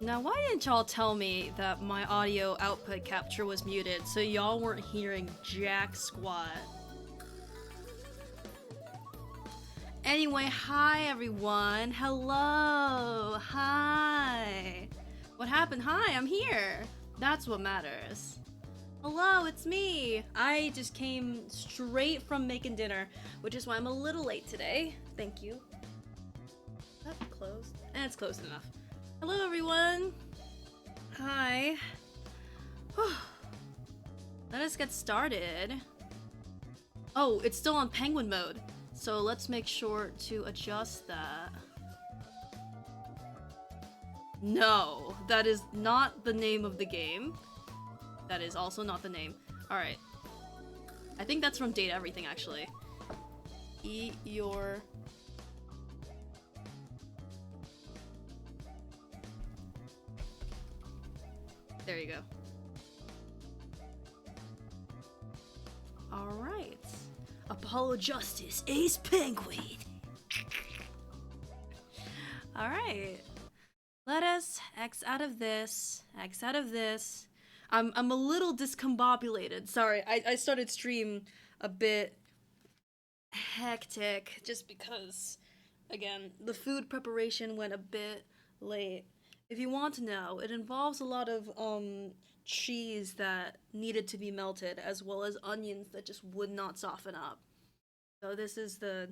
Now, why didn't y'all tell me that my audio output capture was muted so y'all weren't hearing jack squat? Anyway, hi everyone. Hello. Hi. What happened? Hi, I'm here. That's what matters. Hello, it's me. I just came straight from making dinner, which is why I'm a little late today. Thank you. Is that closed? And it's closed enough. Hello, everyone. Hi. Let us get started. Oh, it's still on penguin mode. So let's make sure to adjust that. No, that is not the name of the game. That is also not the name. Alright. I think that's from Date Everything, actually. Eat your... There you go. Alright. Apollo Justice, Ace Penguin. Alright. Let us X out of this. X out of this. I'm a little discombobulated. Sorry, I started stream a bit hectic just because, again, the food preparation went a bit late. If you want to know, it involves a lot of cheese that needed to be melted, as well as onions that just would not soften up. So this is the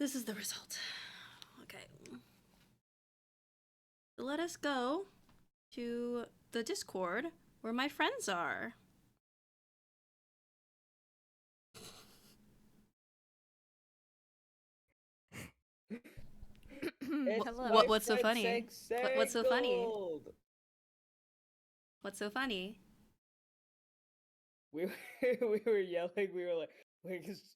result. Okay. So let us go to the Discord where my friends are. What's so funny? What's so funny? What's so funny? We were yelling. We were like,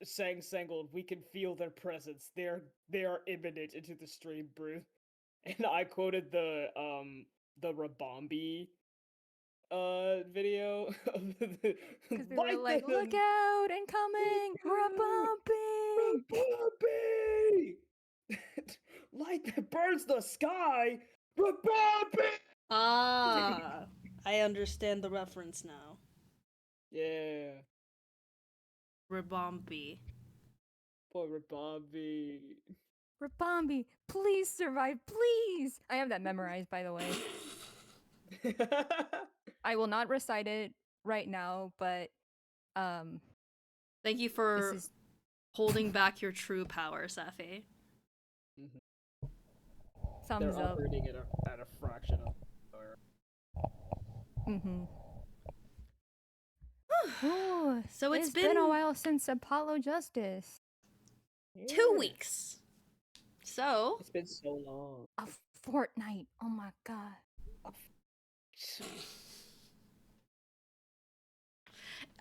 Sang-Sangled, we can feel their presence. They are imminent into the stream booth. And I quoted the Rabombi video because they were like, look out, incoming, Rabombi! Light that burns the sky, Rabombi! Ah, I understand the reference now. Yeah. Rabombi. Poor Rabombi. Rabombi, please survive, please! I have that memorized, by the way. I will not recite it right now, but thank you for holding back your true power, Safi. Thumbs They're up. operating at a fraction of power. So it's been a while since Apollo Justice. 2 weeks. So it's been so long. A fortnight. Oh my god.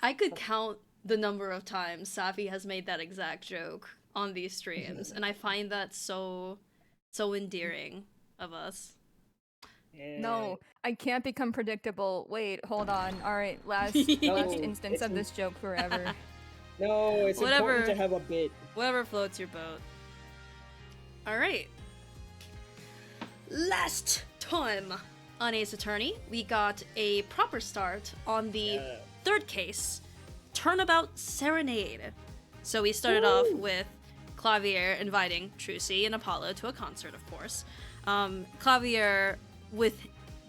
I could count the number of times Safi has made that exact joke on these streams, and I find that so endearing of us. No, I can't become predictable. Wait, hold on. Alright, last instance of this joke forever. No, it's important to have a bit. Whatever floats your boat. Alright. Last time on Ace Attorney, we got a proper start on the third case, Turnabout Serenade. So we started off with Klavier inviting Trucy and Apollo to a concert, of course. Klavier with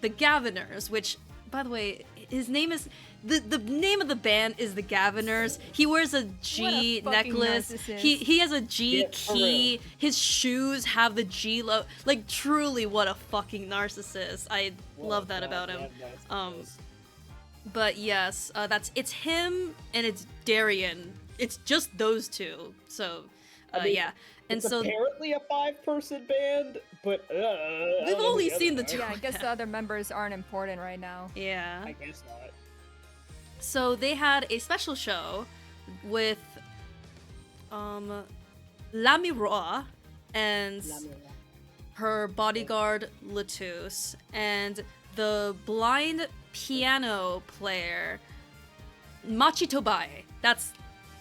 the Gaviners, which, by the way, his name is... The name of the band is the Gaviners. He wears a G necklace. He has a G key. His shoes have the G logo. Like, truly, what a fucking narcissist. I love that about him. But yes, it's him and it's Darian. It's just those two. So, yeah. And it's so apparently a 5-person band, but we've only seen the two. Yeah, I guess the other members aren't important right now. Yeah. I guess not. So they had a special show with Lamiroa and her bodyguard Latus and the blind piano player Machitobae.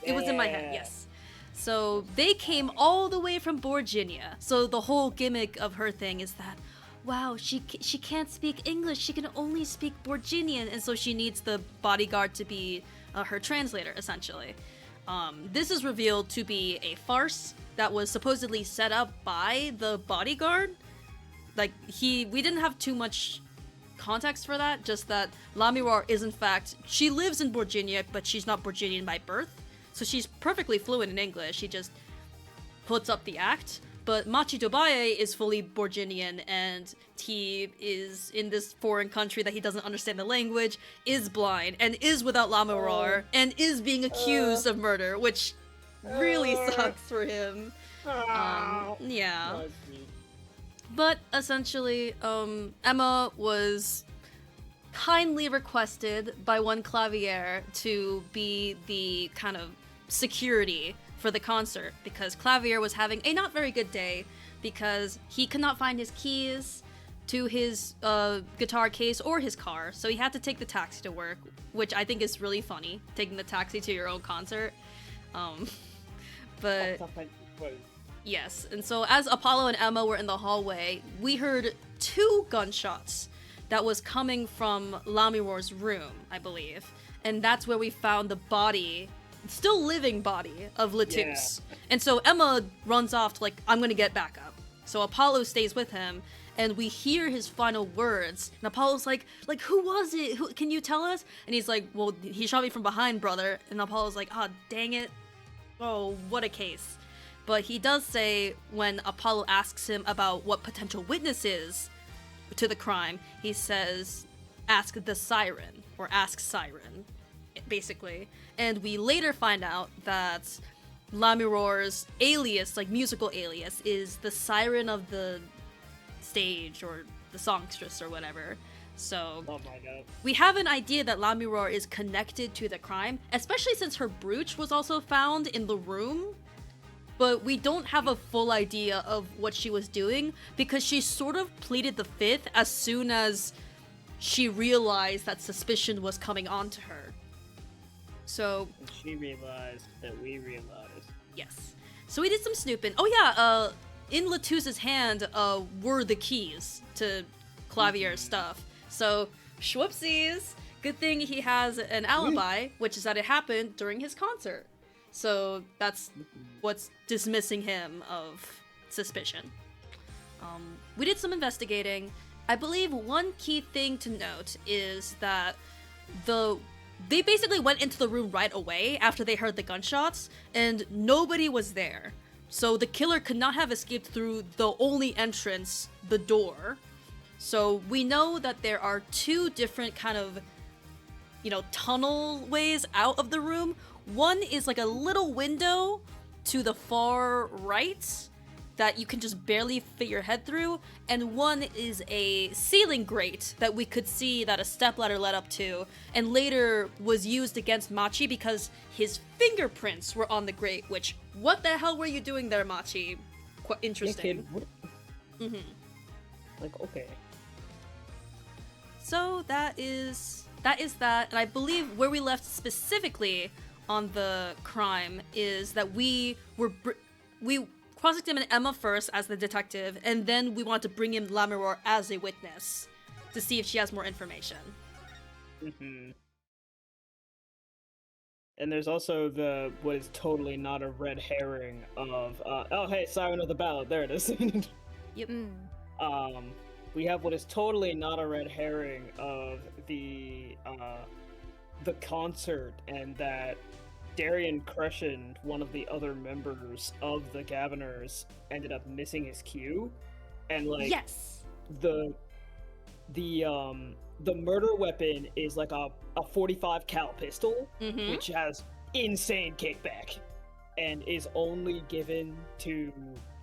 It was in my head, yes. So they came all the way from Virginia. So the whole gimmick of her thing is that, wow, she can't speak English, she can only speak Borginian, and so she needs the bodyguard to be her translator, essentially. This is revealed to be a farce that was supposedly set up by the bodyguard. Like, we didn't have too much context for that, just that Lamiroir is in fact, she lives in Borginia, but she's not Borginian by birth, so she's perfectly fluent in English, she just puts up the act. But Machi Dobaye is fully Borginian, and he is in this foreign country that he doesn't understand the language, is blind, and is without Lamiroir, and is being accused of murder, which really sucks for him. Yeah. But essentially, Emma was kindly requested by one Klavier to be the kind of security for the concert, because Klavier was having a not very good day because he could not find his keys to his guitar case or his car, so he had to take the taxi to work, which I think is really funny, taking the taxi to your own concert. But yes, and so as Apollo and Emma were in the hallway, we heard 2 gunshots that was coming from Lamiroir's room, I believe, and that's where we found the body, still living body, of Latus. Yeah. And so Emma runs off to, like, I'm gonna get back up. So Apollo stays with him, and we hear his final words, and Apollo's like, who was it? Who, can you tell us? And he's like, well, he shot me from behind, brother. And Apollo's like, ah, dang it. Oh, what a case. But he does say, when Apollo asks him about what potential witnesses to the crime, he says, ask the Siren, or ask Siren, basically. And we later find out that Lamiroir's alias, like musical alias, is the Siren of the stage, or the songstress, or whatever. So oh my God. We have an idea that Lamiroir is connected to the crime, especially since her brooch was also found in the room. But we don't have a full idea of what she was doing, because she sort of pleaded the fifth as soon as she realized that suspicion was coming onto her. So she realized that we realized. Yes. So we did some snooping. Oh yeah, in Latus's hand were the keys to Klavier's stuff. So schwupsies. Good thing he has an alibi, which is that it happened during his concert. So that's what's dismissing him of suspicion. We did some investigating. I believe one key thing to note is that they basically went into the room right away after they heard the gunshots, and nobody was there. So the killer could not have escaped through the only entrance, the door. So we know that there are 2 different kind of, tunnel ways out of the room. One is like a little window to the far right that you can just barely fit your head through, and one is a ceiling grate that we could see that a stepladder led up to, and later was used against Machi because his fingerprints were on the grate, which, what the hell were you doing there, Machi? Quite interesting. Yeah, like, okay. So that is that, and I believe where we left specifically on the crime is that we cross-examined Emma first as the detective, and then we want to bring in Lamiroir as a witness to see if she has more information. Mm-hmm. And there's also what is totally not a red herring of, oh hey, Siren of the Ballad, there it is. Yep. We have what is totally not a red herring of the concert, and that Darian Crescent, one of the other members of the Gaviners, ended up missing his cue, and like yes, the murder weapon is like a 45 cal pistol, which has insane kickback, and is only given to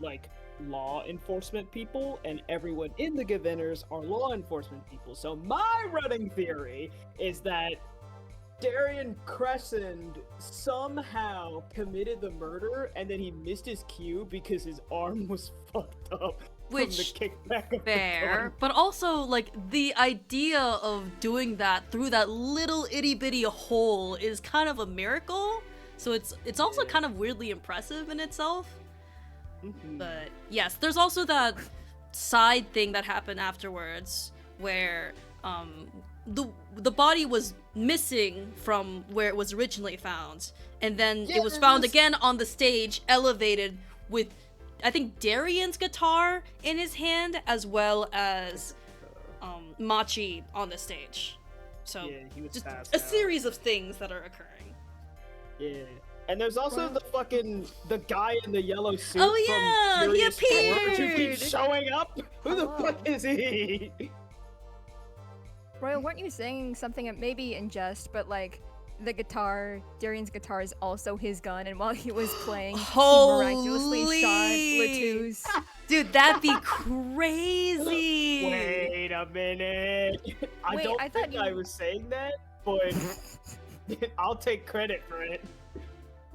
like law enforcement people, and everyone in the Gaviners are law enforcement people. So my running theory is that Darian Crescent somehow committed the murder, and then he missed his cue because his arm was fucked up from the kickback of fair, the gun. but also, like, the idea of doing that through that little itty-bitty hole is kind of a miracle, so it's also kind of weirdly impressive in itself. But yes, there's also that side thing that happened afterwards where the body was missing from where it was originally found, and then it was found again on the stage, elevated with, I think, Darian's guitar in his hand, as well as Machi on the stage. So he was just passed a out. series of things that are occurring. Yeah. And there's also the guy in the yellow suit. Oh yeah, from he Furious 4, who appeared! keeps showing up. Who the fuck is he? Royal, weren't you saying something maybe in jest, but like the guitar, Darian's guitar is also his gun, and while he was playing, he miraculously shot Latu's. Dude, that'd be crazy! Wait a minute. I don't think I was saying that, but I'll take credit for it.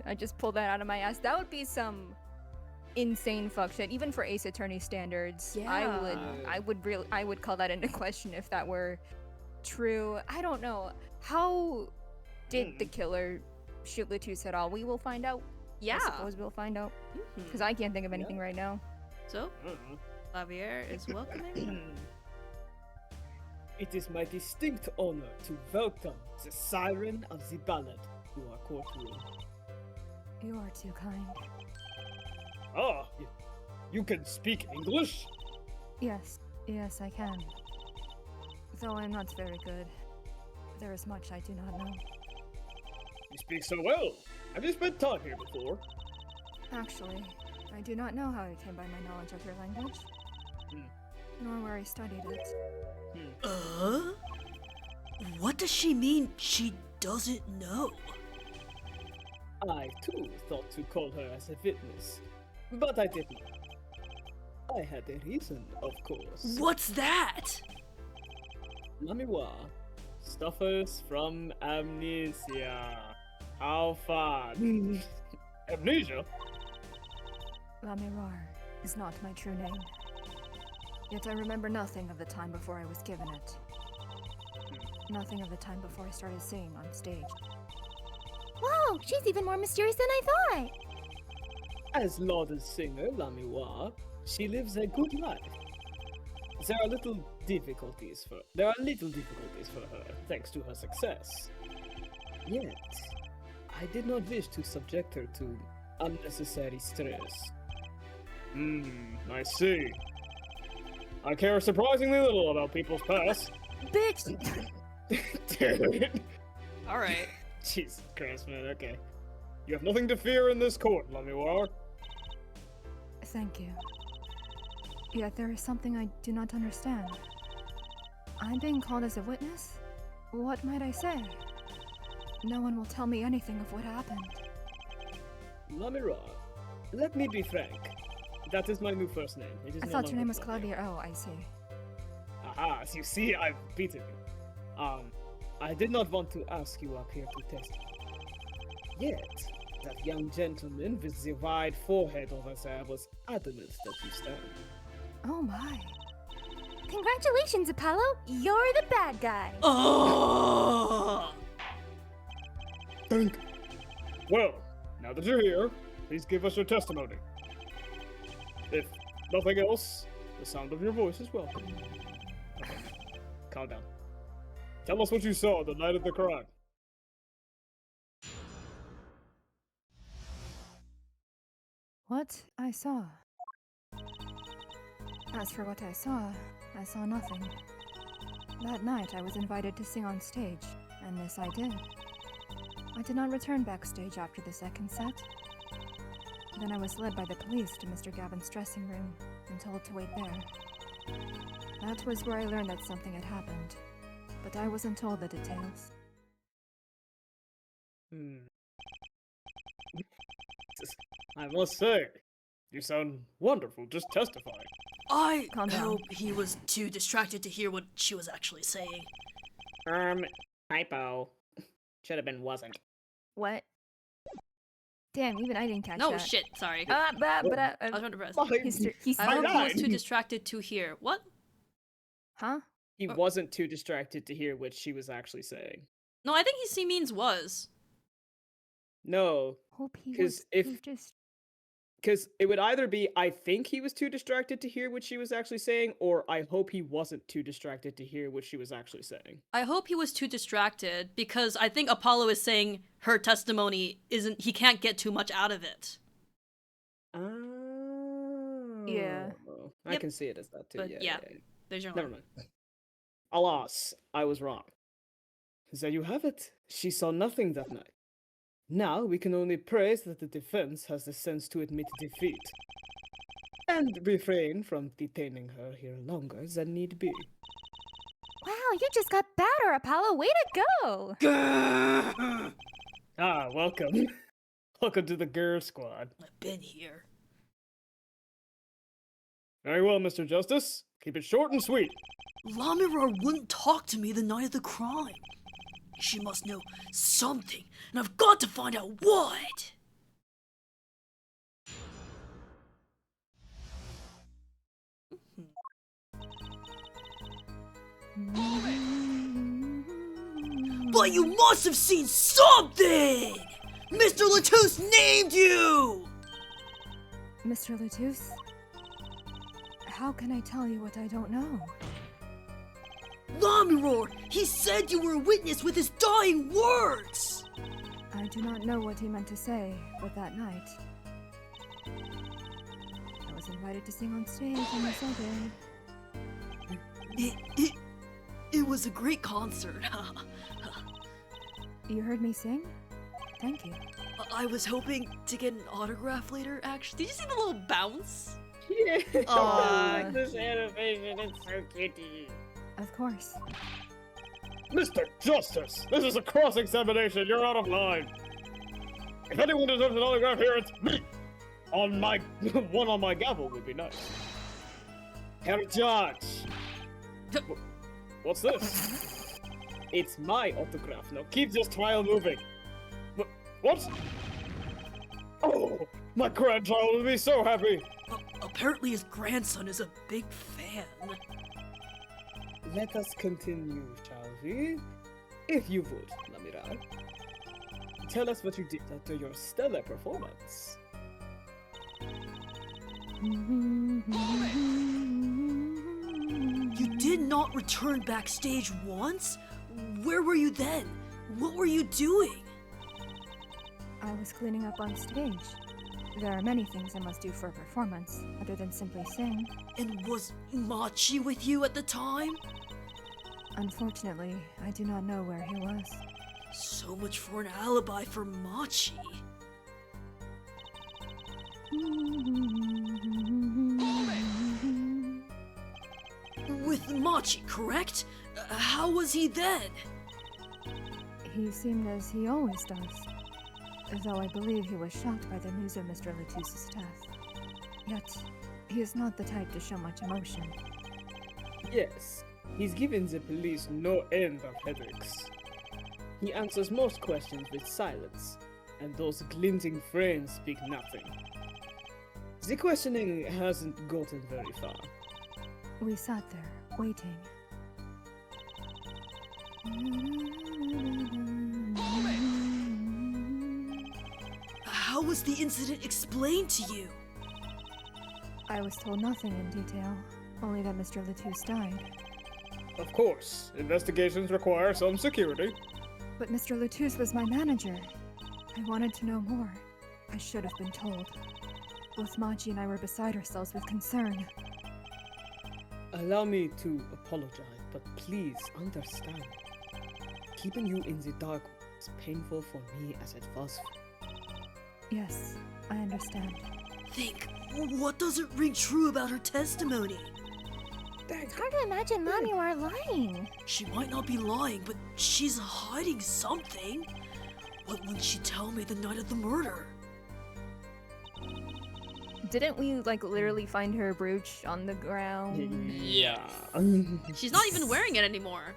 I just pulled that out of my ass. That would be some insane fuck shit, even for Ace Attorney standards. Yeah. I would call that into question if that were true. I don't know. How did the killer shoot Latu's at all? We will find out. Yeah. I suppose we'll find out. Because I can't think of anything right now. So, Klavier is welcoming. It is my distinct honor to welcome the Siren of the Ballad to our courtroom. You are too kind. Ah, you can speak English? Yes, I can. Though I'm not very good. There is much I do not know. You speak so well. Have you spent time here before? Actually, I do not know how I came by my knowledge of your language. Nor where I studied it. What does she mean she doesn't know? I, too, thought to call her as a witness, but I did not. I had a reason, of course. What's that? Namiwa, Stuffers from Amnesia. How fun! Amnesia? Lamirar is not my true name. Yet I remember nothing of the time before I was given it. Nothing of the time before I started singing on stage. Whoa, she's even more mysterious than I thought! As lauded singer Lamiwa, she lives a good life. There are little difficulties for her, thanks to her success. Yet, I did not wish to subject her to unnecessary stress. I see. I care surprisingly little about people's past. Bitch! Dude. Alright. Jesus Christ, man, okay. You have nothing to fear in this court, Lamiwar. Thank you. Yet there is something I do not understand. I'm being called as a witness? What might I say? No one will tell me anything of what happened. Lamirar, let me be frank. That is my new first name. It is I no thought your name was longer Klavier. Oh, I see. Aha, as you see, I've beaten you. I did not want to ask you up here to testify. Yet, that young gentleman with the wide forehead over there was adamant that you stand. Oh my. Congratulations, Apollo! You're the bad guy! Oh! Well, now that you're here, please give us your testimony. If nothing else, the sound of your voice is welcome. Okay, calm down. Tell us what you saw the night of the crime. What I saw. As for what I saw nothing. That night I was invited to sing on stage, and this I did. I did not return backstage after the second set. Then I was led by the police to Mr. Gavin's dressing room and told to wait there. That was where I learned that something had happened, but I wasn't told the details. I must say, you sound wonderful just testifying. I Calm down. hope he was too distracted to hear what she was actually saying. Typo. Should have been wasn't. What? Damn, even I didn't catch No, that. shit, sorry. I I was trying to press. he's I hope he was died. too distracted to hear. What? Huh? He wasn't too distracted to hear what she was actually saying. No, I think he means was. No, Hope he 'Cause was if- he just Because it would either be, I think he was too distracted to hear what she was actually saying, or I hope he wasn't too distracted to hear what she was actually saying. I hope he was too distracted, because I think Apollo is saying her testimony isn't, he can't get too much out of it. Oh. Yeah. I Yep. can see it as that too. But yeah. there's your Never line. mind. Alas, I was wrong. There you have it. She saw nothing that night. Now we can only pray that the defense has the sense to admit defeat. And refrain from detaining her here longer than need be. Wow, you just got better, Apollo. Way to go! Ah, welcome. Welcome to the Grr Squad. I've been here. Very well, Mr. Justice. Keep it short and sweet. Lamirar wouldn't talk to me the night of the crime. She must know something, and I've got to find out what! But you must have seen something! Mr. Latouche named you! Mr. Latouche? How can I tell you what I don't know? Lamirar! He said you were a witness with his dying words! I do not know what he meant to say, but that night I was invited to sing on stage and yes I did. It was a great concert. You heard me sing? Thank you. I was hoping to get an autograph later, actually. Did you see the little bounce? Yeah. Aw. This animation, it's so kitty. Of course. Mr. Justice, this is a cross-examination. You're out of line. If anyone deserves an autograph here, it's me. On my one on my gavel would be nice. Herr Judge. What's this? It's my autograph. Now keep this trial moving. What? Oh, my grandchild will be so happy. Apparently his grandson is a big fan. Let us continue, shall we? If you would, Lamirar. Tell us what you did after your stellar performance. You did not return backstage once? Where were you then? What were you doing? I was cleaning up on stage. There are many things I must do for a performance, other than simply sing. And was Machi with you at the time? Unfortunately, I do not know where he was. So much for an alibi for Machi. With Machi, correct? How was he then? He seemed as he always does. Though I believe he was shocked by the news of Mr. Latouche's death. Yet, he is not the type to show much emotion. Yes, he's given the police no end of headaches. He answers most questions with silence, and those glinting frames speak nothing. The questioning hasn't gotten very far. We sat there, waiting. How was the incident explained to you? I was told nothing in detail, only that Mr. Latouche died. Of course, investigations require some security. But Mr. Latouche was my manager. I wanted to know more. I should have been told. Both Machi and I were beside ourselves with concern. Allow me to apologize, but please understand. Keeping you in the dark was painful for me as it was for Yes, I understand. Think, what doesn't ring true about her testimony? It's hard to imagine Mommy were lying. She might not be lying, but she's hiding something. What would she tell me the night of the murder? Didn't we, literally find her brooch on the ground? Yeah. She's not even wearing it anymore.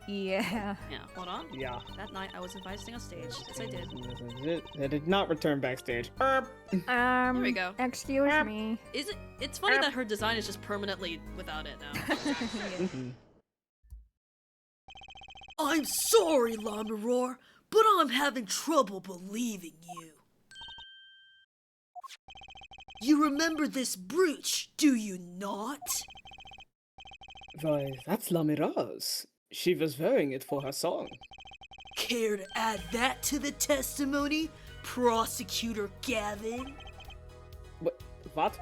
Yeah. Yeah, hold on. Yeah. That night I was invited to sing on stage. Yes, I did. I did not return backstage. There we go. Excuse me. Is it? It's funny that her design is just permanently without it now. Yeah. I'm sorry, Lamirar, but I'm having trouble believing you. You remember this brooch, do you not? Why, that's La Mirage. She was wearing it for her song. Care to add that to the testimony, Prosecutor Gavin? What?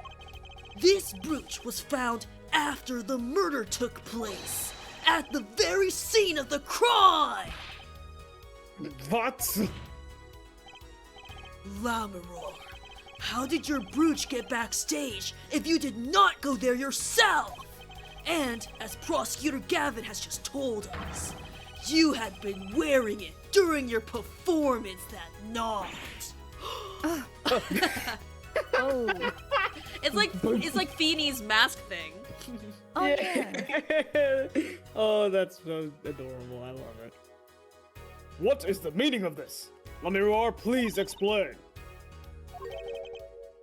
This brooch was found after the murder took place, at the very scene of the crime! What? Lamaror, how did your brooch get backstage if you did not go there yourself? And, as Prosecutor Gavin has just told us, you had been wearing it during your performance that night. Oh. It's like Feeney's mask thing. Oh, yeah. Oh, that's so adorable. I love it. What is the meaning of this? Lamiroir, please explain.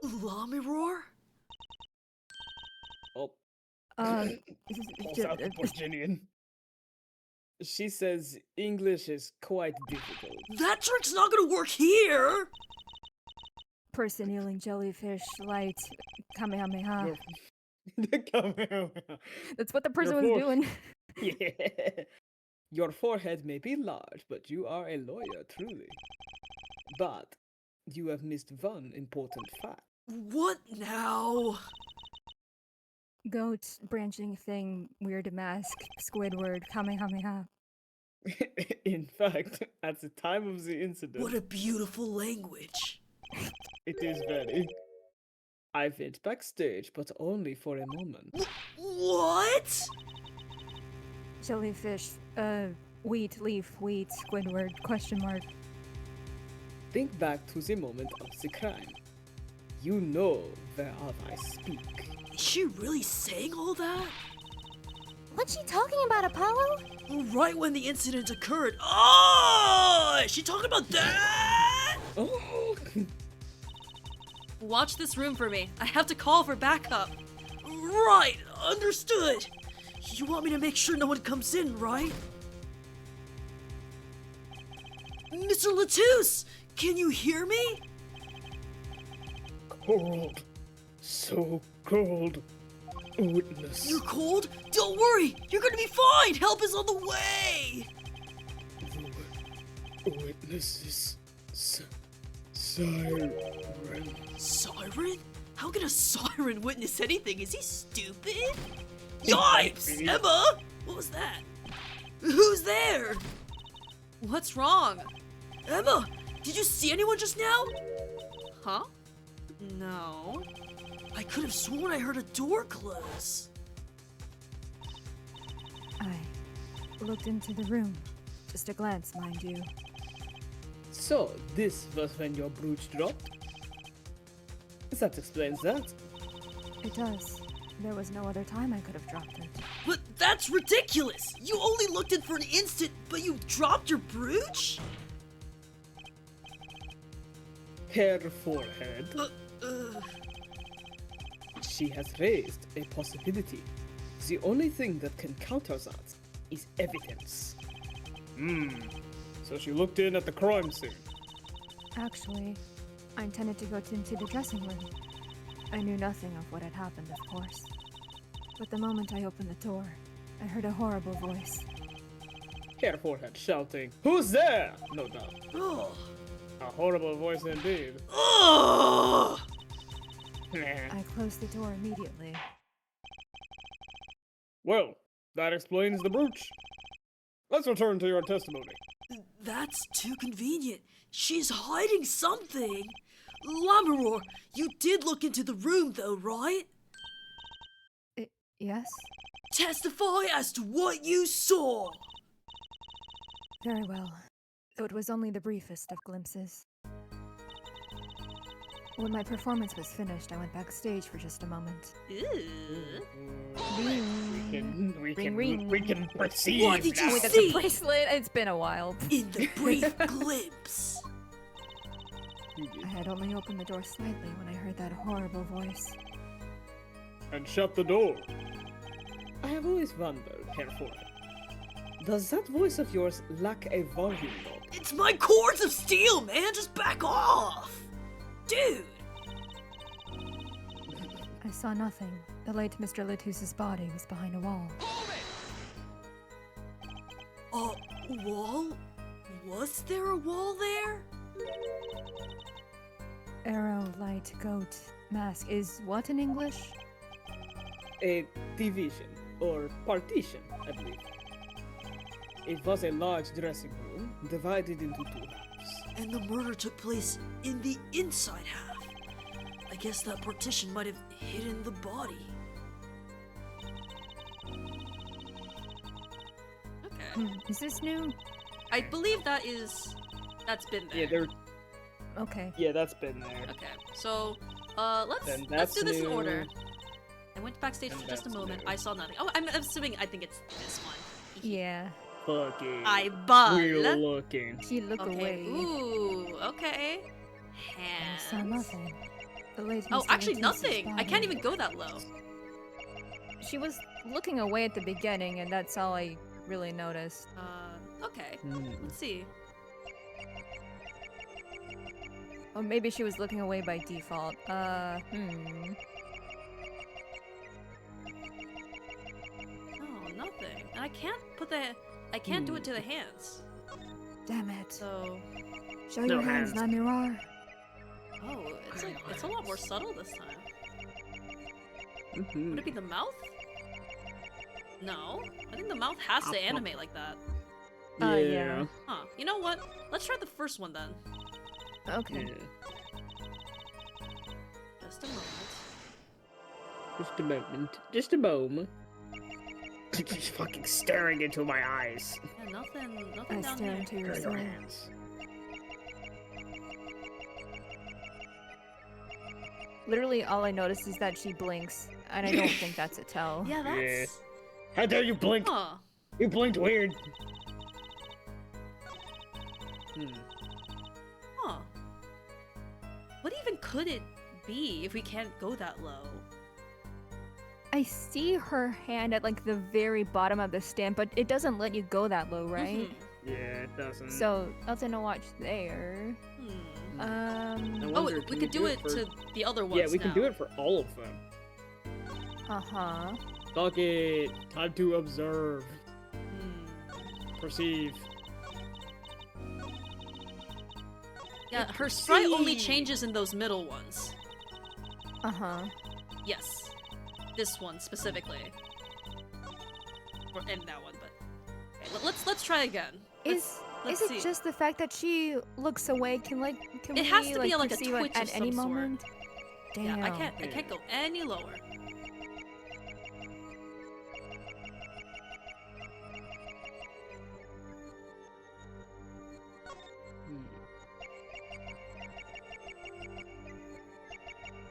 Lamiror? Oh, Pulls out the Virginian. She says English is quite difficult. That trick's not gonna work here! person kneeling jellyfish light Kamehameha. That's what the person was doing. Yeah. Your forehead may be large, but you are a lawyer, truly. But you have missed one important fact. What now? Goat, branching thing, weird mask, Squidward, Kamehameha. In fact, at the time of the incident, What a beautiful language. it is very. I went backstage, but only for a moment. What? Jellyfish, wheat, leaf, wheat, Squidward, question mark. Think back to the moment of the crime. You know whereof I speak. Is she really saying all that? What's she talking about, Apollo? Right when the incident occurred. Oh! Is she talking about that? Oh! Watch this room for me. I have to call for backup. Right, understood. You want me to make sure no one comes in, right? Mr. Latouche, can you hear me? Cold. So cold. Witness. You're cold? Don't worry, you're gonna be fine. Help is on the way. The witnesses. Siren. Siren? How can a siren witness anything? Is he stupid? Yipes! Emma! What was that? Who's there? What's wrong? Emma, did you see anyone just now? Huh? No. I could have sworn I heard a door close. I looked into the room. Just a glance, mind you. So, this was when your brooch dropped? That explains that. It does. There was no other time I could have dropped it. But that's ridiculous! You only looked in for an instant, but you dropped your brooch? Her forehead. She has raised a possibility. The only thing that can counter that is evidence. So she looked in at the crime scene. Actually, I intended to go into the dressing room. I knew nothing of what had happened, of course. But the moment I opened the door, I heard a horrible voice. Her forehead shouting, "Who's there?" No doubt. Oh. A horrible voice indeed. Oh! I closed the door immediately. Well, that explains the brooch. Let's return to your testimony. That's too convenient. She's hiding something. Lamaror, you did look into the room though, right? Yes? Testify as to what you saw. Very well. Though it was only the briefest of glimpses. When my performance was finished, I went backstage for just a moment. Ew. We can perceive What did you now. see? That's a bracelet. It's been a while. In the brief glimpse. I had only opened the door slightly when I heard that horrible voice. And shut the door. I have always wondered, Herr Forehead. Does that voice of yours lack a volume knob? It's my cords of steel, man. Just back off. Dude. I saw nothing. The late Mr. Latus's body was behind a wall. A wall? Was there a wall there? Arrow, light, goat, mask is what in English? A division, or partition, I believe. It was a large dressing room, divided into two halves. And the murder took place in the inside half. I guess that partition might have hidden the body. Okay. Is this new? I believe that's been there. Yeah, there. Okay. Yeah, that's been there. Okay, so let's Then let's do that's this in new. order. I went backstage Then for just a that's moment. new. I saw nothing. Oh, I'm assuming I think it's this one. Yeah. Fucking. Eyeball. We're looking. She looked Okay. away. Ooh. Okay. I saw Hands. nothing. The late Oh, Mr. actually Latus's nothing. I can't body- even go that low. She was looking away at the beginning, and that's all I really noticed. Okay. Hmm. Let's see. Or maybe she was looking away by default. Oh, nothing. And I can't do it to the hands. Damn it. So, Show No your hands, hands. Namirar. oh, it's a lot more subtle this time. Mhm. Would it be the mouth? No. I think the mouth has to animate like that. Yeah. Huh. You know what? Let's try the first one then. Okay. Yeah. Just a moment. Just a moment. Just a moment. She's fucking staring into my eyes. Yeah, nothing I down stare here. into your Your soul. hands. Literally, all I noticed is that she blinks, and I don't think that's a tell. Yeah, that's... How dare you blink? Huh. You blinked weird. Huh. What even could it be if we can't go that low? I see her hand at like the very bottom of the stand, but it doesn't let you go that low, right? Mhm. Yeah, it doesn't. So I'll tend to watch there. Hmm. I Oh, wonder, we can could do it for- to the other ones Yeah, we can do now. it for all of them. Uh-huh. Fuck it. Time to observe. Hmm. Perceive. Yeah, her sprite only see. changes in those middle ones. Uh-huh. Yes. This one specifically. Or and that one, but okay, let's try again. Let's Is it see. just the fact that she looks away? Can It has we to be like a perceive it twitch of at any some sort. moment? Damn. Yeah, I can't go any lower.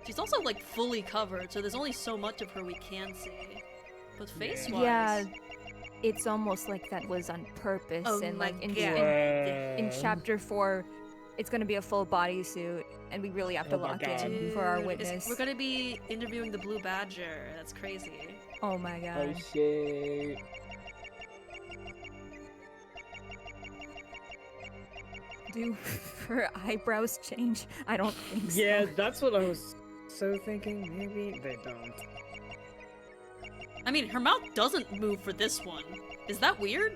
She's also like fully covered, so there's only so much of her we can see. But face-wise, Yeah, it's almost like that was on purpose, Oh and my like in, God. in chapter 4, it's gonna be a full bodysuit, and we really have to Oh my lock God. in for our Dude, witness. we're gonna be interviewing the Blue Badger. That's crazy. Oh my god. Oh shit. Do her eyebrows change? I don't think so. Yeah, that's what I was so thinking. Maybe they don't. I mean, her mouth doesn't move for this one. Is that weird?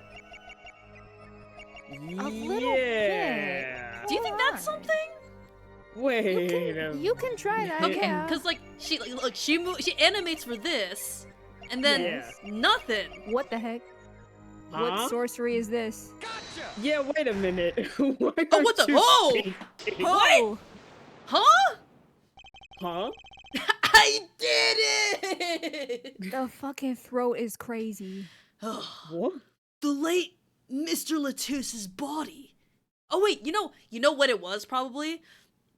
A little Yeah. Do you think that's Alright. something? Wait. You can try that. Okay, yeah. because like she she animates for this, and then Yeah. nothing. What the heck? Huh? What sorcery is this? Yeah, wait a minute. Why Oh, what aren't the- you oh! speaking? Oh! Huh? Huh? I did it! The fucking throat is crazy. What? The late Mr. Latus's body. Oh wait, you know what it was probably?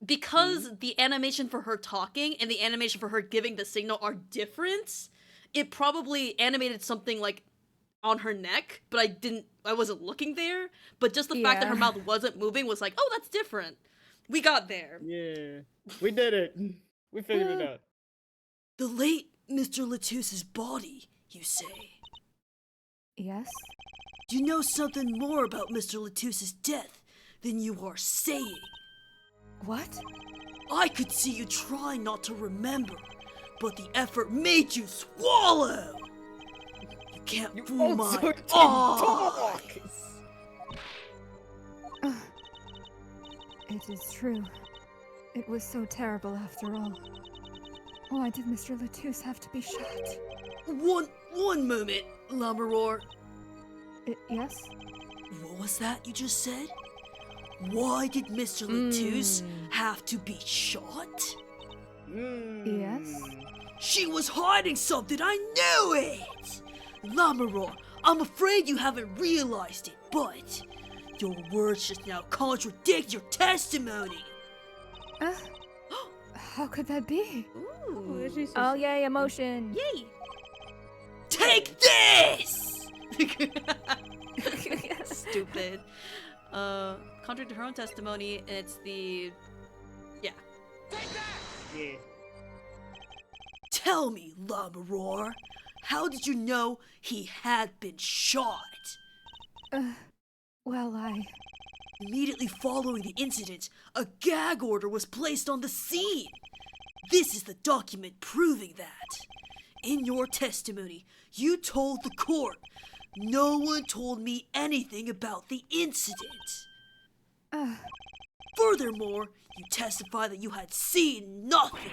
Because the animation for her talking and the animation for her giving the signal are different, it probably animated something like on her neck, but I wasn't looking there. But just the fact that her Yeah. mouth wasn't moving was like, oh, that's different. We got there. Yeah. We did it. We figured it out. The late Mr. Latus's body, you say? Yes? You know something more about Mr. Latus's death than you are saying. What? I could see you trying not to remember, but the effort made you swallow. You can't You fool my also did eye. talk! It is true. It was so terrible after all. Why did Mr. Latouche have to be shot? One moment, Lamaror. Yes? What was that you just said? Why did Mr. Latouche have to be shot? Yes? She was hiding something, I knew it! Lamaror, I'm afraid you haven't realized it, but your words just now contradict your testimony. How could that be? Ooh. Oh, yay, emotion. Yay! Take this! Stupid. Contrary to her own testimony, it's the... Yeah. Yeah. Tell me, Lamaror, how did you know he had been shot? Well, Immediately following the incident, a gag order was placed on the scene. This is the document proving that. In your testimony, you told the court, no one told me anything about the incident. Furthermore, you testify that you had seen nothing.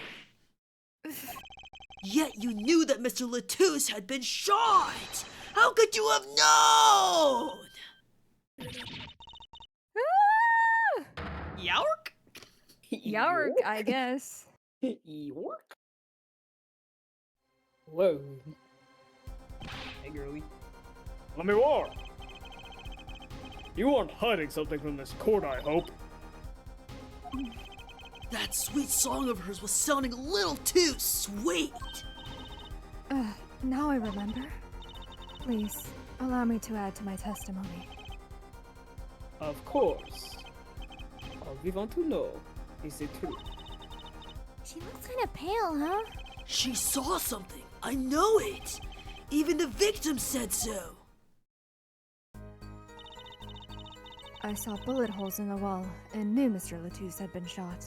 Yet you knew that Mr. Latouche had been shot. How could you have known? York? Yark, I guess. York? Whoa. Hey, girlie. Let me war. You aren't hiding something from this court, I hope. That sweet song of hers was sounding a little too sweet. now I remember. Please, allow me to add to my testimony. Of course. All we want to know is the truth. She looks kind of pale, huh? She saw something. I know it. Even the victim said so. I saw bullet holes in the wall and knew Mr. Latouche had been shot.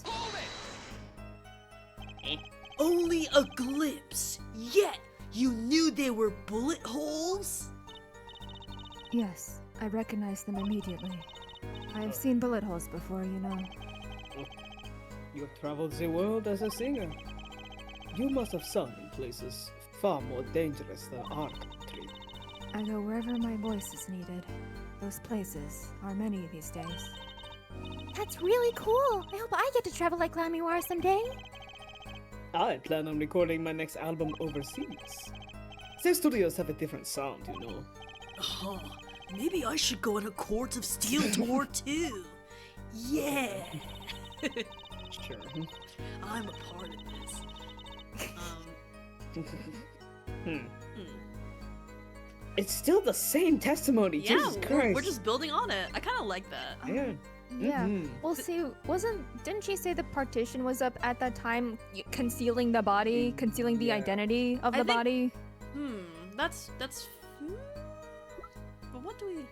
Only a glimpse. Yet you knew they were bullet holes? Yes, I recognized them immediately. I have seen bullet holes before, you know. You have traveled the world as a singer. You must have sung in places far more dangerous than our country. I go wherever my voice is needed. Those places are many these days. That's really cool. I hope I get to travel like Lamiwara someday. I plan on recording my next album overseas. Their studios have a different sound, you know. Huh. Maybe I should go on a Court of Steel tour too. Yeah. Sure. I'm a part of this. It's still the same testimony. Yeah, Jesus Christ. we're just building on it. I kind of like that. Yeah. Yeah. Mhm. Well, see, didn't she say the partition was up at that time, concealing the body, concealing the Yeah. identity of I the think- body? That's. But what do we?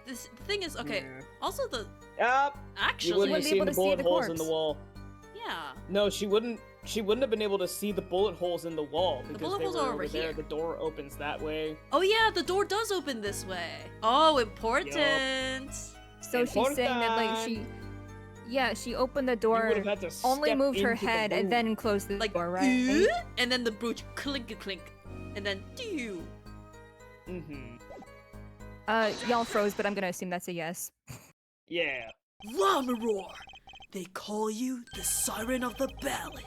The thing is, okay. Yeah. Also, the You actually, wouldn't have wouldn't be seen able the to see bullet the holes in corpse. the wall. yeah. No, she wouldn't. She wouldn't have been able to see the bullet holes in the wall because bullet they holes were are over there. here. The door opens that way. Oh yeah, the door does open this way. Oh, important. So she's saying that like she opened the You door, would have had to only step moved her into the head, and room. then closed the Like, door, right? and then the brooch clink clink, and then do. Y'all froze, but I'm gonna assume that's a yes. Yeah. Lamaror! They call you the Siren of the Ballad.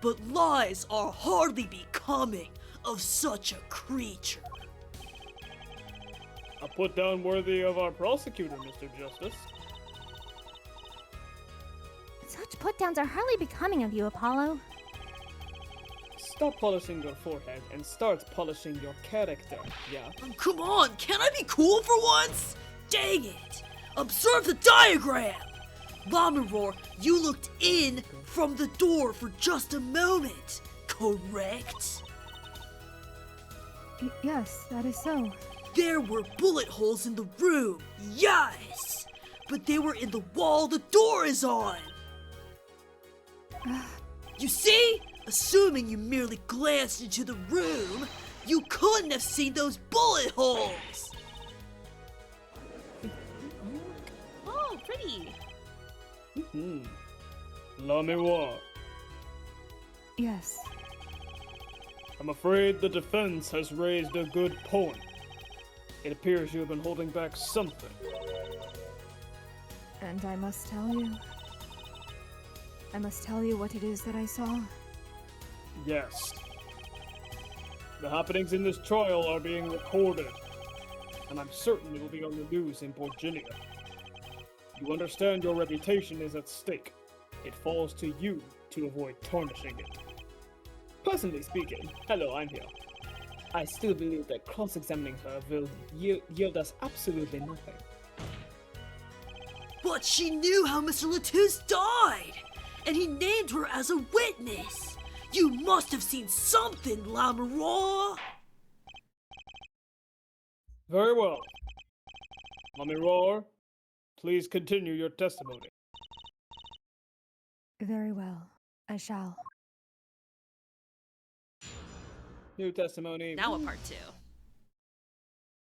But lies are hardly becoming of such a creature. A put down worthy of our prosecutor, Mr. Justice. Such put-downs are hardly becoming of you, Apollo. Stop polishing your forehead and start polishing your character, yeah? Come on, can I be cool for once? Dang it! Observe the diagram! Lamaror, you looked in from the door for just a moment, correct? Yes, that is so. There were bullet holes in the room, yes! But they were in the wall the door is on! You see? Assuming you merely glanced into the room, you couldn't have seen those bullet holes! Oh, pretty. La Miroir, Yes. I'm afraid the defense has raised a good point. It appears you have been holding back something. And I must tell you what it is that I saw. Yes. The happenings in this trial are being recorded, and I'm certain it will be on the news in Virginia. You understand your reputation is at stake. It falls to you to avoid tarnishing it. Personally speaking, hello, I'm here. I still believe that cross-examining her will yield us absolutely nothing. But she knew how Mr. Latouche died! And he named her as a witness! You must have seen something, La Miroir! Very well. La Miroir, please continue your testimony. Very well. I shall. New testimony. Now a part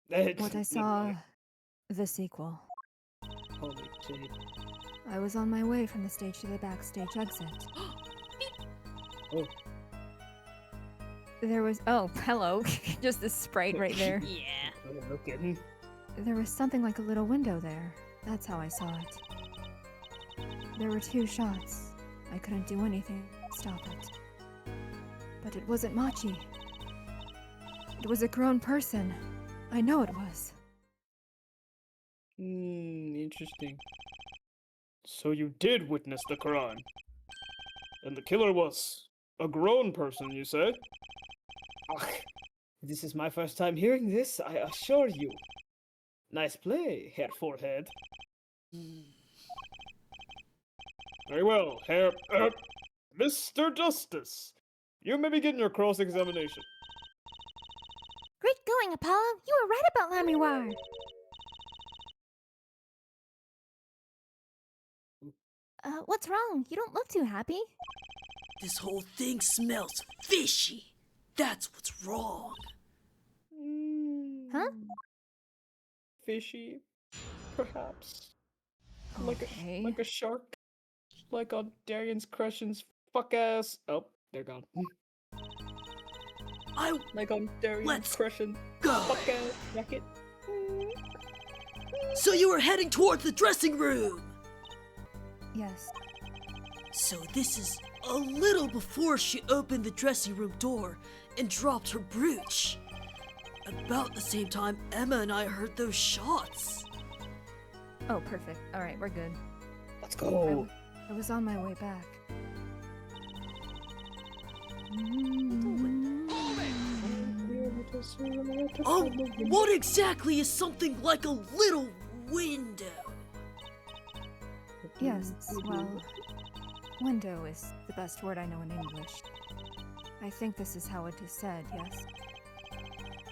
2. What I saw... the sequel. Holy shit. I was on my way from the stage to the backstage exit. Oh. There was hello. Just the sprite right there. Yeah. No kidding. There was something like a little window there. That's how I saw it. There were 2 shots. I couldn't do anything to stop it. But it wasn't Machi. It was a grown person. I know it was. Interesting. So you did witness the crime. And the killer was a grown person, you say? Ugh, this is my first time hearing this, I assure you. Nice play, Herr Forehead. Very well, Herr... Mr. Justice. You may begin your cross-examination. Great going, Apollo. You were right about La Miroir. What's wrong? You don't look too happy. This whole thing smells fishy! That's what's wrong! Huh? Fishy, perhaps. Okay. Like a shark. Like on Darian's Crushing's fuck ass. Oh, they're gone. Like on Darian's Let's Crushing go! fuck ass jacket. So you were heading towards the dressing room! Yes. So this is a little before she opened the dressing room door and dropped her brooch. About the same time Emma and I heard those shots. Oh, perfect. All right, we're good. Let's go. I was on my way back. Oh, what exactly is something like a little window? Yes, well, window is the best word I know in English. I think this is how it is said, yes?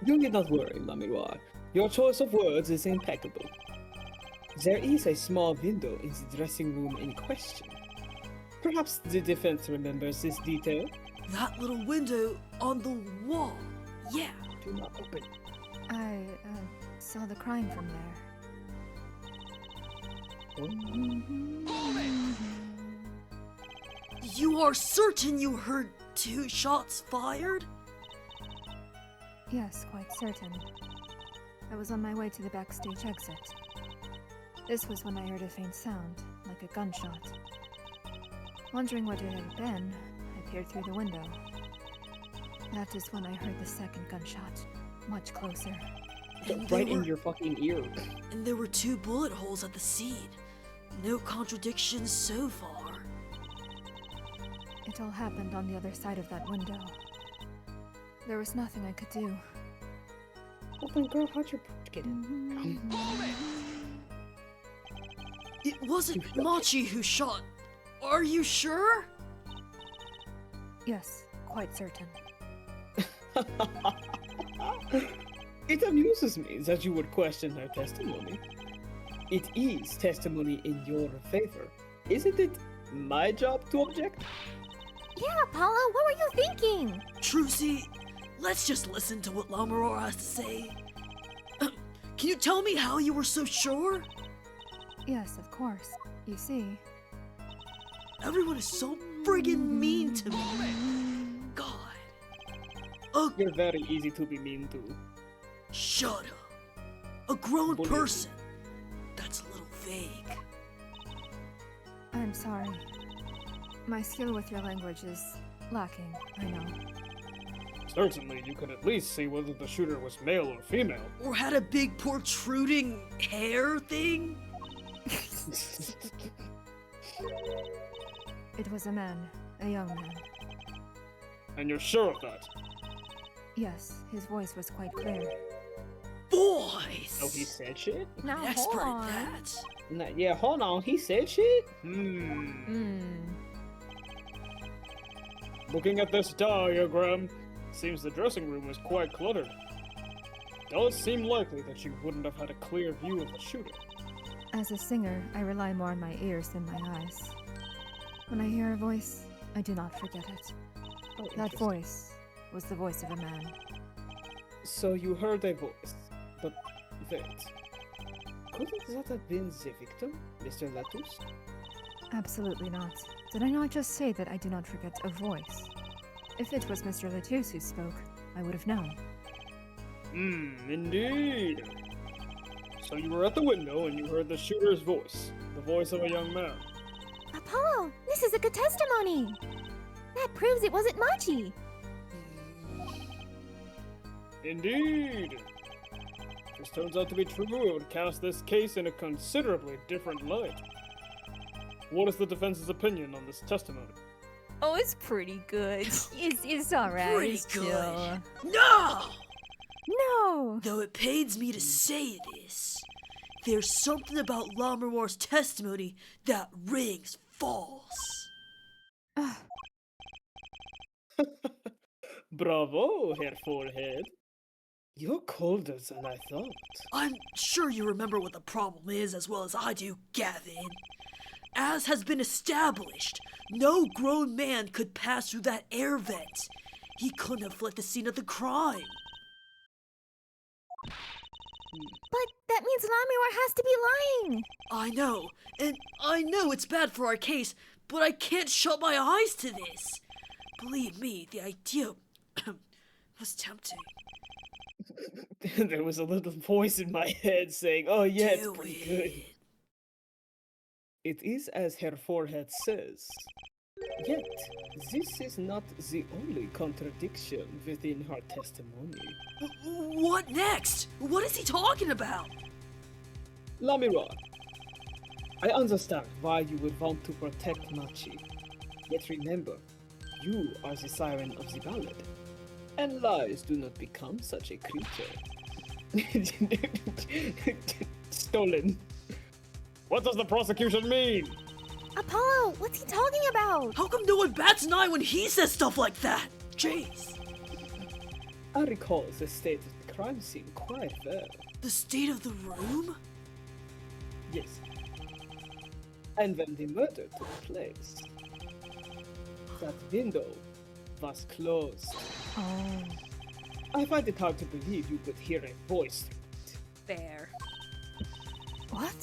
You need not worry, La Miroir. Your choice of words is impeccable. There is a small window in the dressing room in question. Perhaps the defense remembers this detail. That little window on the wall. Yeah. Do not open. I saw the crime from there. You are certain you heard 2 shots fired? Yes, quite certain. I was on my way to the backstage exit. This was when I heard a faint sound, like a gunshot. Wondering what it had been, I peered through the window. That is when I heard the second gunshot, much closer. And Right they in were- your fucking ear. And there were 2 bullet holes at the scene. No contradictions so far. It all happened on the other side of that window. There was nothing I could do. Oh my girl, how'd your brooch get in? It wasn't Machi who shot. Are you sure? Yes, quite certain. It amuses me that you would question her testimony. It is testimony in your favor. Isn't it my job to object? Yeah, Apollo, what were you thinking? Trucy, let's just listen to what Lamaror has to say. Can you tell me how you were so sure? Yes, of course. You see, Everyone is so friggin' mean to me. God. Oh, You're very easy to be mean to. shut up. A grown Bully. person. That's a little vague. I'm sorry. My skill with your language is lacking, I know. Certainly, you could at least see whether the shooter was male or female. Or had a big protruding hair thing? It was a man, a young man. And you're sure of that? Yes, his voice was quite clear. Voice! Oh, he said shit? Now, An hold expert on. at that. Nah, yeah, hold on, he said shit? Looking at this diagram, seems the dressing room was quite cluttered. Does seem likely that you wouldn't have had a clear view of the shooter. As a singer, I rely more on my ears than my eyes. When I hear a voice, I do not forget it. Oh, That interesting. voice was the voice of a man. So you heard a voice, but wait. Couldn't that have been the victim, Mr. Latus? Absolutely not. Did I not just say that I do not forget a voice? If it was Mr. Latus who spoke, I would have known. Indeed. So you were at the window and you heard the shooter's voice, the voice of a young man. Apollo, this is a good testimony. That proves it wasn't Machi. Indeed. This turns out to be true. It would cast this case in a considerably different light. What is the defense's opinion on this testimony? Oh, it's pretty good. It's alright. Pretty it's good. chill. No! No. Though it pains me to say this, there's something about Lamaror's testimony that rings false. Bravo, Herr Forehead. You're colder than I thought. I'm sure you remember what the problem is as well as I do, Gavin. As has been established, no grown man could pass through that air vent. He couldn't have fled the scene of the crime. But that means Lamiror has to be lying. I know, and I know it's bad for our case, but I can't shut my eyes to this. Believe me, the idea was tempting. There was a little voice in my head saying, oh yeah, it's Do pretty it. good. It is as Herr Forehead says. Yet, this is not the only contradiction within her testimony. What next? What is he talking about? Lamira, I understand why you would want to protect Machi. Yet remember, you are the Siren of the ballad. And lies do not become such a creature. Stolen. What does the prosecution mean? Apollo, what's he talking about? How come no one bats an eye when he says stuff like that? Jeez. I recall the state of the crime scene quite well. The state of the room? Yes. And when the murder took place, that window was closed. Oh. I find it hard to believe you could hear a voice through it. Fair. What?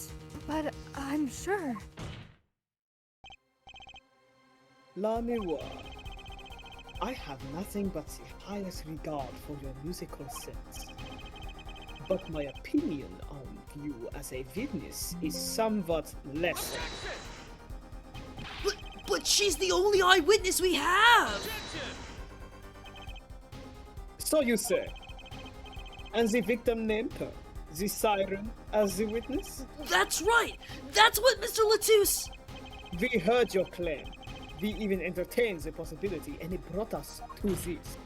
But I'm sure. La Miroir, I have nothing but the highest regard for your musical sense. But my opinion on you as a witness is somewhat less. But she's the only eyewitness we have! So you say. And the victim named her, the Siren, as the witness? That's right! That's what Mr. Latus... We heard your claim. We even entertained the possibility, and it brought us to this.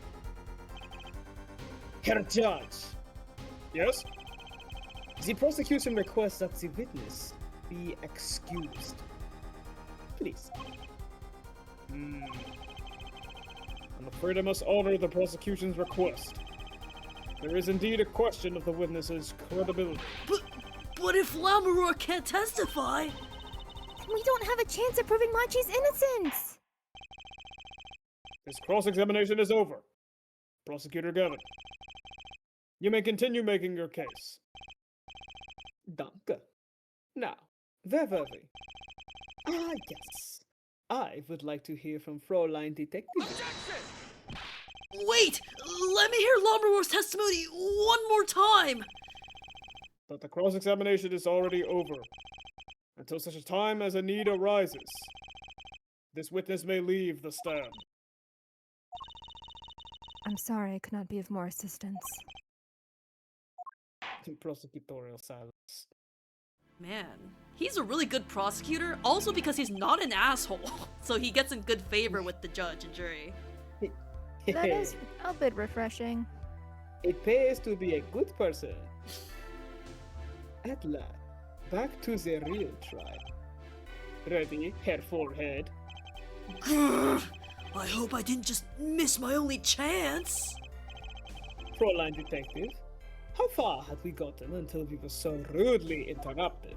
Herr Judge. Yes? The prosecution requests that the witness be excused. Please. I'm afraid I must honor the prosecution's request. There is indeed a question of the witness's credibility. But if Lamaror can't testify... We don't have a chance of proving Machi's innocence. His cross-examination is over. Prosecutor Gavin, you may continue making your case. Danke. Now, where were we? Ah, yes. I would like to hear from Fräulein Detective. Wait! Let me hear Lomberwar's testimony one more time! But the cross-examination is already over. Until such a time as a need arises. This witness may leave the stand. I'm sorry I could not be of more assistance. Prosecutorial silence. Man, he's a really good prosecutor, also because he's not an asshole, so he gets in good favor with the judge and jury. That is a bit refreshing. It pays to be a good person. At last, back to the real trial. Ready, Herr Forehead? Grrr! I hope I didn't just miss my only chance! Fräulein Detective, how far had we gotten until we were so rudely interrupted?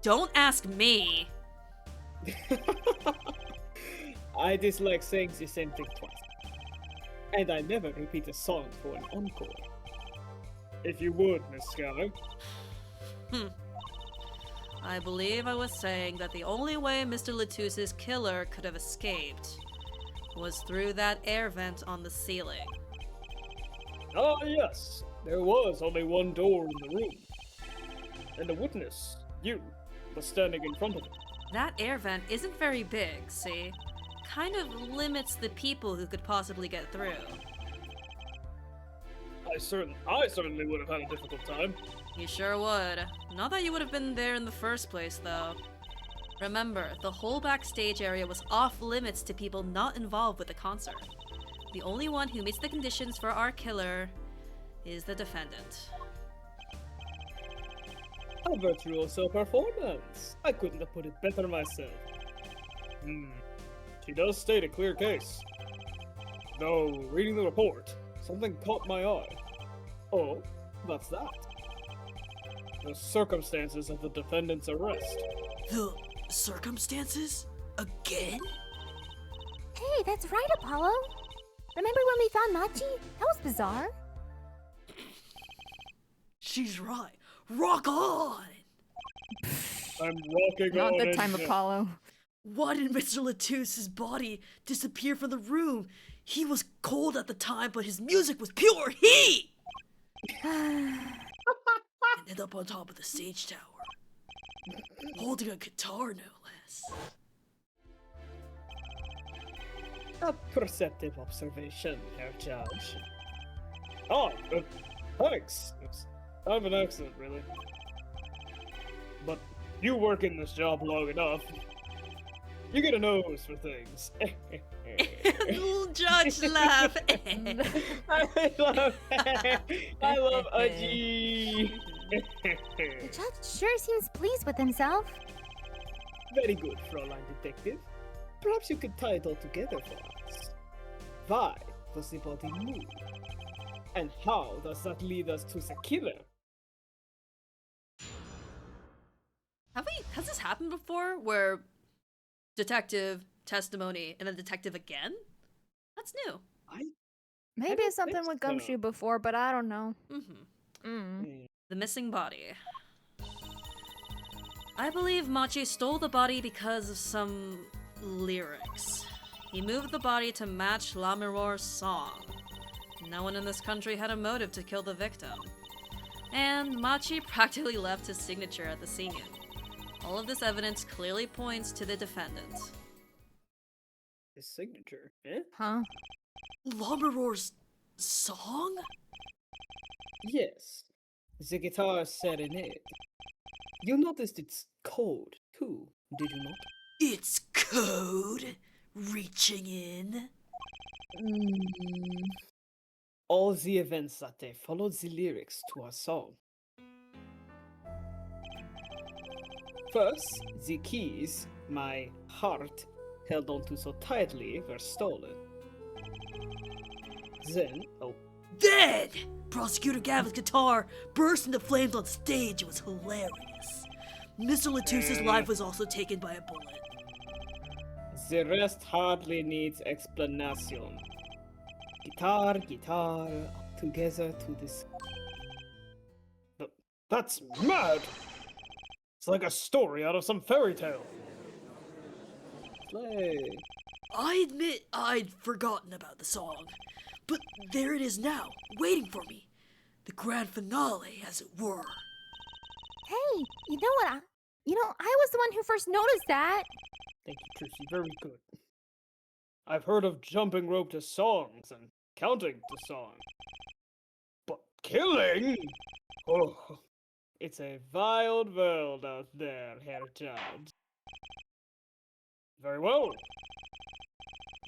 Don't ask me! I dislike saying the same thing twice. And I never repeat a song for an encore. If you would, Miss Sky. I believe I was saying that the only way Mr. Latusse's killer could have escaped was through that air vent on the ceiling. Ah, yes. There was only one door in the room. And the witness, you, was standing in front of it. That air vent isn't very big, see? Kind of limits the people who could possibly get through. I certainly would have had a difficult time. You sure would. Not that you would have been there in the first place, though. Remember, the whole backstage area was off limits to people not involved with the concert. The only one who meets the conditions for our killer is the defendant. A virtuoso performance. I couldn't have put it better myself. She does state a clear case. Though, reading the report, something caught my eye. Oh, what's that? The circumstances of the defendant's arrest. The circumstances? Again? Hey, that's right, Apollo. Remember when we found Machi? That was bizarre. She's right. Rock on! I'm rocking Not on the it time, now. Apollo. Why did Mr. Latusse's body disappear from the room? He was cold at the time, but his music was pure heat! Ended up on top of the stage tower. Holding a guitar, no less. A perceptive observation, Herr Judge. Oh, thanks. It's kind of an accident, really. But you work in this job long enough. You get a nose for things. Little judge laugh. I love Aji. The judge sure seems pleased with himself. Very good, Fräulein Detective. Perhaps you could tie it all together for us. Why does the body move? And how does that lead us to the killer? Has this happened before? Where detective, testimony, and then detective again? That's new. Maybe don't it's something think with so. Gumshoe before, but I don't know. The missing body. I believe Machi stole the body because of some lyrics. He moved the body to match La Miror's song. No one in this country had a motive to kill the victim. And Machi practically left his signature at the scene. All of this evidence clearly points to the defendant. His signature, eh? Huh? Lomberor's song? Yes. The guitar serenade. You noticed its code, too, did you not? It's code? Reaching in? All the events that day followed the lyrics to our song. First, the keys my heart held onto so tightly were stolen. Then, Then, Prosecutor Gavin's guitar burst into flames on stage. It was hilarious. Mr. Latusse's life was also taken by a bullet. The rest hardly needs explanation. Guitar, guitar, together to this. That's mad! It's like a story out of some fairy tale. Play. I admit I'd forgotten about the song, but there it is now, waiting for me. The grand finale, as it were. Hey, you know what? I was the one who first noticed that. Thank you, Trixie. Very good. I've heard of jumping rope to songs and counting to songs. But killing? Oh, it's a wild world out there, Herr Judge. Very well.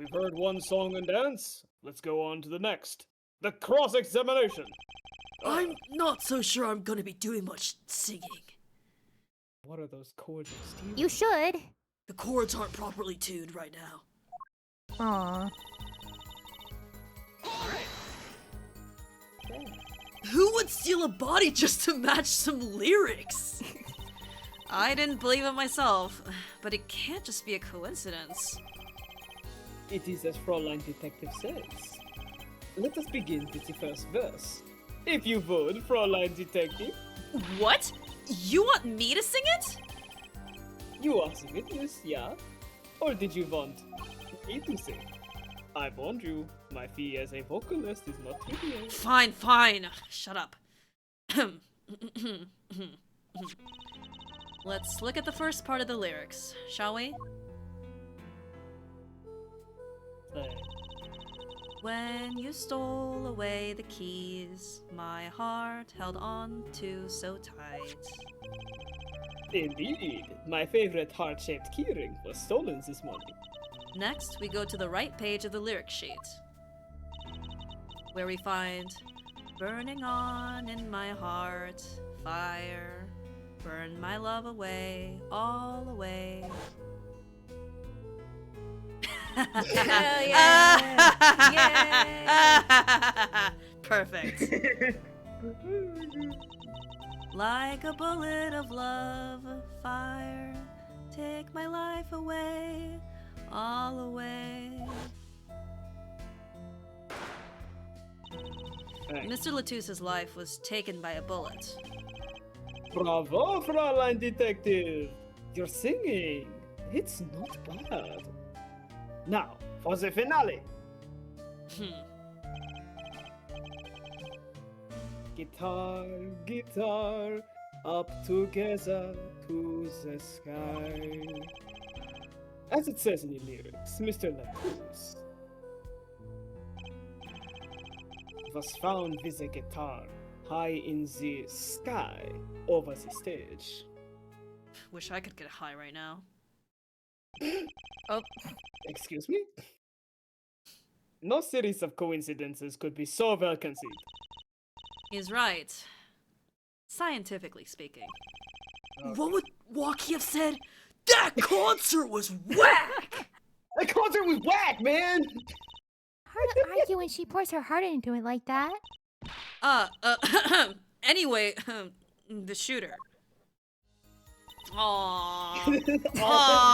We've heard one song and dance. Let's go on to the next. The cross-examination. I'm not so sure I'm gonna be doing much singing. What are those chords, Steve? You should. The chords aren't properly tuned right now. Aw. Who would steal a body just to match some lyrics? I didn't believe it myself, but it can't just be a coincidence. It is as Fräulein Detective says. Let us begin with the first verse. If you would, Fräulein Detective. What? You want me to sing it? You are the witness, yeah? Or did you want me to sing? I warned you, my fee as a vocalist is not trivial. Fine, fine. Shut up. Let's look at the first part of the lyrics, shall we? When you stole away the keys, my heart held on to so tight. Indeed, my favorite heart-shaped keyring was stolen this morning. Next, we go to the right page of the lyric sheet, where we find burning on in my heart, fire, burn my love away, all away. Hell yeah! Yeah! Perfect. Like a bullet of love, fire, take my life away, all away. Thanks. Mr. Latusse's life was taken by a bullet. Bravo, Fräulein Detective! You're singing. It's not bad. Now, for the finale. Guitar, guitar, up together to the sky. As it says in the lyrics, Mr. Latouche was found with a guitar high in the sky over the stage. Wish I could get high right now. Oh, Excuse me? No series of coincidences could be so well conceived. He's right. Scientifically speaking. What would Waki have said? That concert was whack! That concert was whack, man! Hard to argue when she pours her heart into it like that. Anyway, the shooter. Aww. All of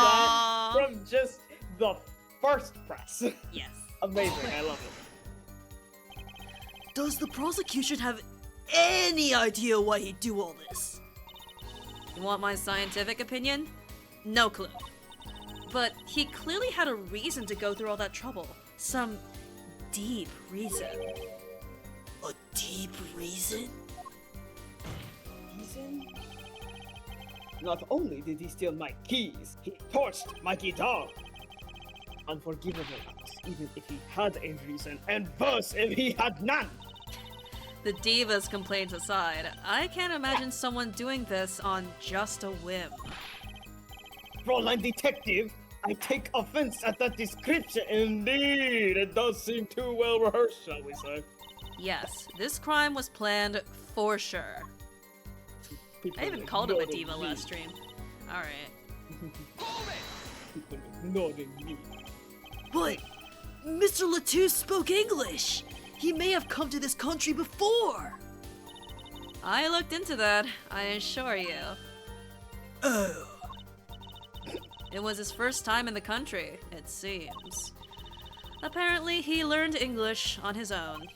that from just the first press. Yes. Amazing, I love it. Does the prosecution have any idea why he'd do all this? You want my scientific opinion? No clue. But he clearly had a reason to go through all that trouble. Some deep reason. A deep reason? Reason? Not only did he steal my keys, he torched my guitar. Unforgivable acts, even if he had a reason, and worse if he had none. The diva's complaints aside, I can't imagine someone doing this on just a whim. Fräulein Detective, I take offense at that description. Indeed, it does seem too well rehearsed, shall we say. Yes, this crime was planned for sure. People I even are called him a ignoring diva me. last stream. Alright. People are ignoring me. But Mr. Latouche spoke English. He may have come to this country before. I looked into that, I assure you. Oh. It was his first time in the country, it seems. Apparently, he learned English on his own.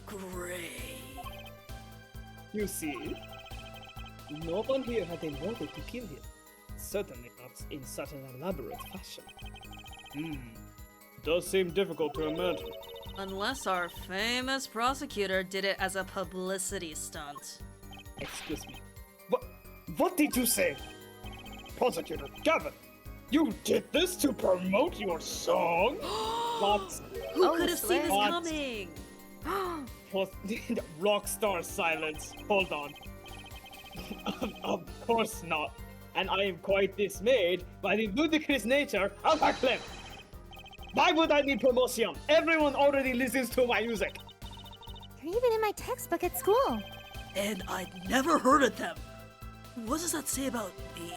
Great. You see? No one here had intended to kill him. Certainly not in such an elaborate fashion. Does seem difficult to imagine. Unless our famous prosecutor did it as a publicity stunt. Excuse me. What did you say? Prosecutor Gavin, you did this to promote your song? What? Who could have seen this What? coming? Rockstar silence. Hold on. Of course not. And I am quite dismayed by the ludicrous nature of her clip. Why would I need promotion? Everyone already listens to my music. They're even in my textbook at school. And I'd never heard of them. What does that say about me?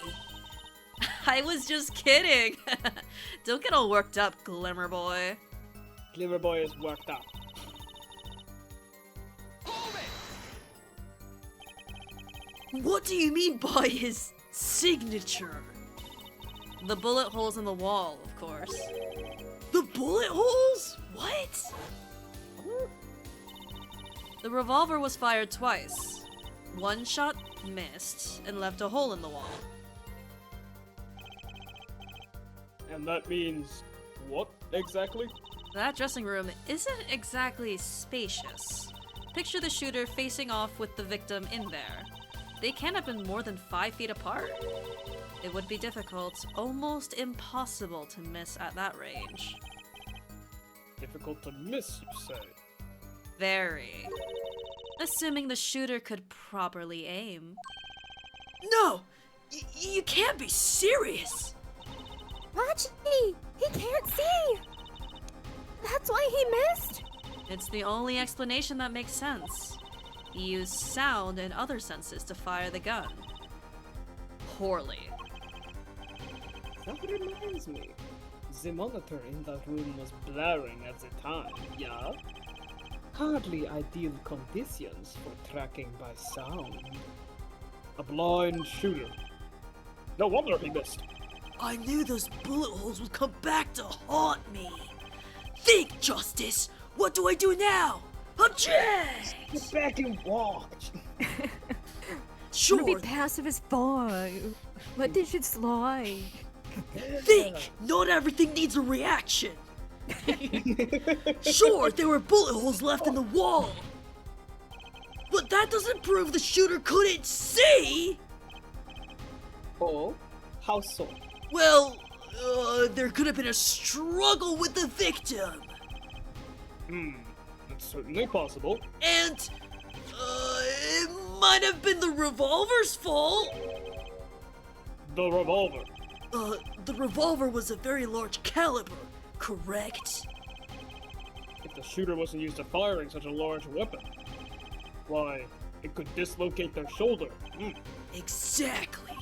I was just kidding. Don't get all worked up, Glimmer Boy. Glimmer Boy is worked up. What do you mean by his signature? The bullet holes in the wall, of course. The bullet holes? What? The revolver was fired twice. One shot missed and left a hole in the wall. And that means what exactly? That dressing room isn't exactly spacious. Picture the shooter facing off with the victim in there. They can't have been more than 5 feet apart. It would be difficult, almost impossible to miss at that range. Difficult to miss, you say? Very. Assuming the shooter could properly aim. No! You can't be serious! Machi! He can't see! That's why he missed? It's the only explanation that makes sense. He used sound and other senses to fire the gun. Poorly. That reminds me. The monitor in that room was blaring at the time, yeah? Hardly ideal conditions for tracking by sound. A blind shooter. No wonder he missed. I knew those bullet holes would come back to haunt me. Think, Justice! What do I do now? Object! Get back and watch. Wanna be Sure, passive as fuck. Let this shit slide. think! Not everything needs a reaction! Sure, there were bullet holes left in the wall! But that doesn't prove the shooter couldn't see! Oh, how so? Well, there could have been a struggle with the victim! It's certainly possible. And, it might have been the revolver's fault! The revolver. The revolver was a very large caliber, correct? If the shooter wasn't used to firing such a large weapon, why, it could dislocate their shoulder. Exactly.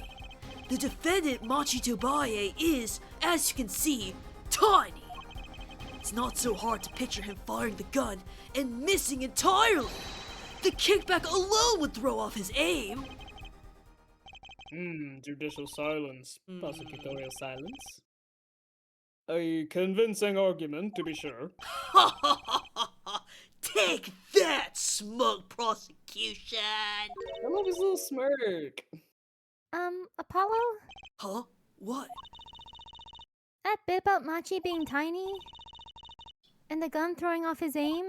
The defendant, Machi Tobaye, is, as you can see, tiny. It's not so hard to picture him firing the gun and missing entirely. The kickback alone would throw off his aim. Judicial silence. Prosecutorial silence. A convincing argument, to be sure. Ha ha ha ha ha! Take that, smug prosecution! I love his little smirk. Apollo? Huh? What? That bit about Machi being tiny? And the gun throwing off his aim?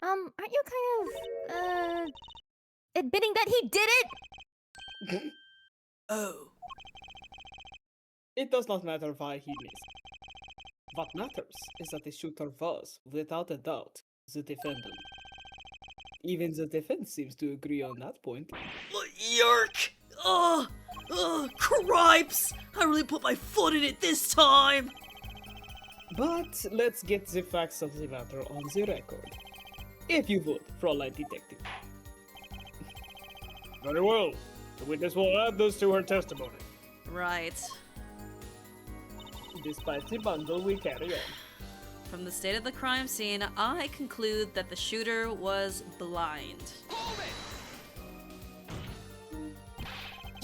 Aren't you kind of, admitting that he did it? Oh. It does not matter why he missed. What matters is that the shooter was, without a doubt, the defendant. Even the defense seems to agree on that point. Yerk! Cripes! I really put my foot in it this time! But let's get the facts of the matter on the record. If you would, Fraulein Detective. Very well. The witness will add this to her testimony. Right. Despite the bundle, we carry on. From the state of the crime scene, I conclude that the shooter was blind.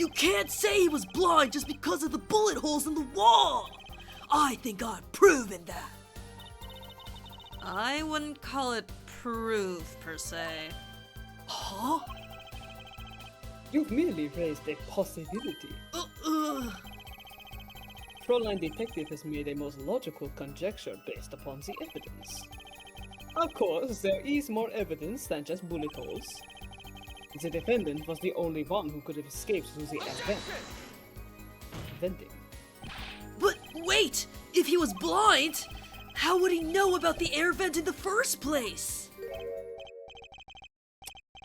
You can't say he was blind just because of the bullet holes in the wall! I think I've proven that. I wouldn't call it proof, per se. Huh? You've merely raised a possibility. Fräulein Detective has made a most logical conjecture based upon the evidence. Of course, there is more evidence than just bullet holes. The defendant was the only one who could have escaped through the air vent. Venting. But wait! If he was blind, how would he know about the air vent in the first place?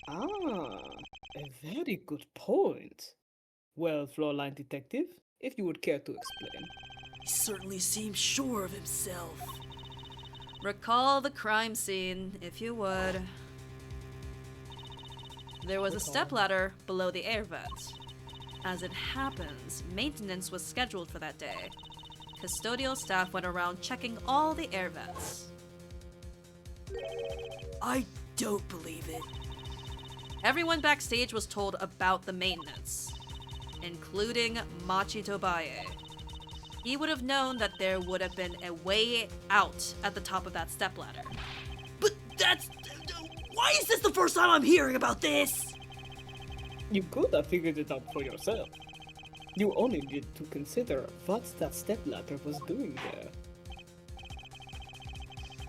Ah, a very good point. Well, Fräulein Detective, if you would care to explain. He certainly seems sure of himself. Recall the crime scene, if you would. There was a stepladder below the air vent. As it happens, maintenance was scheduled for that day. Custodial staff went around checking all the air vents. I don't believe it. Everyone backstage was told about the maintenance, including Machi Tobaye. He would have known that there would have been a way out at the top of that stepladder. But that's... Why is this the first time I'm hearing about this? You could have figured it out for yourself. You only need to consider what that stepladder was doing there.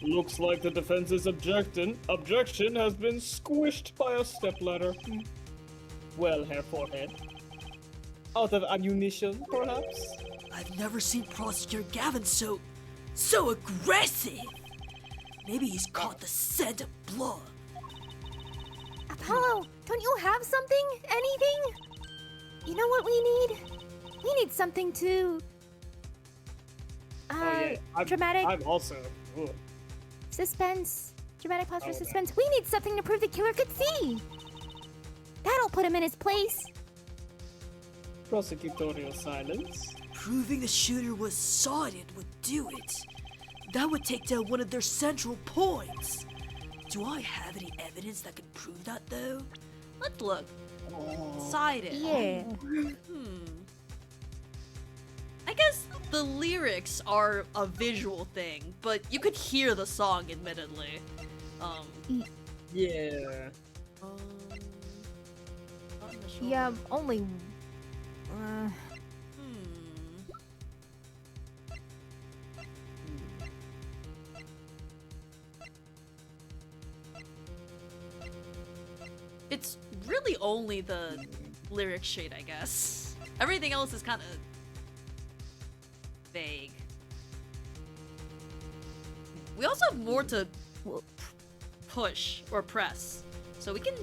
Looks like the defense's objection has been squished by a stepladder. Well, Herr Forehead. Out of ammunition, perhaps? I've never seen Prosecutor Gavin so aggressive. Maybe he's caught the scent of blood. Apollo, don't you have something? Anything? You know what we need? We need something to... dramatic I'm also... Ugh. suspense. Dramatic pause for Okay. suspense. We need something to prove the killer could see. That'll put him in his place. Prosecutorial silence. Proving the shooter was sodded would do it. That would take down one of their central points. Do I have any evidence that could prove that, though? Let's look. Sided. Yeah. I guess the lyrics are a visual thing, but you could hear the song, admittedly. Yeah. Not in the shoulder. Yeah, only. It's really only the lyric shade, I guess. Everything else is kind of vague. We also have more to push or press, so we can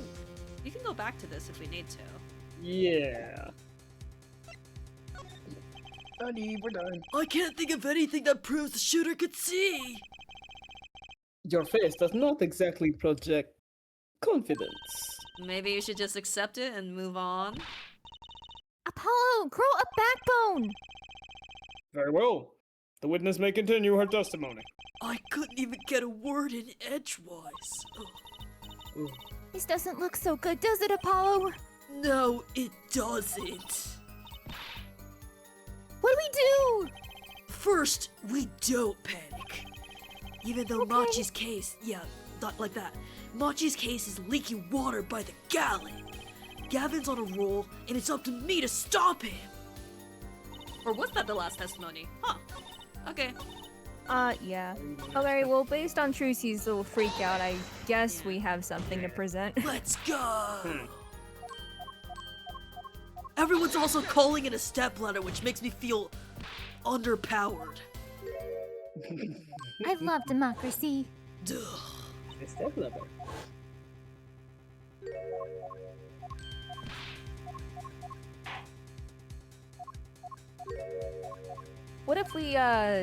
go back to this if we need to. Yeah. Honey, we're done. I can't think of anything that proves the shooter could see. Your face does not exactly project confidence. Maybe you should just accept it and move on. Apollo, grow a backbone. Very well. The witness may continue her testimony. I couldn't even get a word in edgewise. Ugh. This doesn't look so good, does it, Apollo? No, it doesn't. What do we do? First, we don't panic. Even though Okay. Machi's case, not like that. Machi's case is leaking water by the gallon. Gavin's on a roll, and it's up to me to stop him. Or was that the last testimony? Huh. Okay. Yeah. Okay, well, based on Trucy's little freak out, I guess we have something to present. Let's go! Everyone's also calling it a stepladder, which makes me feel underpowered. I love democracy. Duh. A stepladder. What if we,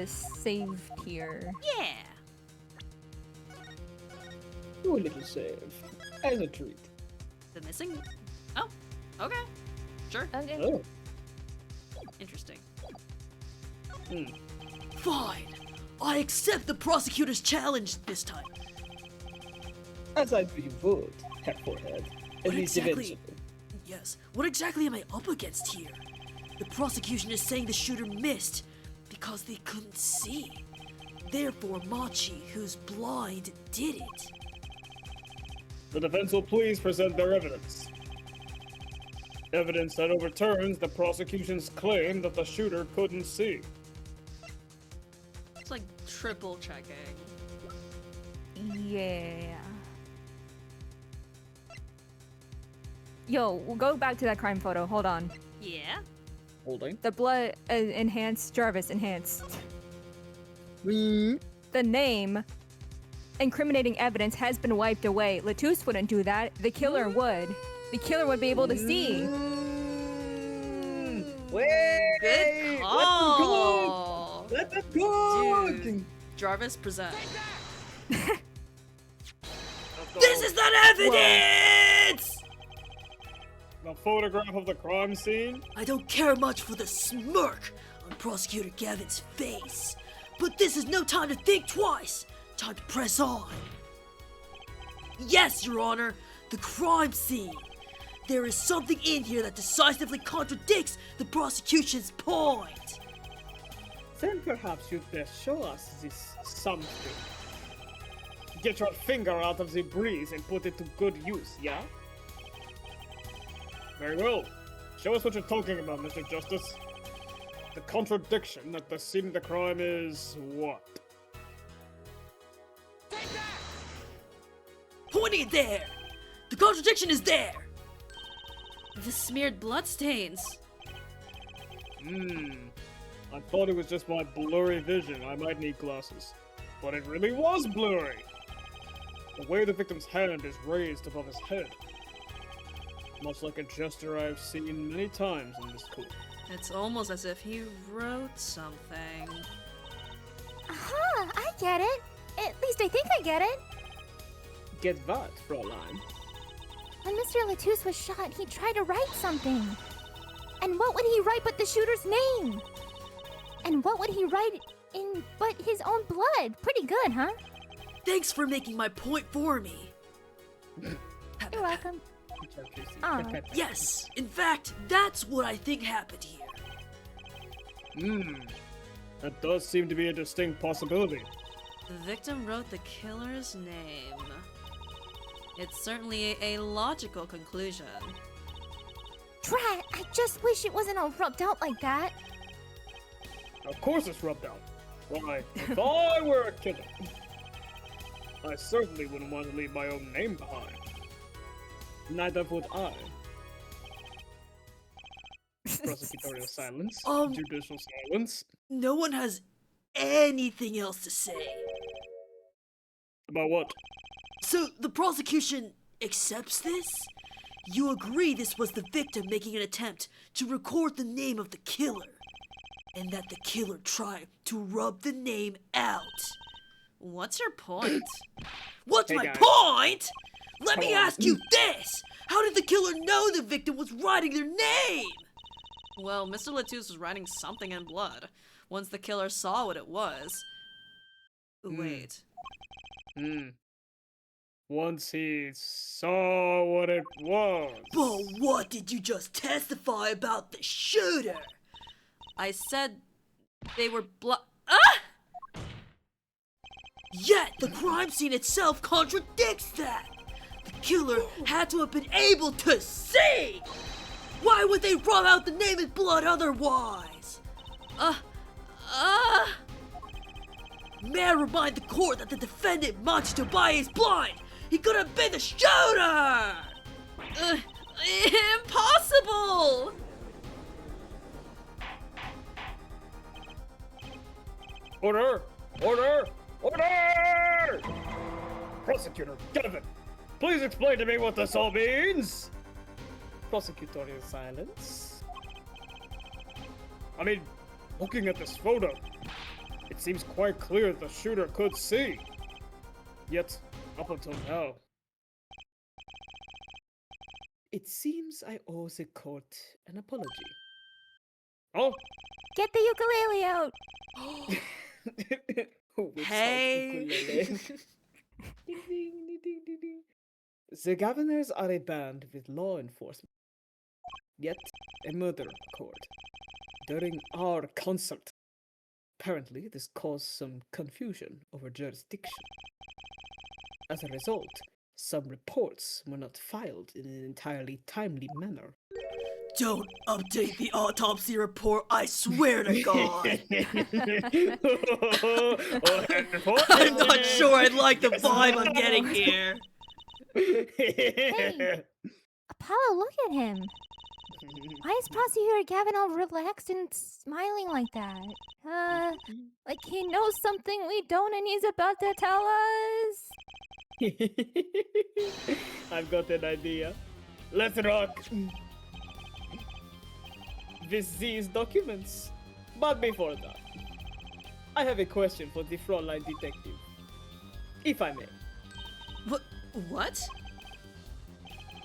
saved here? Yeah. Do a little save. As a treat. The missing. Oh. Okay. Sure. Okay. Oh. Interesting. Fine. I accept the prosecutor's challenge this time. As I knew you would, Herr Forehead. At least exactly- eventually. Yes, what exactly am I up against here? The prosecution is saying the shooter missed because they couldn't see. Therefore, Machi, who's blind, did it. The defense will please present their evidence. Evidence that overturns the prosecution's claim that the shooter couldn't see. It's like triple checking. Yeah. Yo, we'll go back to that crime photo. Hold on. Yeah? Holding. The blood enhanced. Jarvis enhanced. The name. Incriminating evidence has been wiped away. Latus wouldn't do that. The killer would. The killer would be able to see. Wait! Good call! Let them go! Dude, Jarvis, present. This is not evidence! The photograph of the crime scene? I don't care much for the smirk on Prosecutor Gavin's face, but this is no time to think twice. Time to press on. Yes, Your Honor, the crime scene. There is something in here that decisively contradicts the prosecution's point. Then perhaps you'd best show us this something. Get your finger out of the breeze and put it to good use, yeah? Very well. Show us what you're talking about, Mr. Justice. The contradiction at the scene of the crime is what? Pointing it there! The contradiction is there! The smeared bloodstains. I thought it was just my blurry vision. I might need glasses. But it really was blurry! The way the victim's hand is raised above his head. Much like a gesture I've seen many times in this court. It's almost as if he wrote something. Aha, I get it. At least I think I get it. Get what, Fräulein? When Mr. Latus was shot, he tried to write something. And what would he write but the shooter's name? And what would he write in but his own blood? Pretty good, huh? Thanks for making my point for me. You're welcome. Aw. Yes, in fact, that's what I think happened here. That does seem to be a distinct possibility. The victim wrote the killer's name. It's certainly a logical conclusion. Drat, I just wish it wasn't all rubbed out like that. Of course it's rubbed out. Why, if I were a killer, I certainly wouldn't want to leave my own name behind. Neither would I. Prosecutorial silence. Judicial silence. No one has anything else to say. About what? So the prosecution accepts this? You agree this was the victim making an attempt to record the name of the killer, and that the killer tried to rub the name out. What's your point? What's Hey, my guys. point? Let me Come on. ask you this! How did the killer know the victim was writing their name? Well, Mr. Latus was writing something in blood. Once the killer saw what it was... Wait. Once he saw what it was. But what did you just testify about the shooter? I said they were Ah! Yet the crime scene itself contradicts that. The killer had to have been able to see. Why would they rub out the name in blood otherwise? May I remind the court that the defendant, Machi Tobias, is blind. He could have been the shooter. Impossible! Order! Order! Order! Prosecutor Gavin, please explain to me what this all means. Prosecutorial silence. I mean, looking at this photo, it seems quite clear the shooter could see. Yet, up until now, it seems I owe the court an apology. Oh? Get the ukulele out. Which Hey. ukulele? Ding, ding, ding, ding, ding, ding. The Governors are a band with law enforcement. Yet, a murder occurred during our consult. Apparently, this caused some confusion over jurisdiction. As a result, some reports were not filed in an entirely timely manner. Don't update the autopsy report, I swear to God! I'm not sure I like the vibe I'm getting here. Hey, Apollo, look at him. Why is Prosecutor Gavin all relaxed and smiling like that? Like he knows something we don't and he's about to tell us? I've got an idea. Let's rock! With these documents. But before that, I have a question for the frontline detective. If I may. What?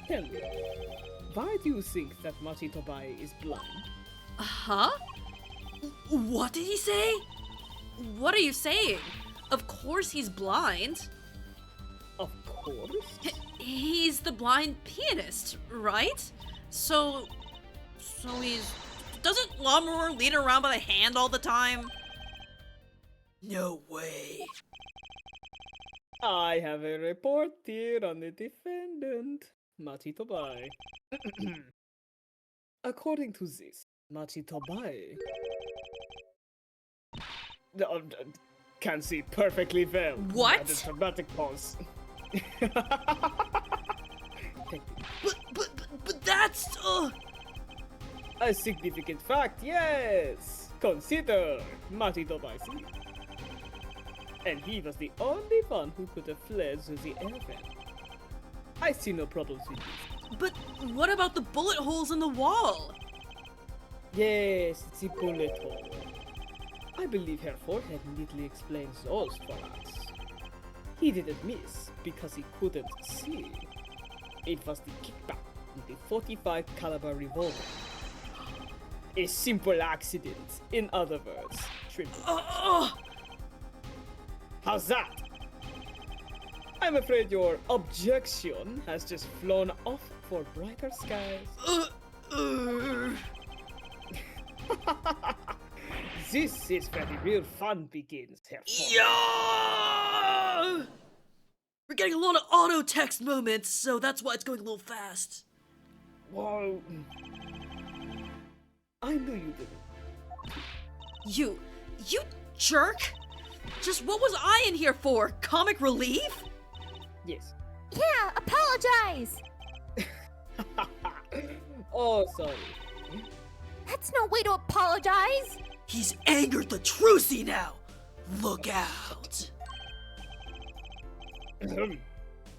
Tell me, why do you think that Machi Tobai is blind? Huh? What did he say? What are you saying? Of course he's blind. Of course. He's the blind pianist, right? So he's... Doesn't Lamour lead her around by the hand all the time? No way. I have a report here on the defendant, Machi Tobai. According to this, Machi Tobai can see perfectly well. What? At a dramatic pause. But that's, A significant fact, yes! Consider Machi Tobai see. And he was the only one who could have fled through the air vent. I see no problems with this. But what about the bullet holes in the wall? Yes, the bullet hole. I believe her forehead neatly explains those for us. He didn't miss because he couldn't see. It was the kickback with the 45 caliber revolver. A simple accident, in other words. How's that? I'm afraid your objection has just flown off for brighter skies. This is where the real fun begins, Herr Ford. Yeah! We're getting a lot of auto text moments, so that's why it's going a little fast. Whoa. I knew you didn't. You jerk! Just what was I in here for? Comic relief? Yes. Yeah, apologize! Oh, sorry. That's no way to apologize! He's angered the Trucy now! Look out!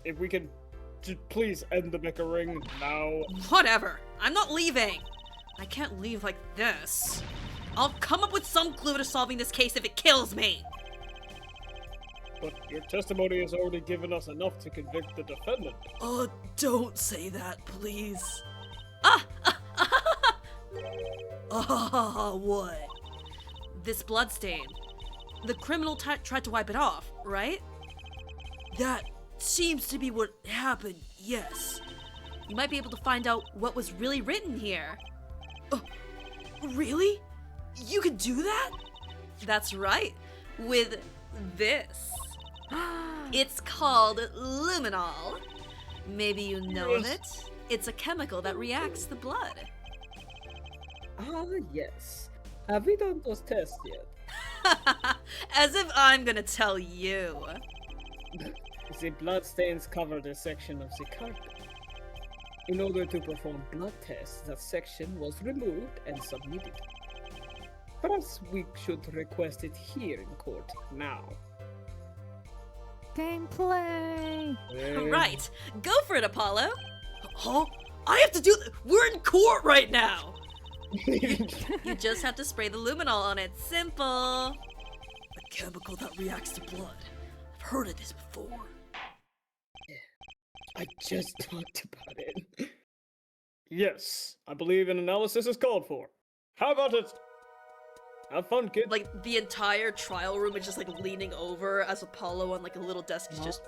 If we can just please end the bickering now. Whatever. I'm not leaving. I can't leave like this. I'll come up with some clue to solving this case if it kills me. But your testimony has already given us enough to convict the defendant. Don't say that, please. What? This bloodstain. The criminal tried to wipe it off, right? That seems to be what happened, yes. You might be able to find out what was really written here. Really? You can do that? That's right. With this. It's called luminol. Maybe you know of it. It's a chemical that reacts to blood. Ah, yes. Have we done those tests yet? As if I'm gonna tell you. The bloodstains covered a section of the carpet. In order to perform blood tests, that section was removed and submitted. Perhaps we should request it here in court now. Gameplay! Right. Go for it, Apollo. Huh? I have to do We're in court right now! You just have to spray the luminol on it. Simple. A chemical that reacts to blood. I've heard of this before. I just talked about it. Yes, I believe an analysis is called for. How about it? Have fun, kid. Like, the entire trial room is just, like, leaning over as Apollo on, like, a little desk is just...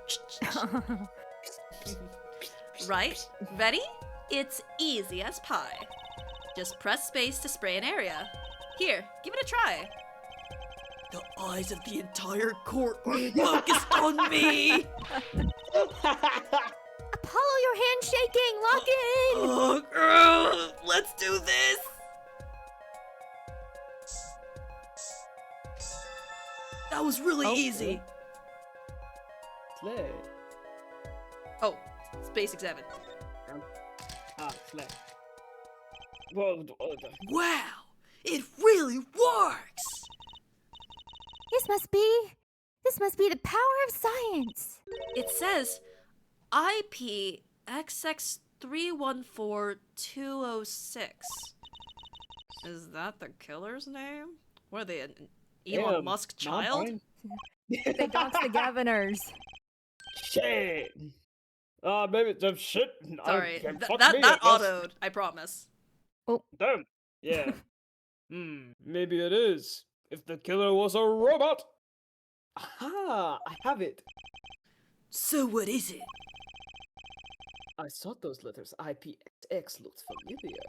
Right? Ready? It's easy as pie. Just press space to spray an area. Here, give it a try. The eyes of the entire court are focused on me! Apollo, your hand's shaking! Lock in! Oh, let's do this! That was really easy. Slay. Oh, space examine. Slay. Well, Wow, it really works! This must be the power of science. It says IP XX314206. Is that the killer's name? What are they, an Elon Musk child? They doxed the governors. Shit. Maybe it's shit. Sorry, Fuck that me, I guess. autoed, I promise. Damn. Yeah. Maybe it is. If the killer was a robot. Aha! I have it. So what is it? I saw those letters. IPX looks familiar.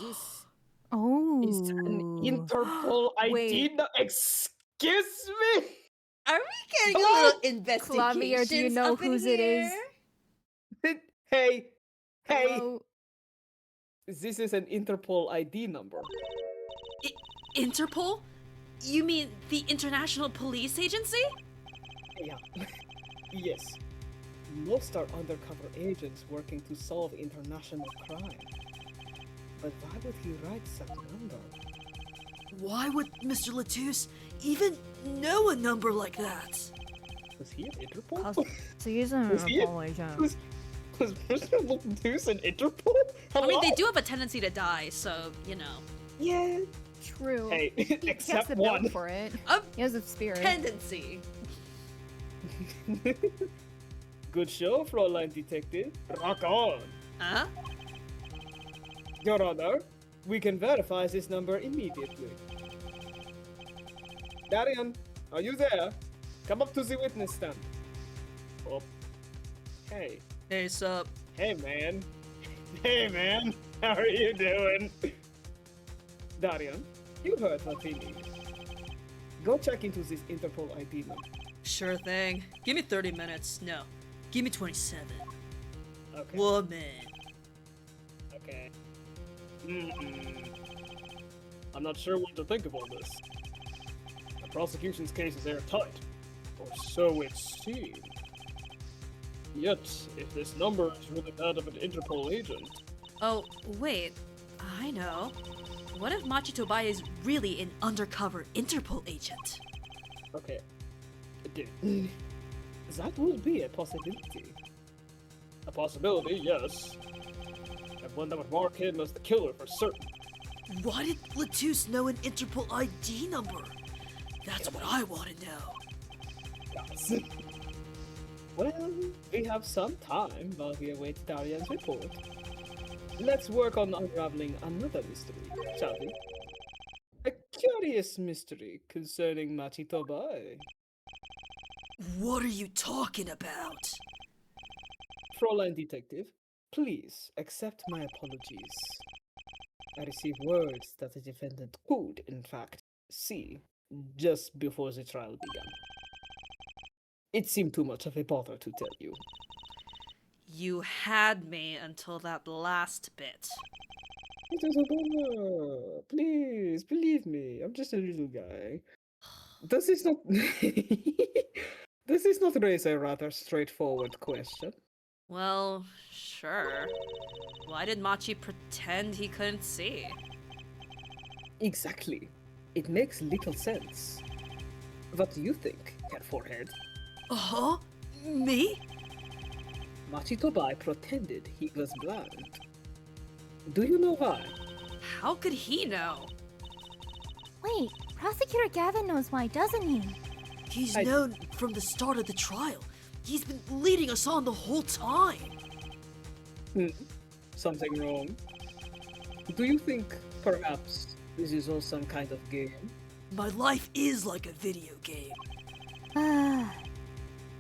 This Oh. is an Interpol ID. Wait. Excuse me. Are we getting a a little little Klavier, investigation? do you know whose it is? Hey. Hello? This is an Interpol ID number. Interpol? You mean the International Police Agency? Yeah. Yes. Most are undercover agents working to solve international crime. But why would he write such a number? Why would Mr. Latouche even know a number like that? Was he an Interpol? So he's an Was he- Interpol agent. Was Mr. Latouche an Interpol? I mean, they Hello? do have a tendency to die, so, you know. Yeah. True. Hey, He has except the build one. for it. A He has a spirit. tendency. Good show, Fräulein Detective. Rock on. Huh? Your Honor, we can verify this number immediately. Darian, are you there? Come up to the witness stand. Oh. Hey. Hey, sup? Hey, man. Hey, man. How are you doing? Darian, you heard what we need. Go check into this Interpol ID number. Sure thing. Give me 30 minutes. No. Give me 27. Okay. Woman. Okay. I'm not sure what to think of all this. The prosecution's case is airtight, or so it seems. Yet, if this number is really that of an Interpol agent, Oh, wait. I know. What if Machi Tobai is really an undercover Interpol agent? okay, that would be a possibility. A possibility, yes. And one that would mark him as the killer for certain. Why did Latouche know an Interpol ID number? That's what I want to know. Yes. Well, we have some time while we await Darian's report. Let's work on unraveling another mystery, shall we? A curious mystery concerning Machi Tobai. What are you talking about? Fräulein Detective, please accept my apologies. I received words that the defendant could, in fact, see just before the trial began. It seemed too much of a bother to tell you. You had me until that last bit. It is a bother. Please, believe me, I'm just a little guy. Does this not... Does this not raise a rather straightforward question? Well, sure. Why did Machi pretend he couldn't see? Exactly. It makes little sense. What do you think, Herr Forehead? Uh-huh? Me? Machi Tobai pretended he was blind. Do you know why? How could he know? Wait, Prosecutor Gavin knows why, doesn't he? He's I- known from the start of the trial. He's been leading us on the whole time. Something wrong? Do you think, perhaps, this is all some kind of game? My life is like a video game. Ah,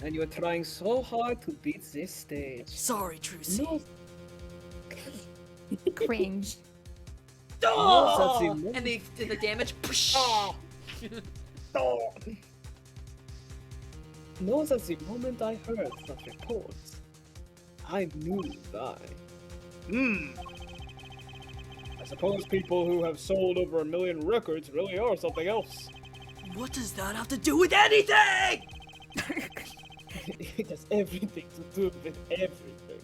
And you are trying so hard to beat this stage? Sorry, Trucy. No. Cringe. Oh! And the damage. Oh! Oh! No, that's the moment I heard such reports. I knew that. I suppose people who have sold over 1 million records really are something else. What does that have to do with anything? It has everything to do with everything.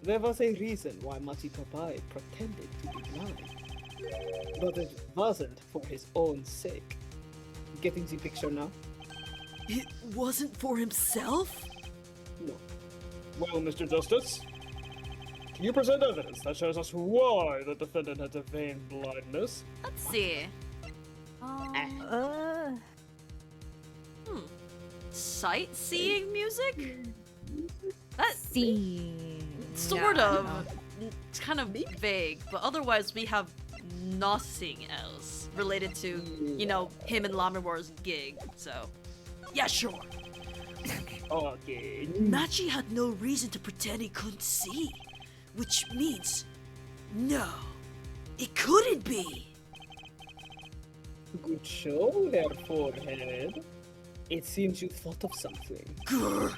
There was a reason why Machitobai pretended to be blind. But it wasn't for his own sake. Getting the picture now? It wasn't for himself? No. Well, Mr. Justice, can you present evidence that shows us why the defendant had to feign blindness? Let's see. Sightseeing music? That Scene. sort of. It's kind of vague, but otherwise we have nothing else related to, you know, him and Lamiror's gig. So, Yeah, sure. Okay. Machi had no reason to pretend he couldn't see. Which means, no, it couldn't be. Good show, Herr Forehead. It seems you thought of something. Grr,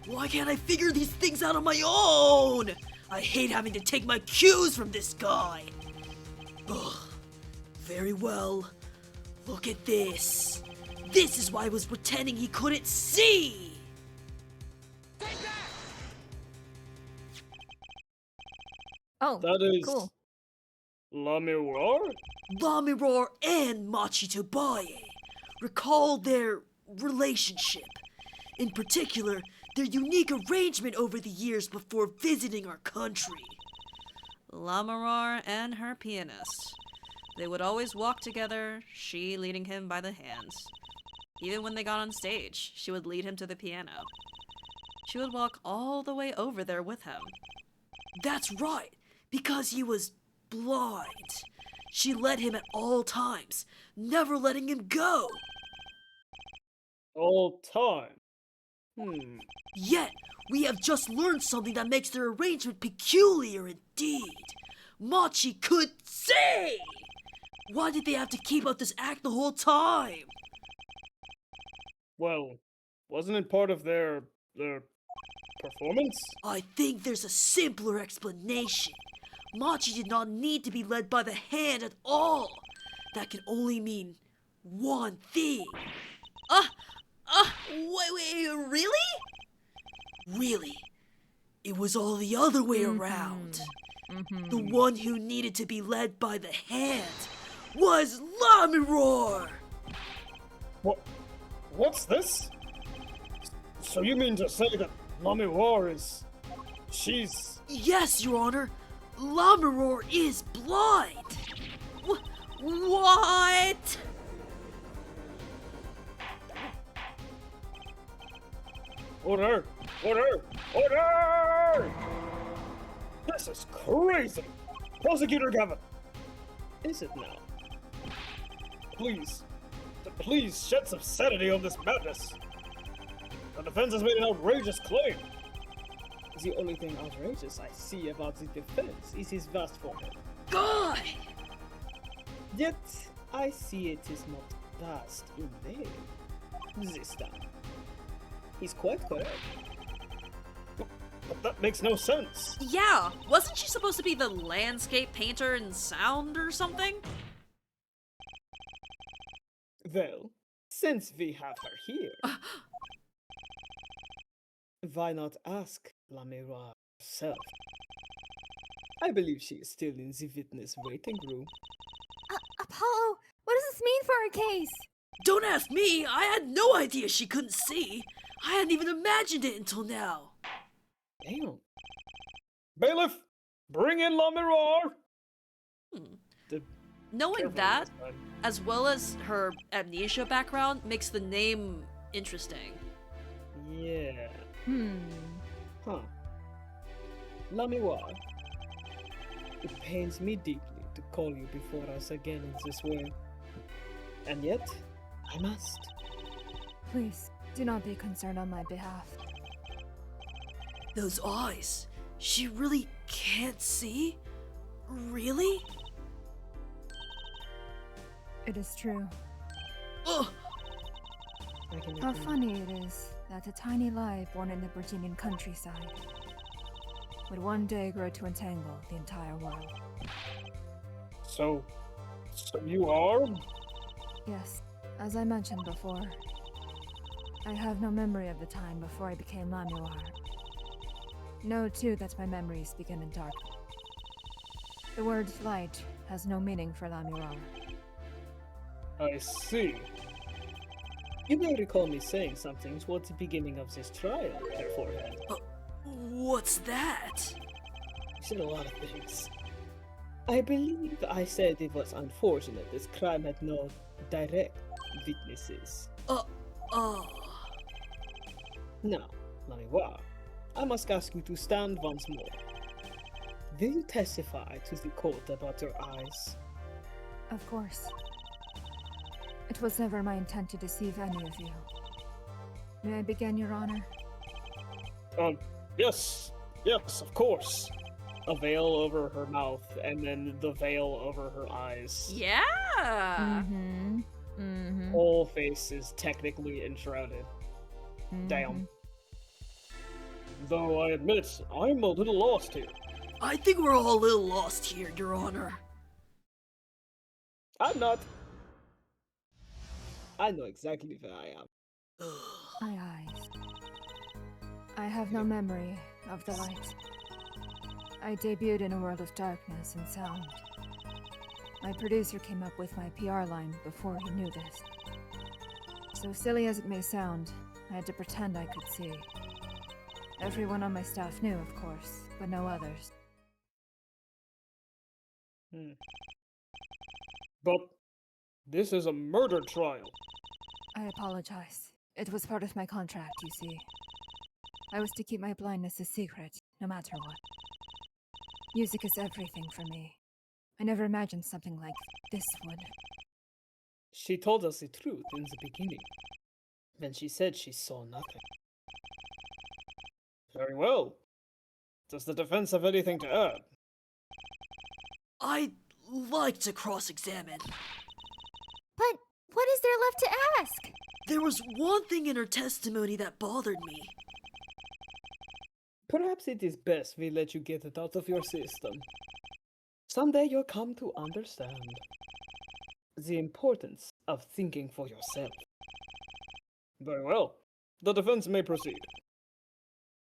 why can't I figure these things out on my own? I hate having to take my cues from this guy. Ugh. Very well. Look at this. This is why I was pretending he couldn't see. Oh, That is cool. Lamiror? Lamiror and Machitobaye recall their relationship. In particular, their unique arrangement over the years before visiting our country. Lamiror and her pianist. They would always walk together, she leading him by the hands. Even when they got on stage, she would lead him to the piano. She would walk all the way over there with him. That's right, because he was blind. She led him at all times, never letting him go. All time. Yet, we have just learned something that makes their arrangement peculiar indeed. Machi could see! Why did they have to keep up this act the whole time? Well, wasn't it part of their performance? I think there's a simpler explanation. Machi did not need to be led by the hand at all. That can only mean one thing. Wait, really? Really, it was all the other way around. The one who needed to be led by the hand was Lamiror! What's this? So you mean to say that Lamiror is... she's... Yes, Your Honor. Lamiror is blind. What? Order! Order! Order! This is crazy! Prosecutor Gavin! Is it now? Please shed some sanity on this madness. The defense has made an outrageous claim. The only thing outrageous I see about the defense is his vast forehead. God! Yet, I see it is not vast in name. This time. He's quite correct. But that makes no sense. Yeah, wasn't she supposed to be the landscape painter in sound or something? Well, since we have her here, why not ask Lamiror herself? I believe she is still in the witness waiting room. Apollo, what does this mean for our case? Don't ask me! I had no idea she couldn't see! I hadn't even imagined it until now! Damn. Bailiff, bring in Lamiror! Knowing Careful that, this time. as well as her amnesia background, makes the name interesting. Yeah. Hmm. Huh. Lamiror. It pains me deeply to call you before us again in this way. And yet, I must. Please, do not be concerned on my behalf. Those eyes, she really can't see? Really? It is true. Ugh! How funny it is that a tiny lie born in the Virginian countryside would one day grow to entangle the entire world. So you are? Yes, as I mentioned before, I have no memory of the time before I became Lamuar. Know, too, that my memories begin in darkness. The word light has no meaning for Lamuar. I see. You may recall me saying something towards the beginning of this trial, Herr Forehead. What's that? You said a lot of things. I believe I said it was unfortunate this crime had no direct witnesses. Now, Lamuar, I must ask you to stand once more. Will you testify to the court about your eyes? Of course. It was never my intent to deceive any of you. May I begin, Your Honor? Yes, of course. A veil over her mouth, and then the veil over her eyes. Yeah. Whole face is technically enshrouded. Damn. Though I admit, I'm a little lost here. I think we're all a little lost here, Your Honor. I'm not. I know exactly where I am. My eyes. I have no memory of the light. I debuted in a world of darkness and sound. My producer came up with my PR line before he knew this. So silly as it may sound, I had to pretend I could see. Everyone on my staff knew, of course, but no others. But this is a murder trial. I apologize. It was part of my contract, you see. I was to keep my blindness a secret, no matter what. Music is everything for me. I never imagined something like this would. She told us the truth in the beginning. Then she said she saw nothing. Very well. Does the defense have anything to add? I'd like to cross-examine. But what is there left to ask? There was one thing in her testimony that bothered me. Perhaps it is best we let you get it out of your system. Someday you'll come to understand the importance of thinking for yourself. Very well. The defense may proceed.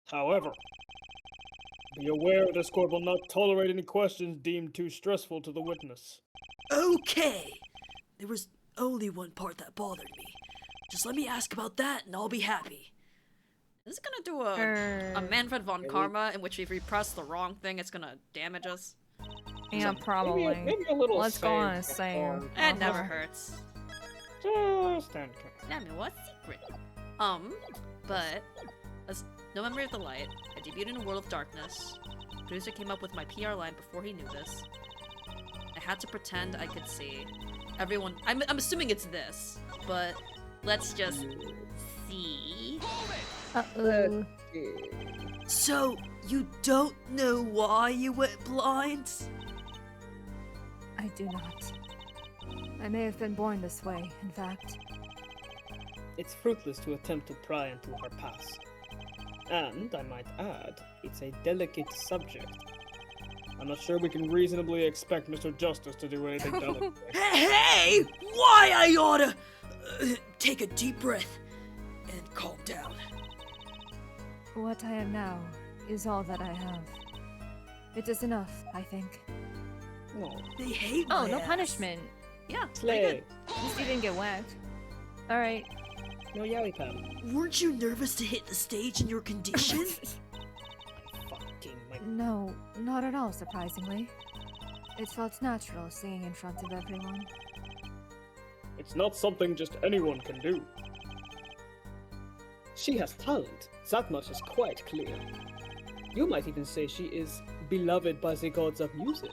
However, be aware this court will not tolerate any questions deemed too stressful to the witness. Okay! There was only one part that bothered me. Just let me ask about that and I'll be happy. Is it gonna do a Manfred von Karma in which if we press the wrong thing, it's gonna damage us? Yeah, probably. Maybe a little Let's go on a save save. before- It never hurts. Just stand I mean, what's secret? But as no memory of the light, I debuted in a world of darkness. Producer came up with my PR line before he knew this. I had to pretend I could see. Everyone, I'm assuming it's this, but let's just see. Uh-oh. So, you don't know why you went blind? I do not. I may have been born this way, in fact. It's fruitless to attempt to pry into her past. And, I might add, it's a delicate subject. I'm not sure we can reasonably expect Mr. Justice to do anything delicate. Hey! Why I oughta take a deep breath and calm down. What I am now is all that I have. It is enough, I think. No. They hate Oh, my no ass. punishment. Yeah, very Slay. good. At least you didn't get whacked. Alright. No yaoi pad. Weren't you nervous to hit the stage in your condition? Fucking my... No, not at all, surprisingly. It felt natural singing in front of everyone. It's not something just anyone can do. She has talent. That much is quite clear. You might even say she is beloved by the gods of music.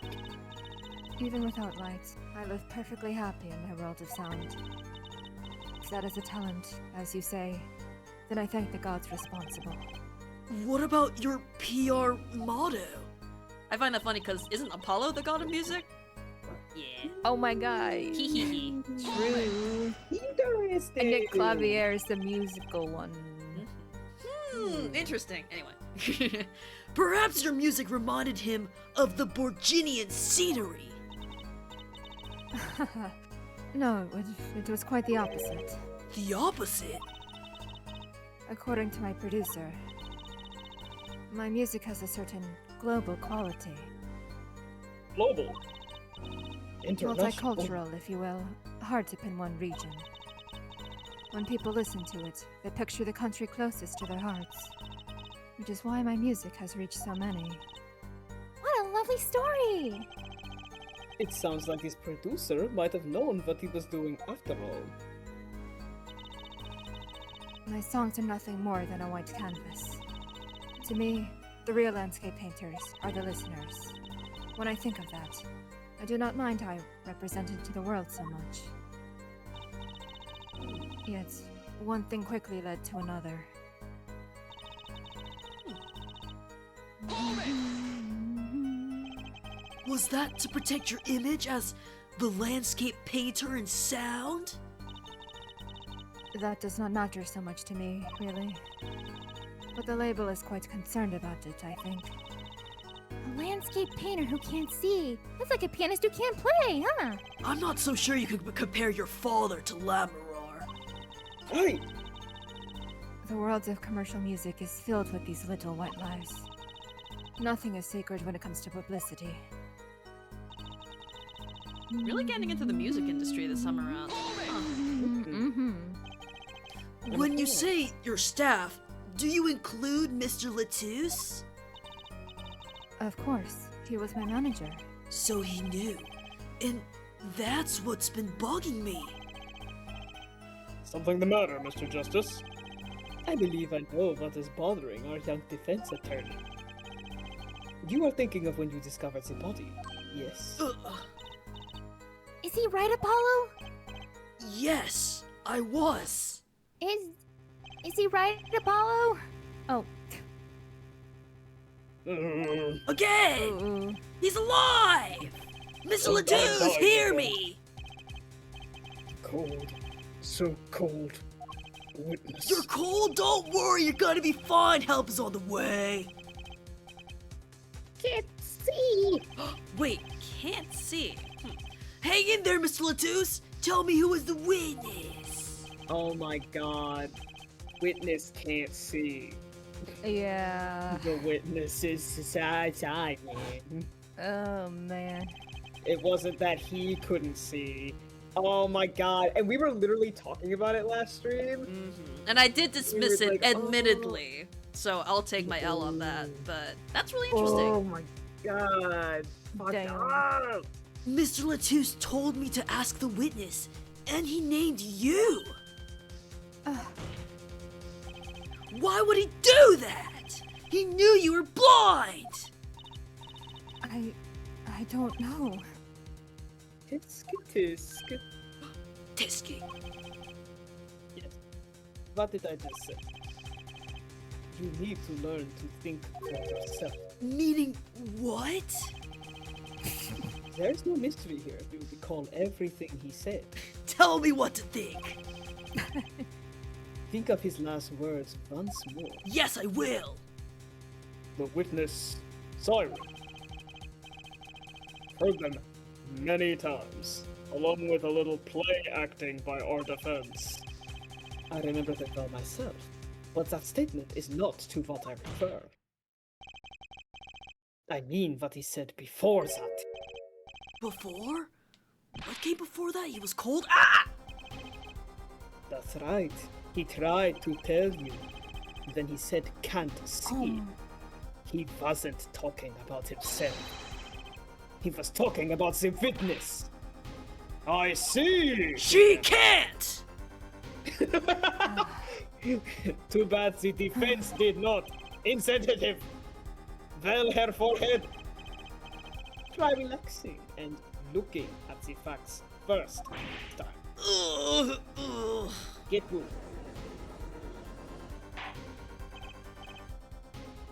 Even without light, I live perfectly happy in my world of sound. If that is a talent, as you say, then I thank the gods responsible. What about your PR motto? I find that funny because isn't Apollo the god of music? Yeah. Oh my god. Hee hee hee. True. Interesting. And yet Clavier is the musical one. Interesting. Anyway. Perhaps your music reminded him of the Borginian scenery. No, it was quite the opposite. The opposite? According to my producer, my music has a certain global quality. Global. International. Multicultural, if you will. Hard to pin one region. When people listen to it, they picture the country closest to their hearts. Which is why my music has reached so many. What a lovely story! It sounds like his producer might have known what he was doing after all. My songs are nothing more than a white canvas. To me, the real landscape painters are the listeners. When I think of that, I do not mind how I represented to the world so much. Yet, one thing quickly led to another. Was that to protect your image as the landscape painter in sound? That does not matter so much to me, really. But the label is quite concerned about it, I think. A landscape painter who can't see. That's like a pianist who can't play, huh? I'm not so sure you could compare your father to Lamarar. Right! The world of commercial music is filled with these little white lies. Nothing is sacred when it comes to publicity. Really getting into the music industry this time around. Huh. When you say your staff, do you include Mr. Latouche? Of course, he was my manager. So he knew. And that's what's been bugging me. Something the matter, Mr. Justice? I believe I know what is bothering our young defense attorney. You are thinking of when you discovered the body, yes? Is he right, Apollo? Yes, I was. Is he right, Apollo? Oh. Again! He's alive! Mr. Latouche, hear me! Cold. So cold. Witness. You're cold? Don't worry, you're gonna be fine. Help is on the way. Can't see. Wait, Can't see. hang in there, Mr. Latouche. Tell me who was the witness. Oh my god. Witness can't see. Yeah. The witness is side, man. Oh man. It wasn't that he couldn't see. Oh my god. And we were literally talking about it last stream. And I did dismiss We were it, like, admittedly. So I'll take my L on that. But that's really interesting. Oh my god. Fuck Damn. off. Mr. Latouche told me to ask the witness, and he named you. Why would he do that? He knew you were blind. I don't know. Tisk tisk. Tisky. Yes. What did I just say? You need to learn to think for yourself. Meaning what? There's no mystery here. You recall everything he said. Tell me what to think. Think of his last words once more. Yes, I will. The witness, Siren. Heard them many times, along with a little play acting by our defense. I remember that well myself, but that statement is not to what I refer. I mean what he said before that. Before? What came before that? He was cold? Ah! That's right. He tried to tell you. Then he said can't see. He wasn't talking about himself. He was talking about the witness. I see! She can't! Too bad the defense did not. Insensitive. Well, her forehead. Try relaxing and looking at the facts first time. Ugh. Get moving.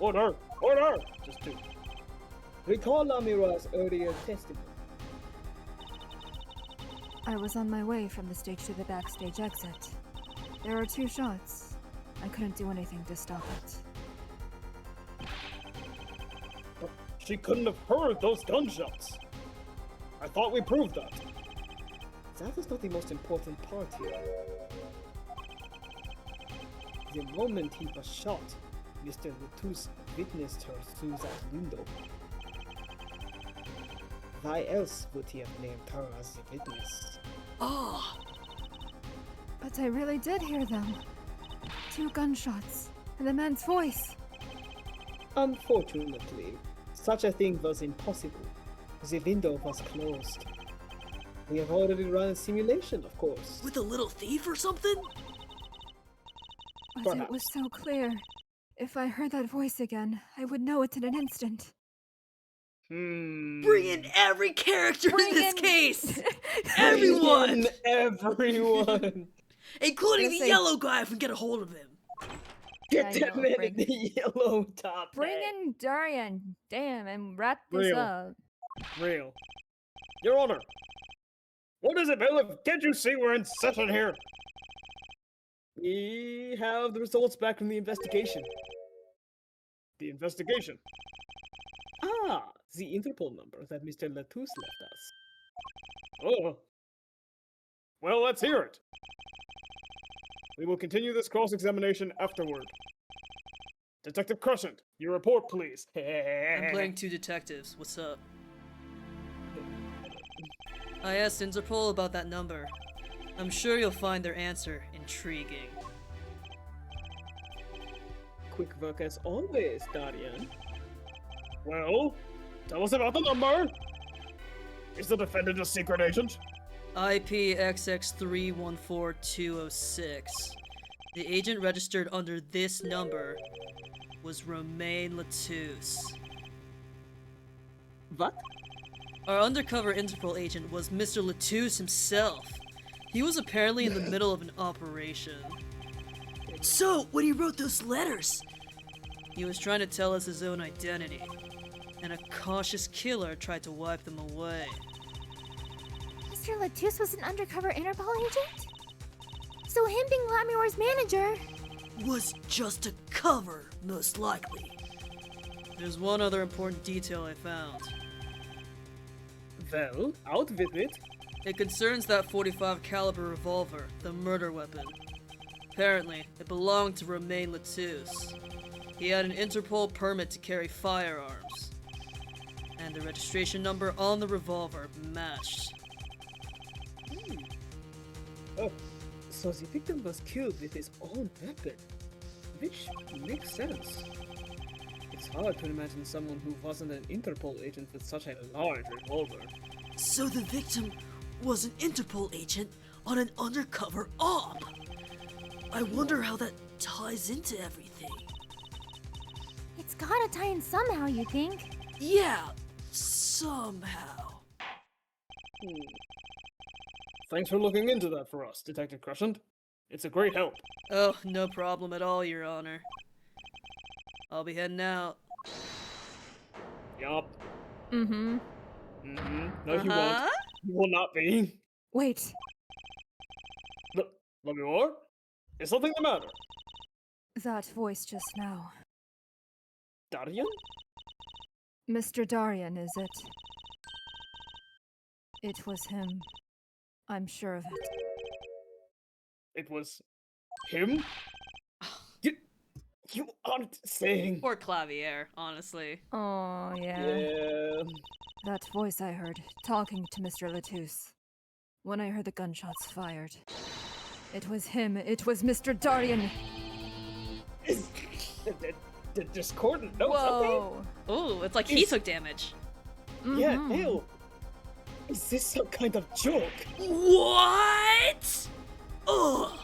Order! Order! Just two. Recall Amira's earlier testimony. I was on my way from the stage to the backstage exit. There were 2 shots. I couldn't do anything to stop it. But she couldn't have heard those gunshots. I thought we proved that. That is not the most important part here. The moment he was shot, Mr. Letus witnessed her through that window. Why else would he have named her as the witness? Ah, But I really did hear them. 2 gunshots, and the man's voice. Unfortunately, such a thing was impossible. The window was closed. We have already run a simulation, of course. with a little thief or something? But it was so clear. If I heard that voice again, I would know it in an instant. Bring in every character Bring in this in- case! Everyone! Everyone! Including Yes, the I- yellow guy if we get a hold of him. Get I that know, man bring- in the yellow top Bring hat. in Darian, damn, and wrap this Real. up. Real. Your Honor! What is it, Bailiff? Can't you see we're in session here? We have the results back from the investigation. The investigation? Ah, the Interpol number that Mr. Letus left us. Oh. Well, let's hear it. We will continue this cross-examination afterward. Detective Crescent, your report, please. I'm playing 2 detectives. What's up? I asked Interpol about that number. I'm sure you'll find their answer intriguing. Quick work as always, Darian. Well, tell us about the number. Is the defendant a secret agent? IPXX314206. The agent registered under this number was Romain Letus. What? Our undercover Interpol agent was Mr. Letus himself. He was apparently in the middle of an operation. So, when he wrote those letters, he was trying to tell us his own identity, and a cautious killer tried to wipe them away. Mr. Letus was an undercover Interpol agent? So him being Lamiror's manager... Was just a cover, most likely. There's one other important detail I found. Well, out with it. It concerns that 45 caliber revolver, the murder weapon. Apparently, it belonged to Romain Letus. He had an Interpol permit to carry firearms. And the registration number on the revolver matched. Oh, so the victim was killed with his own weapon. Which makes sense. It's hard to imagine someone who wasn't an Interpol agent with such a large revolver. So the victim was an Interpol agent on an undercover op. I wonder how that ties into everything. It's gotta tie in somehow, you think? Yeah, somehow. Thanks for looking into that for us, Detective Crescent. It's a great help. Oh, no problem at all, Your Honor. I'll be heading out. Yup. Mm-hmm. No, you won't. You will not be. Wait, Love you more? Is something the matter? that voice just now. Darian? Mr. Darian, is it? It was him. I'm sure of it. It was him? You aren't saying. Or Clavier, honestly. Oh, yeah. Yeah. That voice I heard, talking to Mr. Letus. When I heard the gunshots fired. It was him. It was Mr. Darian. Is the discordant know something? Whoa. Oh, it's like he took damage. Yeah, Mhm. ew. Is this some kind of joke? What? Ugh.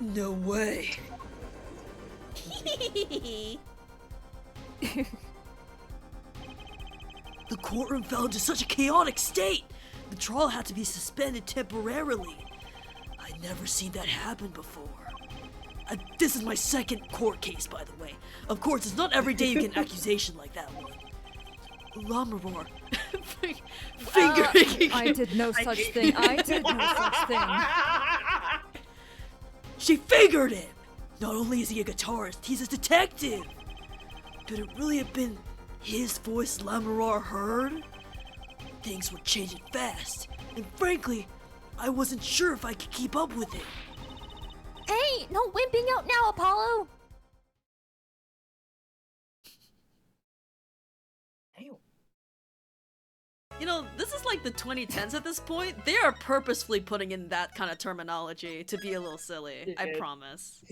No way. The courtroom fell into such a chaotic state. The trial had to be suspended temporarily. I'd never seen that happen before. This is my second court case, by the way. Of course, it's not every day you get an accusation like that one. Lammermoor. Fingering I did no such thing. I did no such thing. She fingered him! Not only is he a guitarist, he's a detective! Could it really have been his voice Lammermoor heard? Things were changing fast, and frankly, I wasn't sure if I could keep up with it. Hey, no wimping out now, Apollo! You know, this is like the 2010s at this point. They are purposefully putting in that kind of terminology to be a little silly. I promise.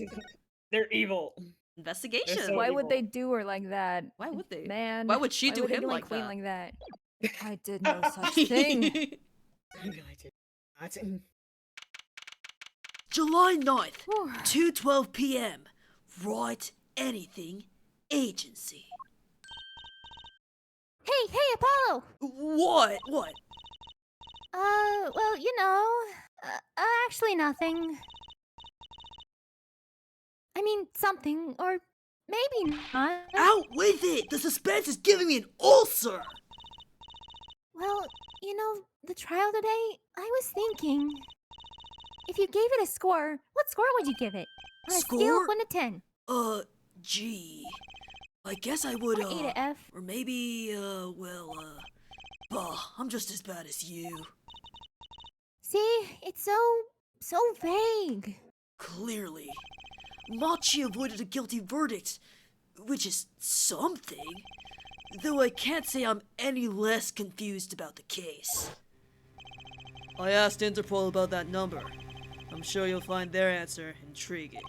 They're evil. Investigation. They're so Why evil. would they do her like that? Why would they? Man. Why would she do they him my like queen that? like that? I did no such thing. July 9th, 2:12 p.m. Write anything agency. Hey, Apollo! What? Well, you know, actually nothing. I mean, something, or maybe not. Out with it! The suspense is giving me an ulcer! Well, you know, the trial today, I was thinking, if you gave it a score, what score would you give it? On a scale Score? of 1 to 10. G. I guess I would, Or A to F. or maybe, I'm just as bad as you. See, it's so vague. Clearly. Machi avoided a guilty verdict, which is something. Though I can't say I'm any less confused about the case. I asked Interpol about that number. I'm sure you'll find their answer intriguing.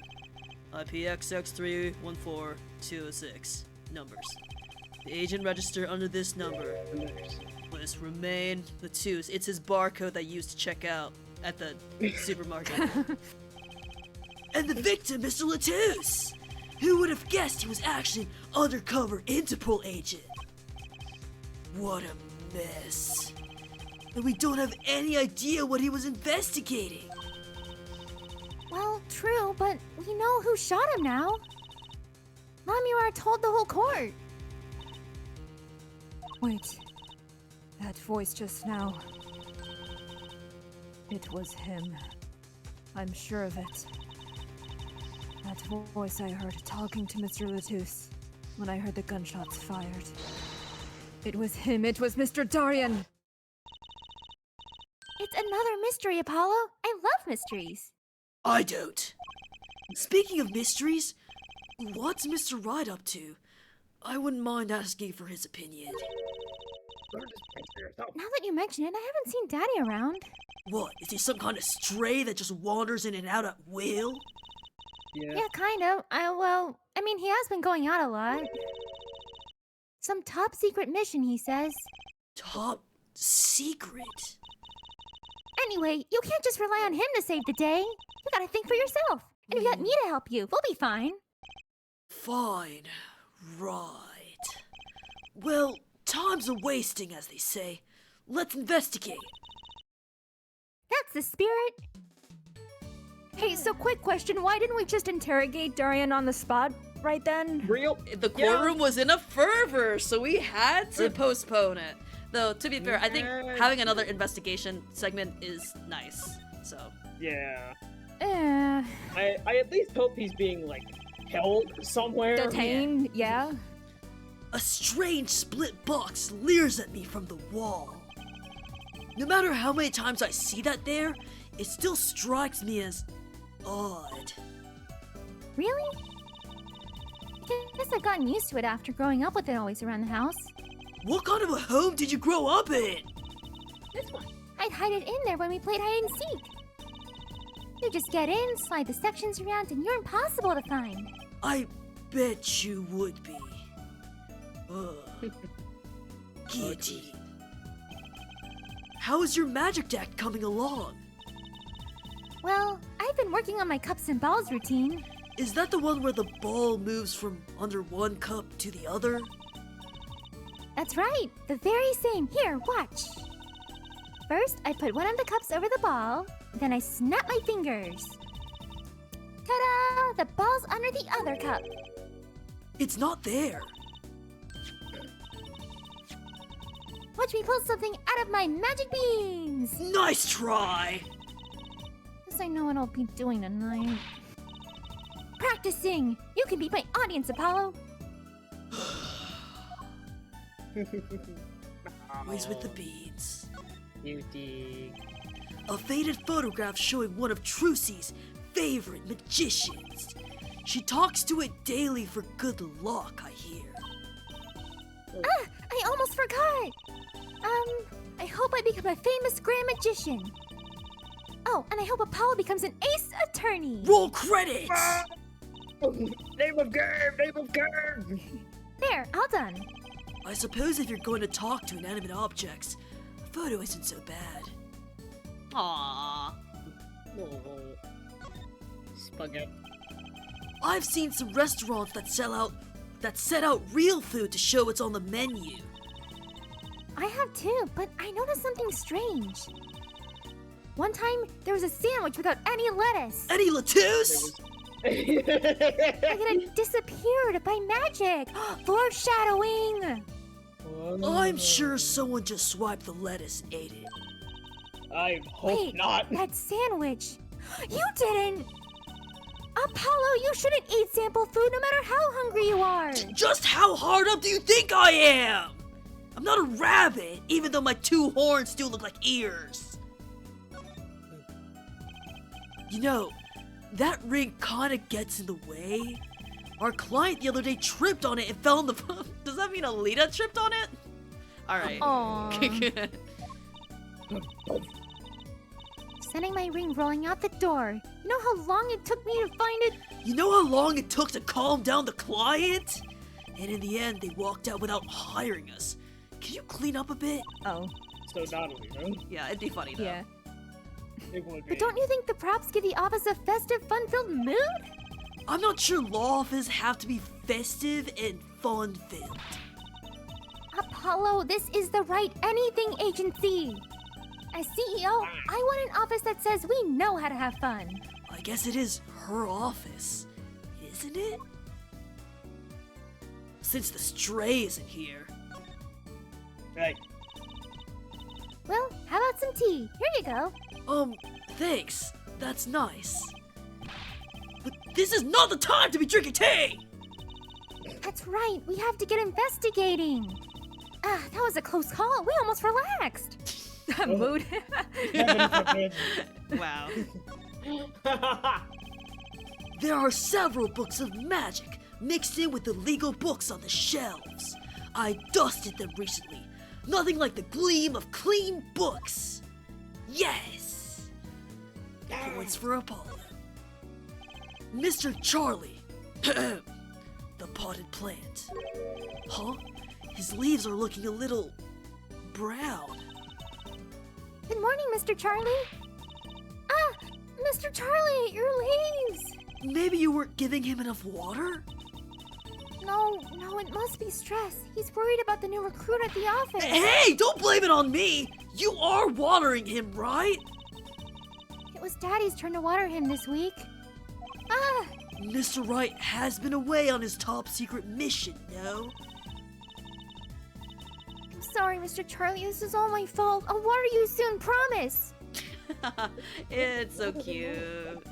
IPXX314206. Numbers. The agent registered under this number was Romain Latouche. It's his barcode that you used to check out at the supermarket. And the victim, Mr. Latouche! Who would have guessed he was actually an undercover Interpol agent? What a mess. And we don't have any idea what he was investigating. Well, true, but we know who shot him now. Lammermoor told the whole court. Wait. That voice just now. It was him. I'm sure of it. That voice I heard talking to Mr. Latouche when I heard the gunshots fired. It was him. It was Mr. Darien. It's another mystery, Apollo. I love mysteries. I don't. Speaking of mysteries, what's Mr. Wright up to? I wouldn't mind asking for his opinion. Now that you mention it, I haven't seen Daddy around. What, is he some kind of stray that just wanders in and out at will? Yeah, kind of. I mean, he has been going out a lot. Some top secret mission, he says. Top secret? Anyway, you can't just rely on him to save the day. You gotta think for yourself. And we got me to help you. We'll be fine. Fine. Right. Well, time's a-wasting, as they say. Let's investigate. That's the spirit. Hey, so quick question. Why didn't we just interrogate Darien on the spot right then? Real? The courtroom was in a fervor, so we had to postpone it. Though, to be fair, I think having another investigation segment is nice. So. Yeah. Eh, I at least hope he's being, like, held somewhere. detained, yeah. A strange split box leers at me from the wall. No matter how many times I see that there, it still strikes me as odd. Really? I guess I've gotten used to it after growing up with it always around the house. What kind of a home did you grow up in? This one. I'd hide it in there when we played hide and seek. You just get in, slide the sections around, and you're impossible to find. I bet you would be. Ugh. Guillotine. How is your magic deck coming along? Well, I've been working on my cups and balls routine. Is that the one where the ball moves from under one cup to the other? That's right, the very same. Here, watch. First, I put one of the cups over the ball, then I snap my fingers. Ta-da! The ball's under the other cup. It's not there. Watch me pull something out of my magic beans! Nice try! Guess I know what I'll be doing tonight. Practicing! You can be my audience, Apollo! Always with the beads. Beauty. A faded photograph showing one of Trucy's favorite magicians. She talks to it daily for good luck, I hear. Ah! I almost forgot! I hope I become a famous grand magician. Oh, and I hope Apollo becomes an ace attorney! Roll credits! Name of game! Name of game! There, all done. I suppose if you're going to talk to inanimate objects, a photo isn't so bad. Aww. Oh. Spaghetti. I've seen some restaurants that set out real food to show what's on the menu. I have too, but I noticed something strange. One time, there was a sandwich without any lettuce. Eddie Latouche? Like it had disappeared by magic. Foreshadowing. I'm sure someone just swiped the lettuce and ate it. I hope Wait, not. that sandwich. You didn't. Apollo, you shouldn't eat sample food no matter how hungry you are. Just how hard up do you think I am? I'm not a rabbit, even though my 2 horns still look like ears. You know, that ring kinda gets in the way. Our client the other day tripped on it and fell in the... Does that mean Alita tripped on it? Alright. Aww. Sending my ring rolling out the door. You know how long it took me to find it? You know how long it took to calm down the client? And in the end, they walked out without hiring us. Can you clean up a bit? Oh, So Natalie, no? Yeah, it'd be funny though. yeah. It would be. But don't you think the props give the office a festive, fun-filled mood? I'm not sure law offices have to be festive and fun-filled. Apollo, this is the Right Anything Agency. As CEO, I want an office that says we know how to have fun. I guess it is her office, isn't it? Since the stray isn't here. Right. Well, how about some tea? Here you go. Thanks. That's nice. But this is not the time to be drinking tea! That's right, we have to get investigating. Ah, that was a close call. We almost relaxed. Mood. Heaven forbid. Wow. There are several books of magic mixed in with the legal books on the shelves. I dusted them recently. Nothing like the gleam of clean books. Yes! Points for Apollo. Mr. Charlie. The potted plant. Huh? His leaves are looking a little brown. Good morning, Mr. Charlie. Ah, Mr. Charlie, your leaves. Maybe you weren't giving him enough water? No, it must be stress. He's worried about the new recruit at the office. Hey, don't blame it on me! You are watering him, right? It was Daddy's turn to water him this week. Ah, Mr. Wright has been away on his top secret mission, no? I'm sorry, Mr. Charlie. This is all my fault. I'll water you soon, promise. It's so cute.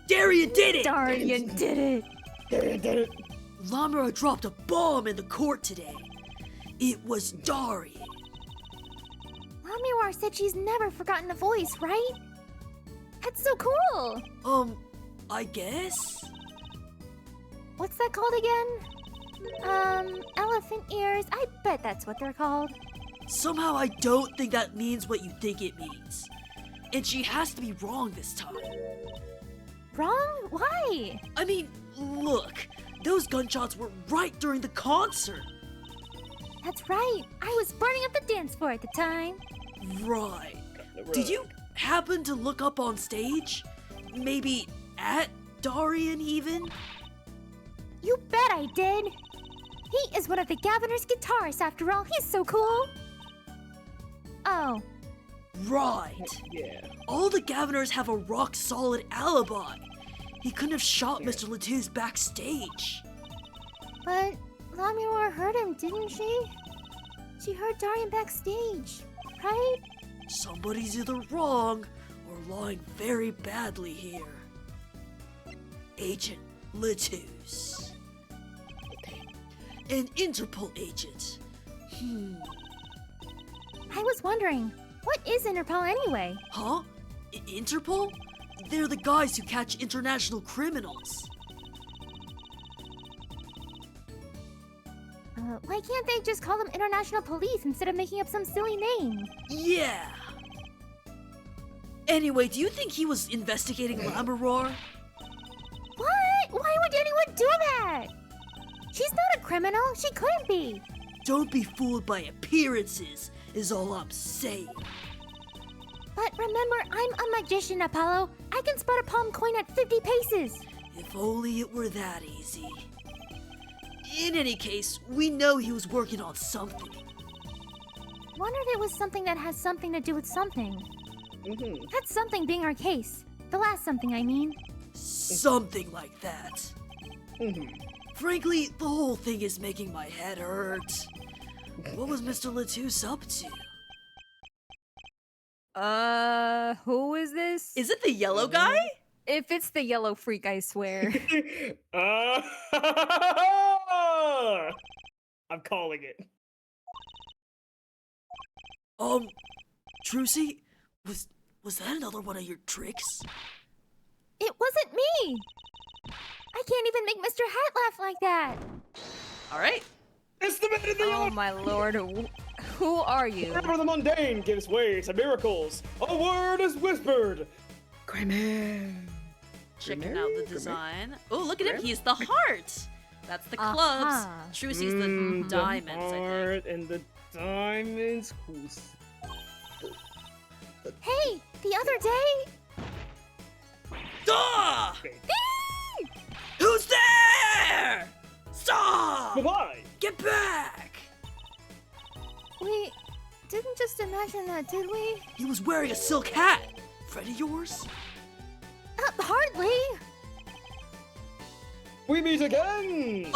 Darian did it! Darian did it. Lamra dropped a bomb in the court today. It was Darian. Lamiwar said she's never forgotten a voice, right? That's so cool. I guess? What's that called again? Elephant ears. I bet that's what they're called. Somehow I don't think that means what you think it means. And she has to be wrong this time. Wrong? Why? I mean, look, those gunshots were right during the concert. That's right. I was burning up the dance floor at the time. Right. Did you happen to look up on stage? Maybe at Darian even? You bet I did. He is one of the Governor's guitarists after all. He's so cool. Oh, Right. Yeah. All the Governors have a rock-solid alibi. He couldn't have shot Mr. Latouche backstage. but Glamour heard him, didn't she? She heard Darian backstage, right? Somebody's either wrong or lying very badly here. Agent Letus. An Interpol agent. I was wondering, what is Interpol anyway? Huh? Interpol? They're the guys who catch international criminals. Why can't they just call them International Police instead of making up some silly name? Yeah. Anyway, do you think he was investigating Lamaror? What? Why would anyone do that? She's not a criminal. She couldn't be. Don't be fooled by appearances, is all I'm saying. But remember, I'm a magician, Apollo. I can spot a palm coin at 50 paces. If only it were that easy. In any case, we know he was working on something. Wonder if it was something that has something to do with something. That's something being our case. The last something, I mean. Something like that. Frankly, the whole thing is making my head hurt. What was Mr. Letus up to? Who is this? Is it the yellow guy? If it's the yellow freak, I swear. I'm calling it. Trucy? Was that another one of your tricks? It wasn't me. I can't even make Mr. Hat laugh like that. All right. It's the man in the Oh yellow. my lord. Who are you? Wherever the mundane gives way to miracles, a word is whispered. Grayman. Checking out the design. Oh, look at him. He's the heart. That's the clubs. Trucy's the diamonds, I think. Heart and the diamonds. Who's... Hey, the other day. Ah! Who's there? Stop! Goodbye. Get back! We didn't just imagine that, did we? He was wearing a silk hat. Friend of yours? Hardly. We meet again.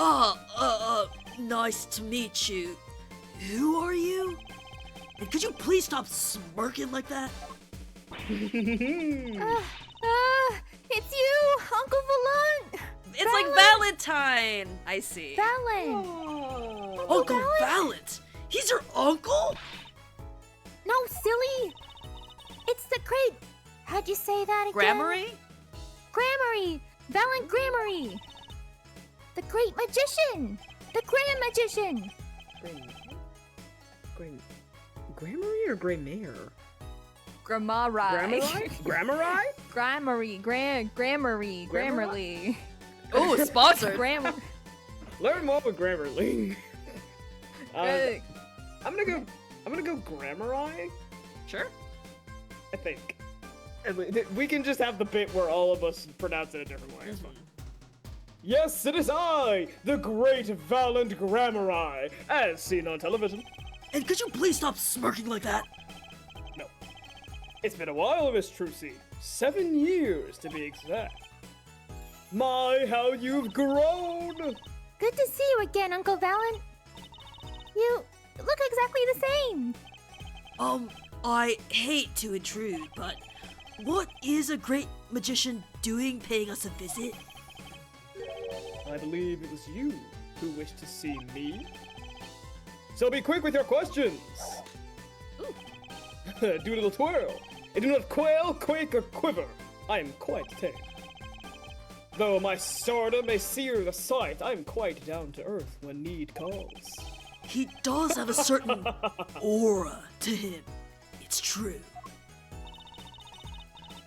Nice to meet you. Who are you? And could you please stop smirking like that? It's you, Uncle Valant. It's like Valentine. I see. Valant. Uncle Valant? He's your uncle? No, silly. It's the great. How'd you say that again? Grammary? Grammary. Valant Grammary. The great magician. The grand magician. Grammary or Gray Mare? Grammari. Grammari? Grammary. Grammarly. Grammarly. Oh, sponsored. Grammar. Learn more with Grammarly. Uh, I'm gonna go Grammari. Sure. I think. We can just have the bit where all of us pronounce it a different way. It's fine. Yes, it is I, the great Valant Grammari, as seen on television. And could you please stop smirking like that? No. It's been a while, Miss Trucy. 7 years, to be exact. My, how you've grown! Good to see you again, Uncle Valant. You look exactly the same. I hate to intrude, but what is a great magician doing paying us a visit? I believe it was you who wished to see me. So be quick with your questions! Do a little twirl. I do not quail, quake, or quiver. I am quite tame. Though my stardom may sear the sight, I am quite down to earth when need calls. He does have a certain aura to him. It's true.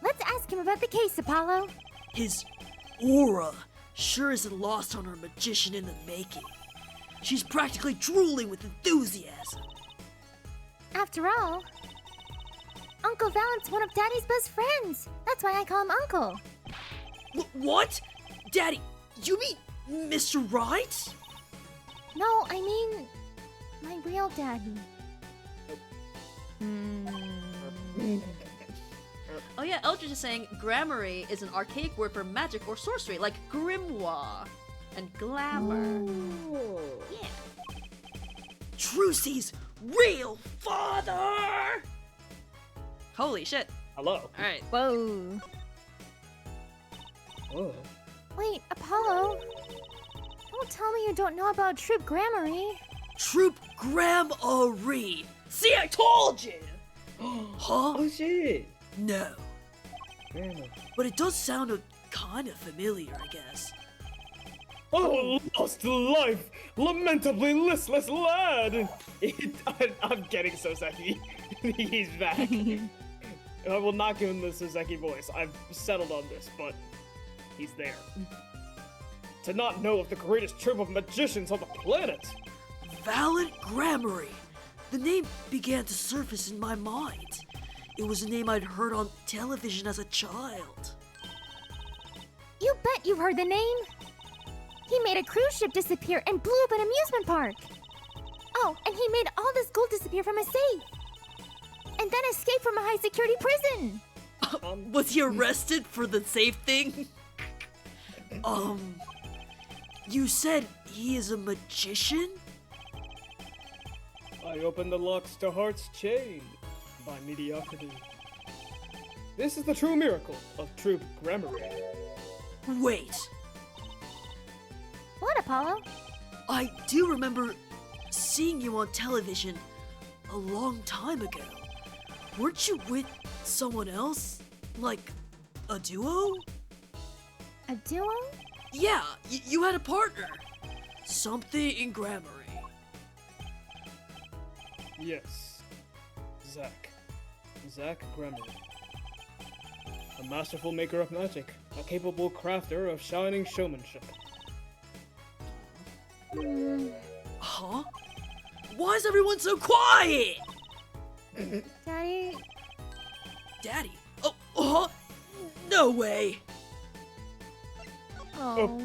Let's ask him about the case, Apollo. His aura sure isn't lost on our magician in the making. She's practically drooling with enthusiasm. After all, Uncle Valant's one of Daddy's best friends. That's why I call him Uncle. What? Daddy, you mean Mr. Right? No, I mean my real daddy. Oh yeah, Eldridge is saying grammary is an archaic word for magic or sorcery, like grimoire. and glamour. Oh. Yeah. Trucy's real father! Holy shit. Hello. Alright. Whoa. Oh. Wait, Apollo. Don't tell me you don't know about Troop Grammary. Troop Grammary! See, I told you! Huh? Oh shit. No. Grandma. But it does sound kind of familiar, I guess. Oh, lost life, lamentably listless lad. I'm getting Soseki. He's back. I will not give him the Soseki voice. I've settled on this, but he's there. To not know of the greatest troop of magicians on the planet. Valiant Grammary! The name began to surface in my mind. It was a name I'd heard on television as a child. You bet you've heard the name. He made a cruise ship disappear and blew up an amusement park. Oh, and he made all this gold disappear from a safe. And then escaped from a high security prison. Was he arrested for the safe thing? You said he is a magician? I open the locks to heart's chain by mediocrity. This is the true miracle of Troop Grammary. Wait, What, Apollo? I do remember seeing you on television a long time ago. Weren't you with someone else? Like, a duo? A duo? Yeah, you had a partner. Something in Grammary. Yes, Zach Grammary. A masterful maker of magic, a capable crafter of shining showmanship. Huh? Why is everyone so quiet? Daddy? Daddy? Oh, no way. Oh.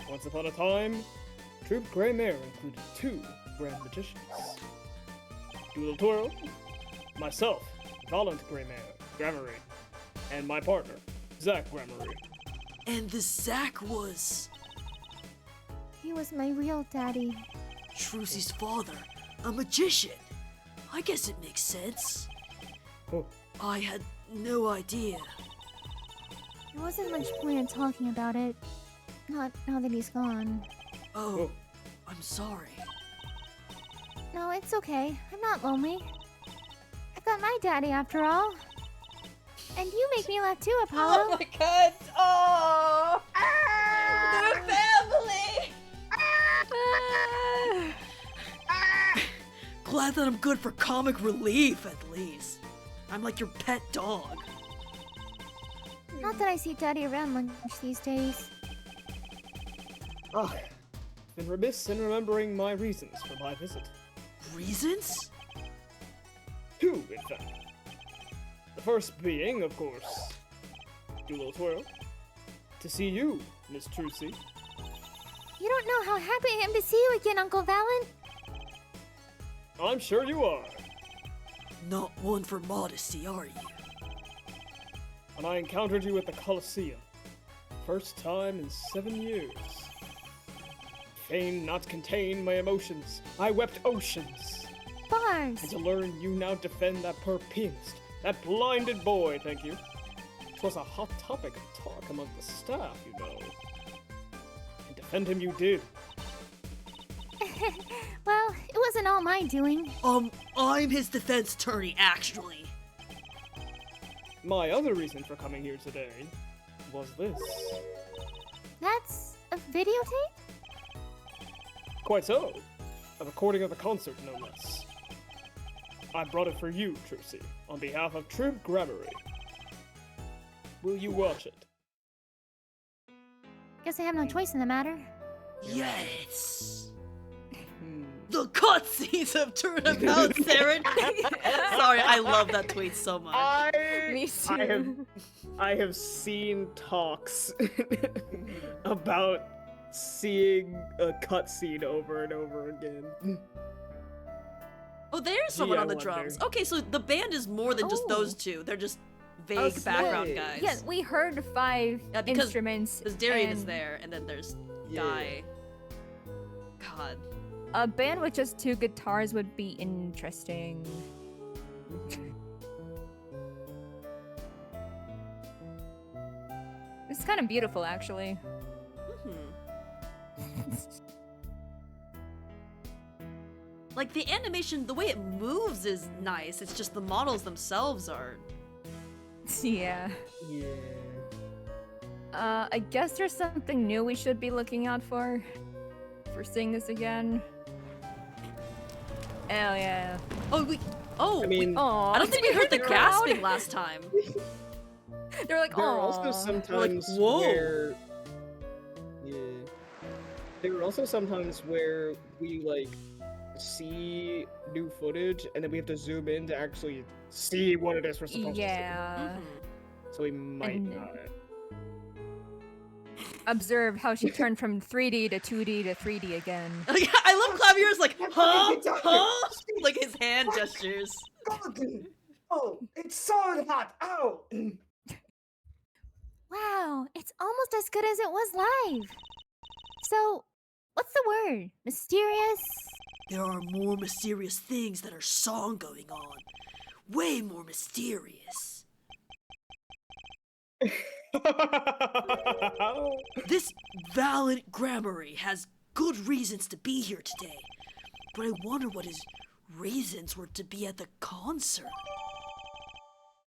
Once upon a time, Troop Grey Mare included 2 Grand Magicians. Doodle Twirl, myself, Valiant Grammary, and my partner, Zach Grammary. And the Zach was He was my real daddy. Trucy's father, a magician. I guess it makes sense. Oh, I had no idea. There wasn't much point in talking about it. Not now that he's gone. Oh, I'm sorry. No, it's okay. I'm not lonely. I've got my daddy after all. And you make me laugh too, Apollo. my god! Oh! The family! Glad that I'm good for comic relief, at least. I'm like your pet dog. Not that I see daddy around much these days. been remiss in remembering my reasons for my visit. Reasons? 2, in fact. The first being, of course, do a little twirl, to see you, Miss Trucy. You don't know how happy I am to see you again, Uncle Valen. I'm sure you are. Not one for modesty, are you? And I encountered you at the Coliseum. First time in 7 years. Fain not contain my emotions. I wept oceans. Bars. And to learn you now defend that poor pianist. That blinded boy, thank you. 'Twas a hot topic of talk among the staff, you know. And defend him you did. Well, it wasn't all my doing. I'm his defense attorney, actually. My other reason for coming here today was this. That's a videotape? Quite so. A recording of the concert, no less. I brought it for you, Trucy, on behalf of Troop Grammary. Will you watch it? Guess I have no choice in the matter. Yes. The cutscenes have turned about, Siren. Sorry, I love that tweet so much. Me too. I have seen talks about seeing a cutscene over and over again. Oh, there's someone Gee, on the I wonder. drums. Okay, so the band is more than just Oh. those two. They're just vague snake. background guys. Yeah, we heard 5 Yeah, because instruments. There's Darian is and there, and then there's Yeah. Guy. God. A band with just 2 guitars would be interesting. It's kind of beautiful, actually. Like the animation, the way it moves is nice. It's just the models themselves are. Yeah. Yeah. I guess there's something new we should be looking out for seeing this again. Hell yeah. Oh, we. Oh, I mean, Aw, I don't think did we you heard the hear crowd? gasping last time. They're like, there are oh. also sometimes whoa. where. Yeah. There are also sometimes where we, like, see new footage and then we have to zoom in to actually see what it is we're supposed to Yeah. Mhm. see. So we might And- not. Observe how she turned from 3D to 2D to 3D again. I love Clavier's like, huh? Huh? Like his hand gestures. Oh, it's so hot! Ow! Wow, it's almost as good as it was live. So, what's the word? Mysterious? There are more mysterious things than our song going on. Way more mysterious. This valiant Grammary has good reasons to be here today. But I wonder what his reasons were to be at the concert.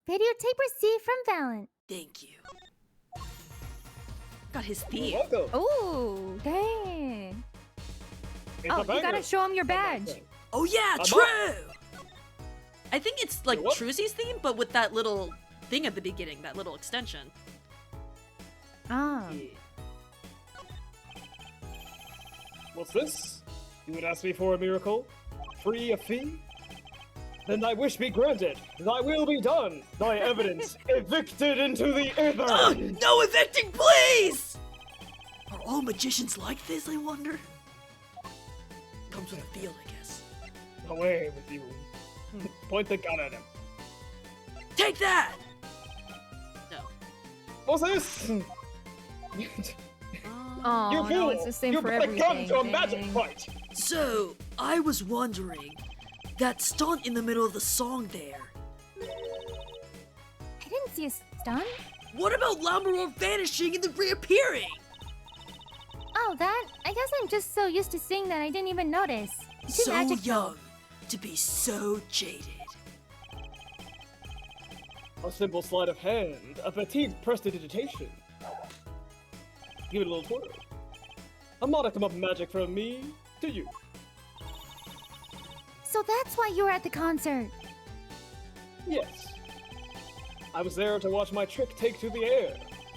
Videotape received from Valen. Thank you. Got his theme. Welcome. Oh, Dang. It's oh, a you banger. gotta show him your badge. Oh yeah, I'm true! I think it's like What? Trucy's theme, but with that little thing at the beginning, that little extension. Ah. What's this? You would ask me for a miracle? Free a fee? Then thy wish be granted, thy will be done, thy evidence evicted into the ether! Ugh, no evicting, please! Are all magicians like this, I wonder? Comes with a feel, I guess. Away with you. Point the gun at him. Take that! No. What's this? Oh, You no, fool! it's the same You for brought a gun everything. to a magic dang. fight! So, I was wondering, that stunt in the middle of the song there, I didn't see a stun. what about Lammeror vanishing and then reappearing? Oh, that? I guess I'm just so used to seeing that I didn't even notice. It's too So magic, though. young, to be so jaded. A simple sleight of hand, a petite prestidigitation. Give it a little twirl. A modicum of magic from me to you. So that's why you were at the concert. Yes. I was there to watch my trick take to the air.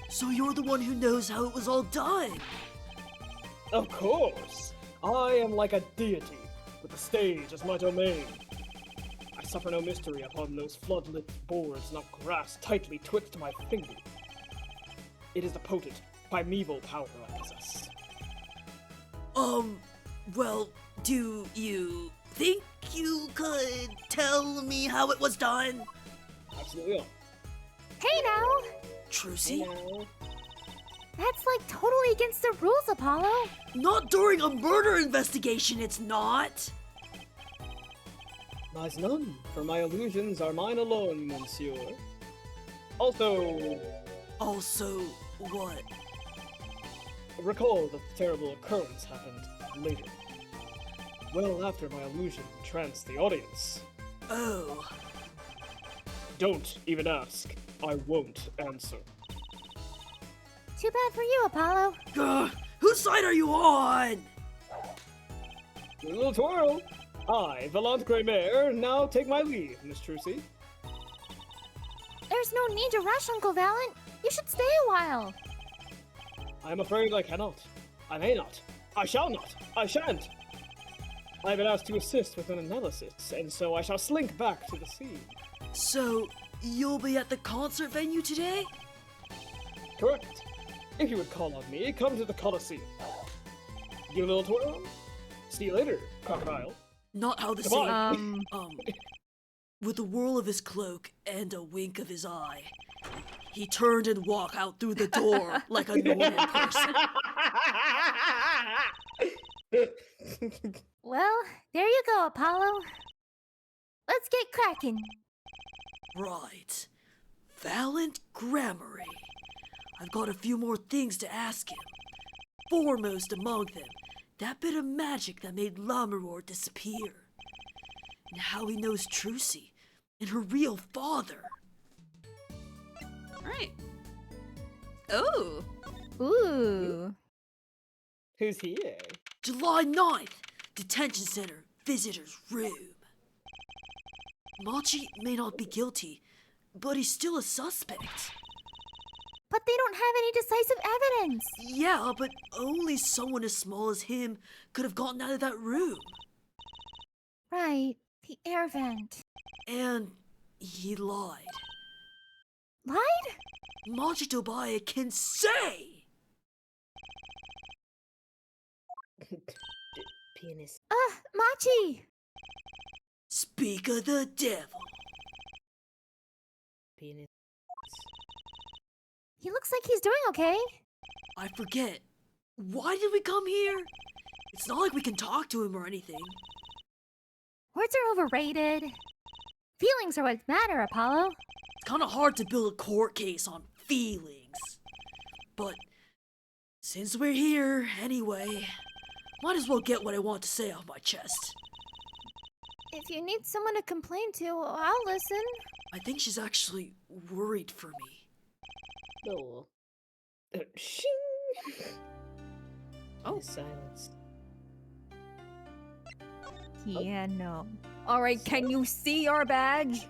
So you're the one who knows how it was all done. Of course. I am like a deity, with the stage as my domain. I suffer no mystery upon those floodlit boards, not grass tightly twixt to my finger. It is the potent, primeval power I possess. Well, do you think you could tell me how it was done? Absolutely not. Hey now! Trucy? That's like totally against the rules, Apollo. Not during a murder investigation, it's not! Lies none, for my illusions are mine alone, monsieur. Also, Also, what? recall that the terrible occurrence happened later. Well after my illusion entranced the audience. Oh, Don't even ask. I won't answer. Too bad for you, Apollo. Gah, whose side are you on? A little twirl. I, Valant Greymare, now take my leave, Miss Trucy. There's no need to rush, Uncle Valen. You should stay a while. I am afraid I cannot. I may not. I shall not. I shan't. I have been asked to assist with an analysis, and so I shall slink back to the scene. So, you'll be at the concert venue today? Correct. If you would call on me, come to the Coliseum. Give a little twirl. See you later, crocodile. Not how the Come saying. on. With a whirl of his cloak and a wink of his eye, he turned and walked out through the door like a normal person. Well, there you go, Apollo. Let's get cracking. Right. Valiant Grammary. I've got a few more things to ask him. Foremost among them, that bit of magic that made Lamaror disappear. And how he knows Trucy and her real father. Alright. Oh! Ooh. Who's he? July 9th, Detention Center, visitor's room. Machi may not be guilty, but he's still a suspect. But they don't have any decisive evidence. Yeah, but only someone as small as him could have gotten out of that room. Right, the air vent. And he lied. Lied? Machi Tobaya can say! Penis. Machi! Speak of the devil. Penis. He looks like he's doing okay. I forget. Why did we come here? It's not like we can talk to him or anything. Words are overrated. Feelings are what matter, Apollo. It's kind of hard to build a court case on feelings. But since we're here anyway, might as well get what I want to say off my chest. If you need someone to complain to, I'll listen. I think she's actually worried for me. No. Shing! Oh. Silence. Yeah, no. Alright, can you see our badge?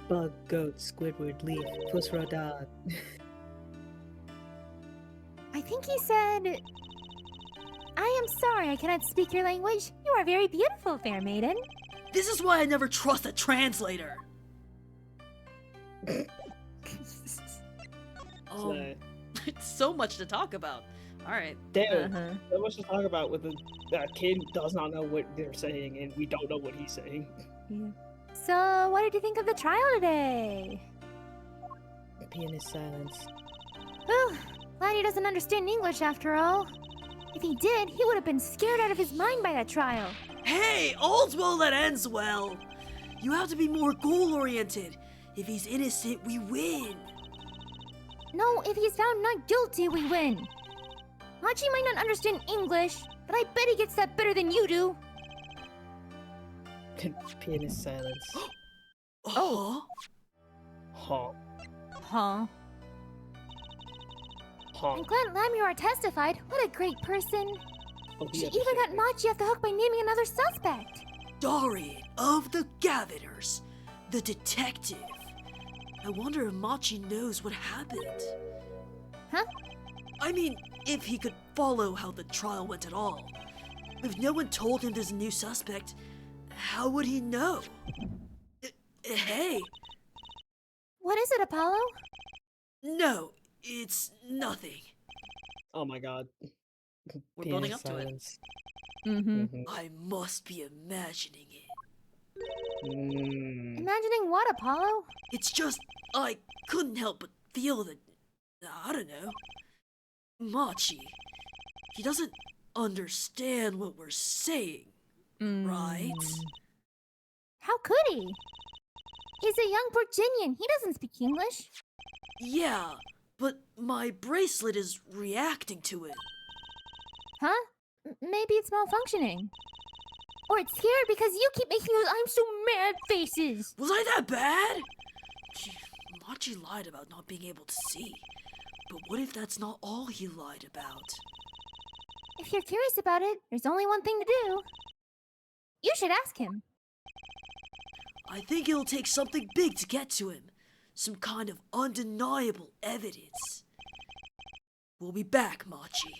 Bug, goat, Squidward, leaf, Pusrodad. I think he said... I am sorry I cannot speak your language. You are very beautiful, fair maiden. This is why I never trust a translator. It's so much to talk about. Alright. Damn, so much to talk about with the kid does not know what they're saying, and we don't know what he's saying. Yeah. So, what did you think of the trial today? Pianist silence. Whew, glad he doesn't understand English after all. If he did, he would have been scared out of his mind by that trial. Hey, all's well that ends well. You have to be more goal-oriented. If he's innocent, we win. No, if he's found not guilty, we win. Machi might not understand English, but I bet he gets that better than you do. Pianist silence. Oh. Huh. Huh? Huh. I'm glad Lamuar testified. What a great person. Oh, She even got Machi off the hook by naming another suspect. Darian of the Gaviters, the detective. I wonder if Machi knows what happened. Huh? I mean, if he could follow how the trial went at all. If no one told him there's a new suspect, how would he know? Hey! What is it, Apollo? No, it's nothing. Oh my god. We're building up to it. silence. Mm-hmm. I must be imagining it. Imagining what, Apollo? It's just, I couldn't help but feel that, I don't know, Machi, he doesn't understand what we're saying, right? How could he? He's a young Virginian. He doesn't speak English. Yeah, but my bracelet is reacting to it. Huh? Maybe it's malfunctioning. Or it's scared because you keep making those I'm so mad faces. Was I that bad? Gee, Machi lied about not being able to see. But what if that's not all he lied about? If you're curious about it, there's only one thing to do. You should ask him. I think it'll take something big to get to him. Some kind of undeniable evidence. We'll be back, Machi.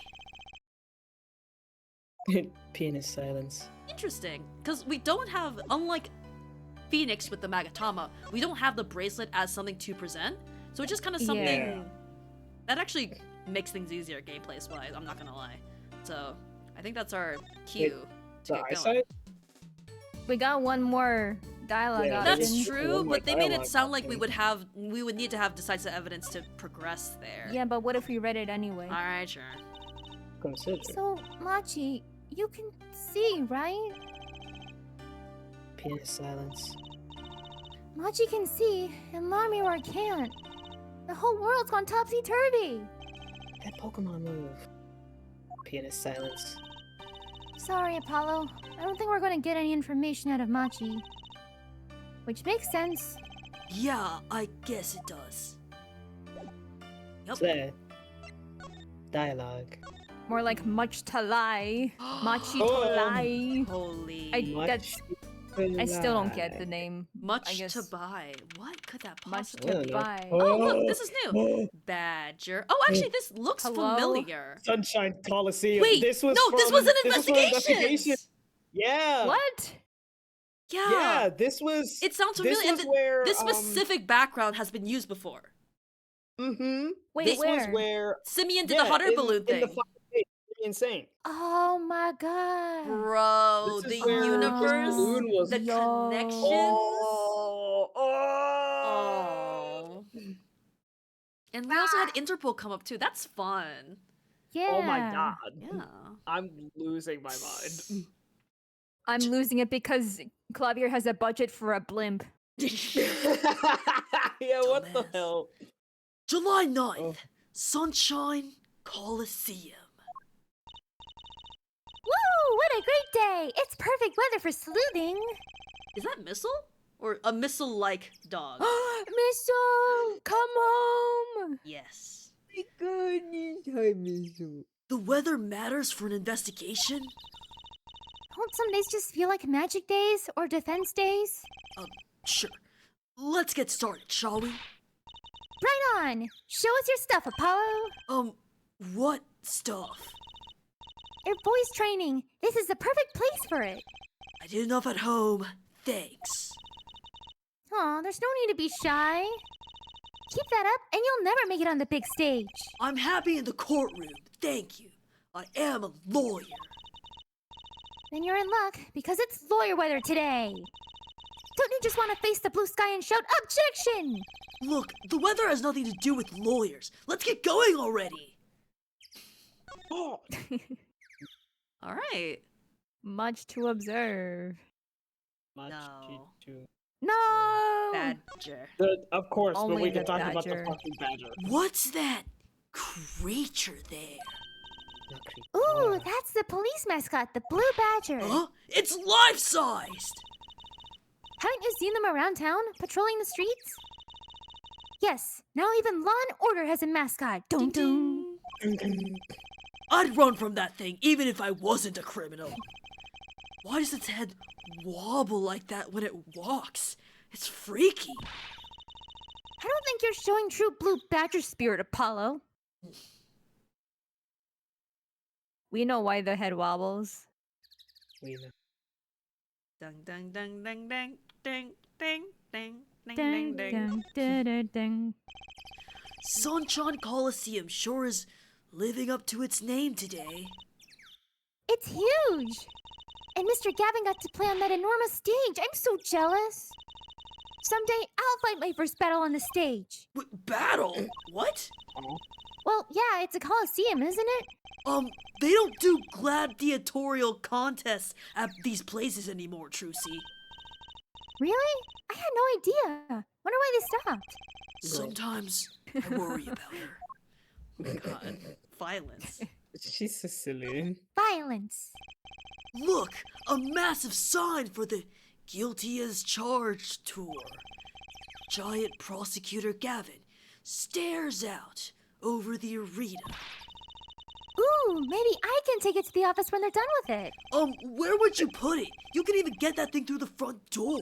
Pianist silence. Interesting, because we don't have, unlike Phoenix with the Magatama, we don't have the bracelet as something to present. So it's just kind of something that actually makes things easier gameplay-wise, I'm not gonna lie. So I think that's our cue to The get going. eyesight? We got one more Dialogue Yeah, option. That's Option. true, One but they made it dialogue sound like option. we would need to have decisive evidence to progress there. Yeah, but what if we read it anyway? Alright, sure. Consider. So, Machi, you can see, right? Penis silence. Machi can see, and Lamuror can't. The whole world's gone topsy-turvy. That Pokemon move. Penis silence. Sorry, Apollo. I don't think we're going to get any information out of Machi. Which makes sense. Yeah, I guess it does. Yep. There. Dialogue. More like much to lie. Machi to Oh. lie. Holy. I still don't get the name. Much I guess to buy. What could that much possibly to be? buy. Oh, look, this is new. Badger. Oh, actually, this looks Hello? familiar. Sunshine Coliseum. Wait, this was no, this from- was an this was from investigation. Yeah. What? Yeah. Yeah, this was. It sounds this familiar. And was where this specific background has been used before. Wait, This where? was where Simeon did yeah, the hot air in, balloon in thing. the fucking state. It's insane. Oh my god. Bro, This is the where this universe, balloon was. the Yo. connections. Oh. And we also had Interpol come up too. That's fun. Yeah. Oh my god. Yeah. I'm losing my mind. I'm losing it because Klavier has a budget for a blimp. Yeah, what the Dumbass. hell? July 9th, Oh. Sunshine Coliseum. Woo! What a great day! It's perfect weather for sleuthing. Is that Missile? Or a missile-like dog? Missile, come home. Yes. The weather matters for an investigation? Don't some days just feel like magic days or defense days? Sure. Let's get started, shall we? Right on! Show us your stuff, Apollo! What stuff? Your voice training. This is the perfect place for it. I did enough at home. Thanks. Aw, there's no need to be shy. Keep that up, and you'll never make it on the big stage. I'm happy in the courtroom. Thank you. I am a lawyer. Then you're in luck, because it's lawyer weather today. Don't you just want to face the blue sky and shout, "Objection!" Look, the weather has nothing to do with lawyers. Let's get going already. All right. Much to observe. No. No. Badger. Of course, but Only we the can talk about the badger. fucking badger. What's that creature there? Ooh, that's the police mascot, the blue badger. Huh? It's life-sized! Haven't you seen them around town, patrolling the streets? Yes, now even Law and Order has a mascot. Dun dun. I'd run from that thing even if I wasn't a criminal. Why does its head wobble like that when it walks? It's freaky. I don't think you're showing true blue badger spirit, Apollo. We know why the head wobbles. We know. Ding ding ding ding ding ding ding ding ding Ding, ding ding. ding, ding, ding, ding. Sunshine Coliseum sure is living up to its name today. It's huge! And Mr. Gavin got to play on that enormous stage. I'm so jealous. Someday I'll fight my first battle on the stage. Battle? What? Well, yeah, it's a Coliseum, isn't it? They don't do gladiatorial contests at these places anymore, Trucy. Really? I had no idea. Wonder why they stopped. Sometimes I worry about her. Oh my god. Violence. She's so silly. Violence. Look, a massive sign for the Guilty as Charged tour. Giant prosecutor Gavin stares out over the arena. Ooh, maybe I can take it to the office when they're done with it. Where would you put it? You can even get that thing through the front door.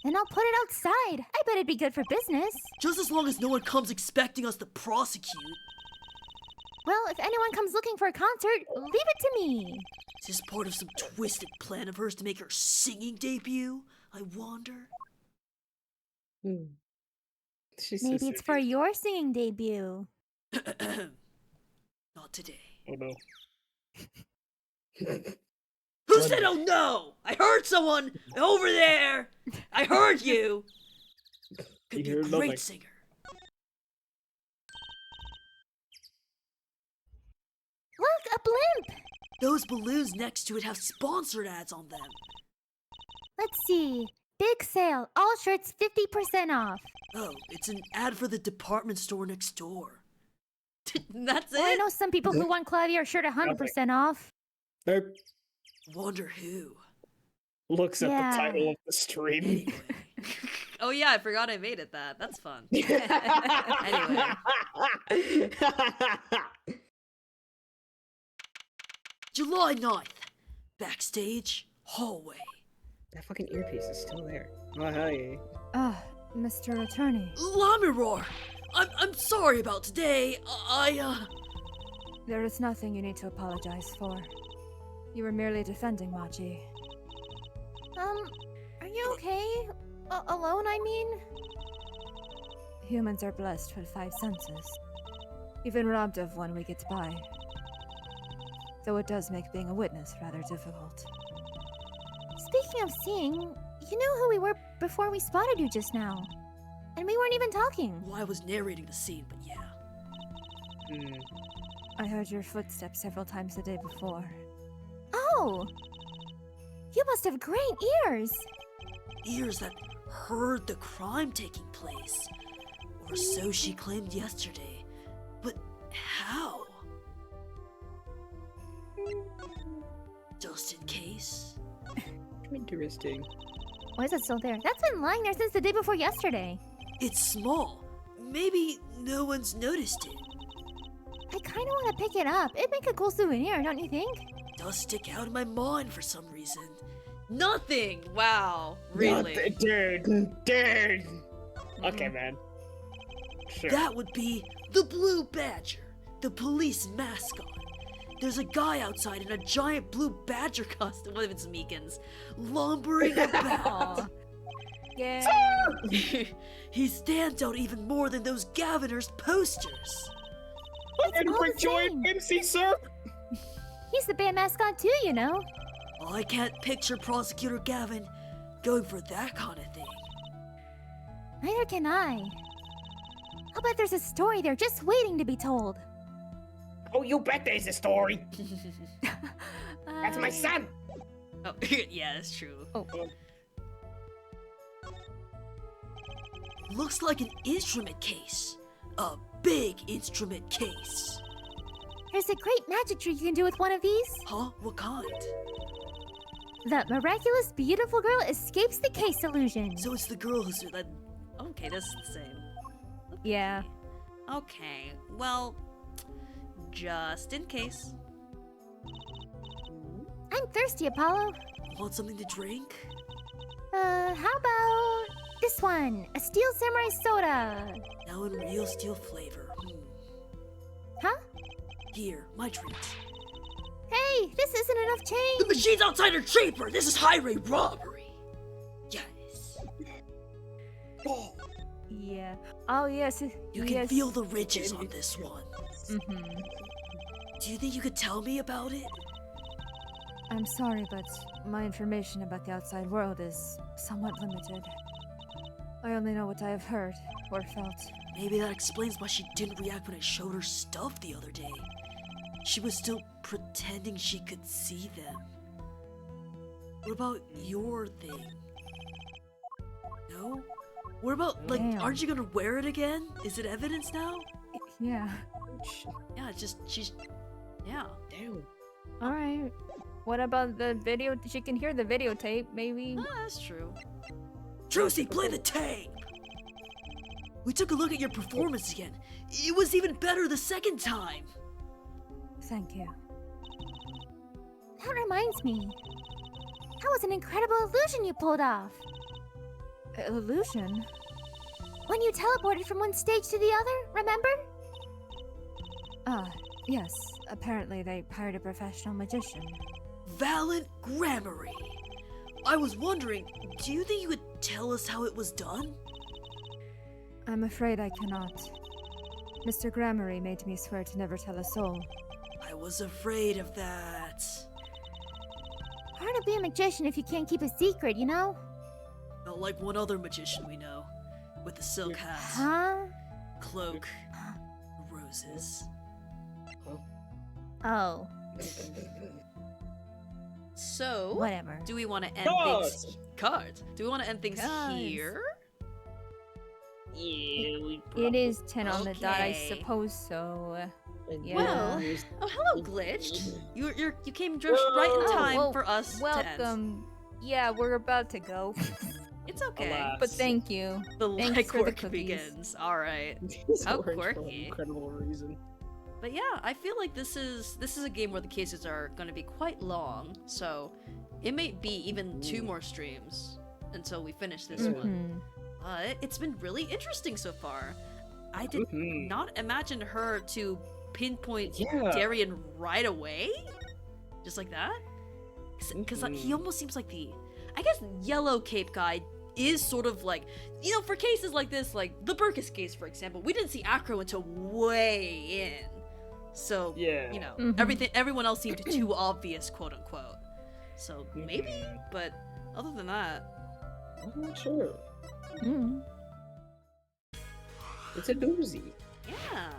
Then I'll put it outside. I bet it'd be good for business. Just as long as no one comes expecting us to prosecute. Well, if anyone comes looking for a concert, leave it to me. Is this part of some twisted plan of hers to make her singing debut? I wonder. She's so Maybe it's for silly. your singing debut. Not today. Oh no. Who said oh no? I heard someone over there. I heard you. Could be a hear great nothing. singer. Look, a blimp! Those balloons next to it have sponsored ads on them. Let's see. Big sale. All shirts 50% off. Oh, it's an ad for the department store next door. That's Well, I it. know some people who want klavier shirt 100% off. Nope. Wonder who. Looks at Yeah. the title of the stream. Anyway. Oh yeah, I forgot I made it that. That's fun. Anyway. July 9th. Backstage Hallway. That fucking earpiece is still there. Oh, hey. Ah, Mr. Attorney. Lamiror! I'm sorry about today. There is nothing you need to apologize for. You were merely defending Machi. Are you okay? Alone, I mean? Humans are blessed with 5 senses. Even robbed of one, we get by. Though it does make being a witness rather difficult. Speaking of seeing, you knew who we were before we spotted you just now. And we weren't even talking. Well, I was narrating the scene, but yeah. I heard your footsteps several times the day before. Oh! You must have great ears! Ears that heard the crime taking place. Or so she claimed yesterday. But how? Just in case? Interesting. Why is it still there? That's been lying there since the day before yesterday. It's small. Maybe no one's noticed it. I kinda wanna pick it up. It'd make a cool souvenir, don't you think? Does stick out in my mind for some reason. Nothing. Wow. Really. Dude. Okay, man. Sure. That would be the Blue Badger, the police mascot. There's a guy outside in a giant blue badger costume. What if it's Meekins? Lumbering about. Aw. Yeah. He stands out even more than those Gaviner's posters. And all bring the joy same. MC, sir. He's the band mascot too, you know. I can't picture Prosecutor Gavin going for that kind of thing. Neither can I. I'll bet there's a story there just waiting to be told. Oh, you bet there's a story. That's my son. Oh, yeah, that's true. Looks like an instrument case. A big instrument case. There's a great magic trick you can do with one of these. Huh? What kind? The miraculous beautiful girl escapes the case illusion. So it's the girl who's that. Okay, that's the same. Yeah. Okay, well, just in case. I'm thirsty, Apollo. Want something to drink? How about this one? A steel samurai soda. Now in real steel flavor. Huh? Here, my treat. Hey, this isn't enough The change. machines outside are cheaper! This is highway robbery! Yes. Oh, Yeah. Oh, yes. you can yes. feel the ridges on this one. Mm-hmm. Do you think you could tell me about it? I'm sorry, but my information about the outside world is somewhat limited. I only know what I have heard or felt. Maybe that explains why she didn't react when I showed her stuff the other day. She was still pretending she could see them. What about your thing? No? What about, like, Damn. aren't you gonna wear it again? Is it evidence now? Yeah. Yeah, it's just, she's, yeah. Damn. All right. What about the video? She can hear the videotape, maybe. Ah, that's true. Trucy, play the tape! We took a look at your performance again. It was even better the second time. Thank you. That reminds me. That was an incredible illusion you pulled off. Illusion? When you teleported from one stage to the other, remember? Ah, yes. Apparently they hired a professional magician. Valent Grammary. I was wondering, do you think you could tell us how it was done? I'm afraid I cannot. Mr. Grammary made me swear to never tell a soul. I was afraid of that. Are point of being a magician if you can't keep a secret, you know? Not like one other magician we know, with the silk hat, Huh? cloak, roses. Oh, So, whatever. do we want to end things? Cards. Do we want to end things Cards. here? Yeah, we It is 10 on the dot, I Okay. suppose so. Yeah. Well, oh hello, Glitched. You came just right in Oh, time well, for us to end. Welcome. Yeah, we're about to go. It's okay. Alas. But thank you. The Thanks for the legwork cookies. begins. All right. These How orange for an quirky. incredible reason. But yeah, I feel like this is a game where the cases are going to be quite long, so it may be even 2 more streams until we finish this one. But it's been really interesting so far. I did Mhm. not imagine her to pinpoint Yeah. Darian right away, just like that. Because he almost seems like I guess yellow cape guy is sort of like, for cases like this, like the Burkus case, for example, we didn't see Acro until way in. So, Yeah. everyone else seemed too obvious, quote unquote. So maybe, but other than that, I'm not sure. Mm. It's a doozy. yeah.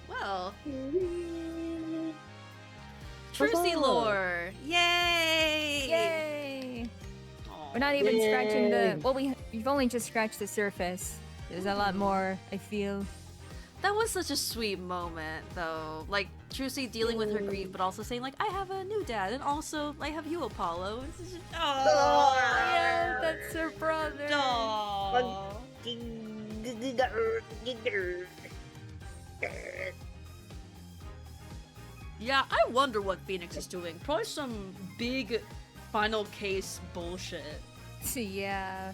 Well, Trucy lore, yay! Yay! Aw. We're not even scratching Yay. the. Well, we've only just scratched the surface. There's a lot more, I feel. That was such a sweet moment, though. Like, Trucy dealing with her grief, but also saying, like, I have a new dad, and also, I have you, Apollo. It's just, Yeah, that's her brother. Aw. Yeah, I wonder what Phoenix is doing. Probably some big final case bullshit. Yeah.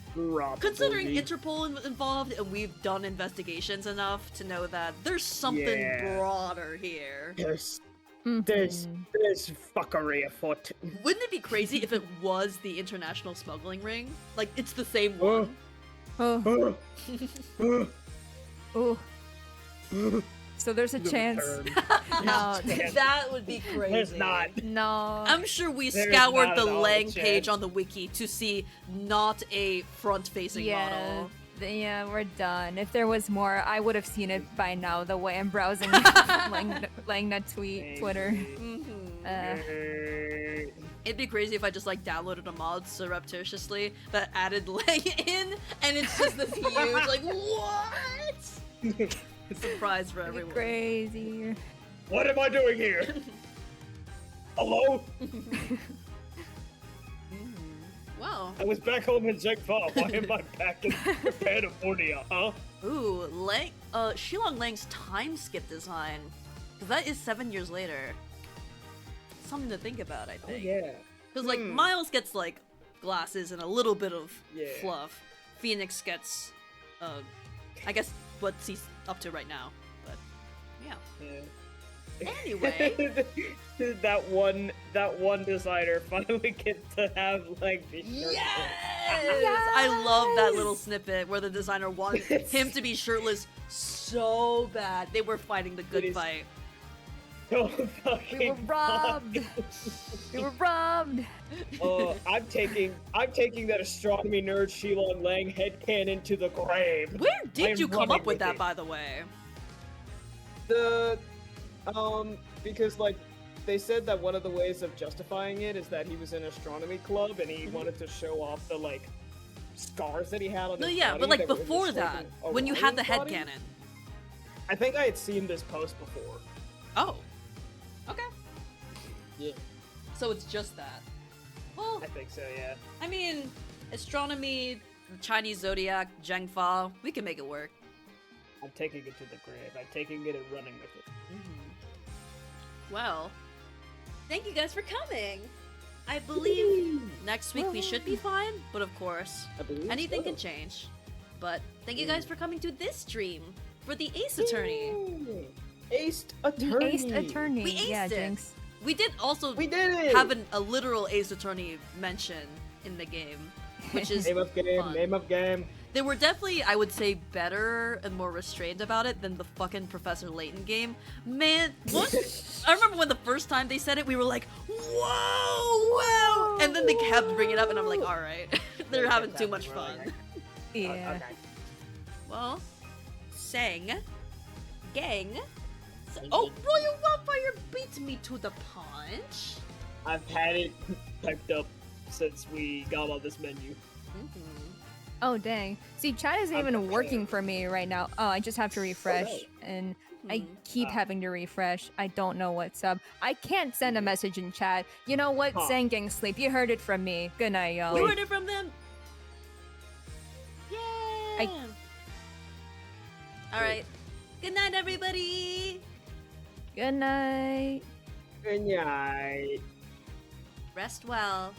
Considering Interpol involved and we've done investigations enough to know that there's something Yeah. broader here. There's Mhm. there's fuckery afoot. Wouldn't it be crazy if it was the international smuggling ring? Like, it's the same one. Oh. Uh, Oh. So there's a chance. No. That would be crazy. There's not. No. I'm sure we There's scoured not the at all a Lang page chance. on the wiki to see not a front-facing Yeah. model. Yeah, we're done. If there was more, I would have seen it by now. The way I'm browsing Lang Twitter. It'd be crazy if I just like downloaded a mod surreptitiously that added Lang in, and it's just this huge like what? Surprise for everyone. Crazy. What am I doing here? Hello? Wow. I was back home in Zhengfa. Why am I back in California, huh? Ooh, Shilong Lang's time skip design, because that is 7 years later. Something to think about, I Oh think. yeah. Because like Miles gets like glasses and a little bit of Yeah. fluff. Phoenix gets, I guess what he's up to right now. But yeah. Anyway, that one designer finally gets to have like the shirt. yes! I love that little snippet where the designer wanted him to be shirtless so bad. They were fighting the good It is fight. So We were fucking robbed. We were robbed. I'm taking that astronomy nerd Shilong Lang headcanon to the grave. Where did I'm you come running up with with that, it. by the way? Because like they said that one of the ways of justifying it is that he was in an astronomy club and he wanted to show off the like scars that he had on No, his yeah, body but like that were before just, that, like, when you had the Orion's body. headcanon. I think I had seen this post before. Oh. Okay. Yeah. So it's just that. Well, I think so, yeah. I mean, astronomy, Chinese zodiac, Zhengfa, we can make it work. I'm taking it to the grave. I'm taking it and running with it. Well, thank you guys for coming. I believe next week we should be fine, but of course, I believe anything so. can change. But thank you guys for coming to this stream for the Ace Attorney. Aced Attorney. Aced Attorney. We aced yeah, it. Jinx. We did also We did it! have a literal Ace Attorney mention in the game, which is Name of game, fun. name of game. They were definitely, I would say, better and more restrained about it than the fucking Professor Layton game. Man, what? I remember when the first time they said it, we were like, whoa, wow! And then they kept bringing it up, and I'm like, alright, they're having too much fun. Yeah. Okay. Well, sang, gang. Oh, Royal Wildfire beats me to the punch. I've had it typed up since we got on this menu. Oh, dang. See, chat isn't even working for me right now. Oh, I just have to refresh. And I keep having to refresh. I don't know what's up. I can't send a message in chat. You know what? Sang gang sleep. You heard it from me. Good night, y'all. You heard it from them? Yay! Alright. Good night, everybody! Good night. Good night. Rest well.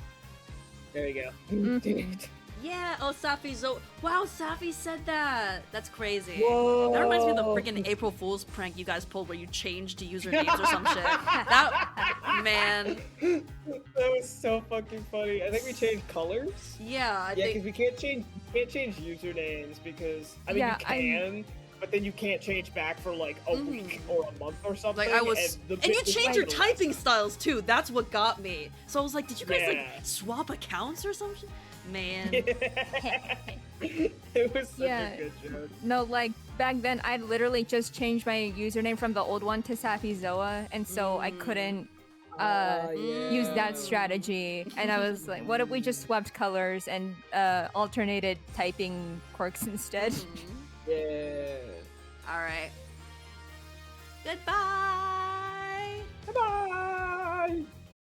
There we go. Yeah, oh, Safi wow, Safi said that! That's crazy. Whoa. That reminds me of the freaking April Fool's prank you guys pulled where you changed to usernames or some shit. That, man. That was so fucking funny. I think we changed colors. Yeah, I Yeah, think... because we can't change usernames because, I mean, Yeah, you can, but then you can't change back for like a week or a month or something. Like, I was... And you changed your typing styles, too! That's what got me. So I was like, did you guys, like, swap accounts or something? Man. It was such a good joke. No, like, back then, I literally just changed my username from the old one to Safi Zoa, and so I couldn't use that strategy. And I was like, what if we just swapped colors and alternated typing quirks instead? Yeah. Alright. Goodbye! Bye-bye!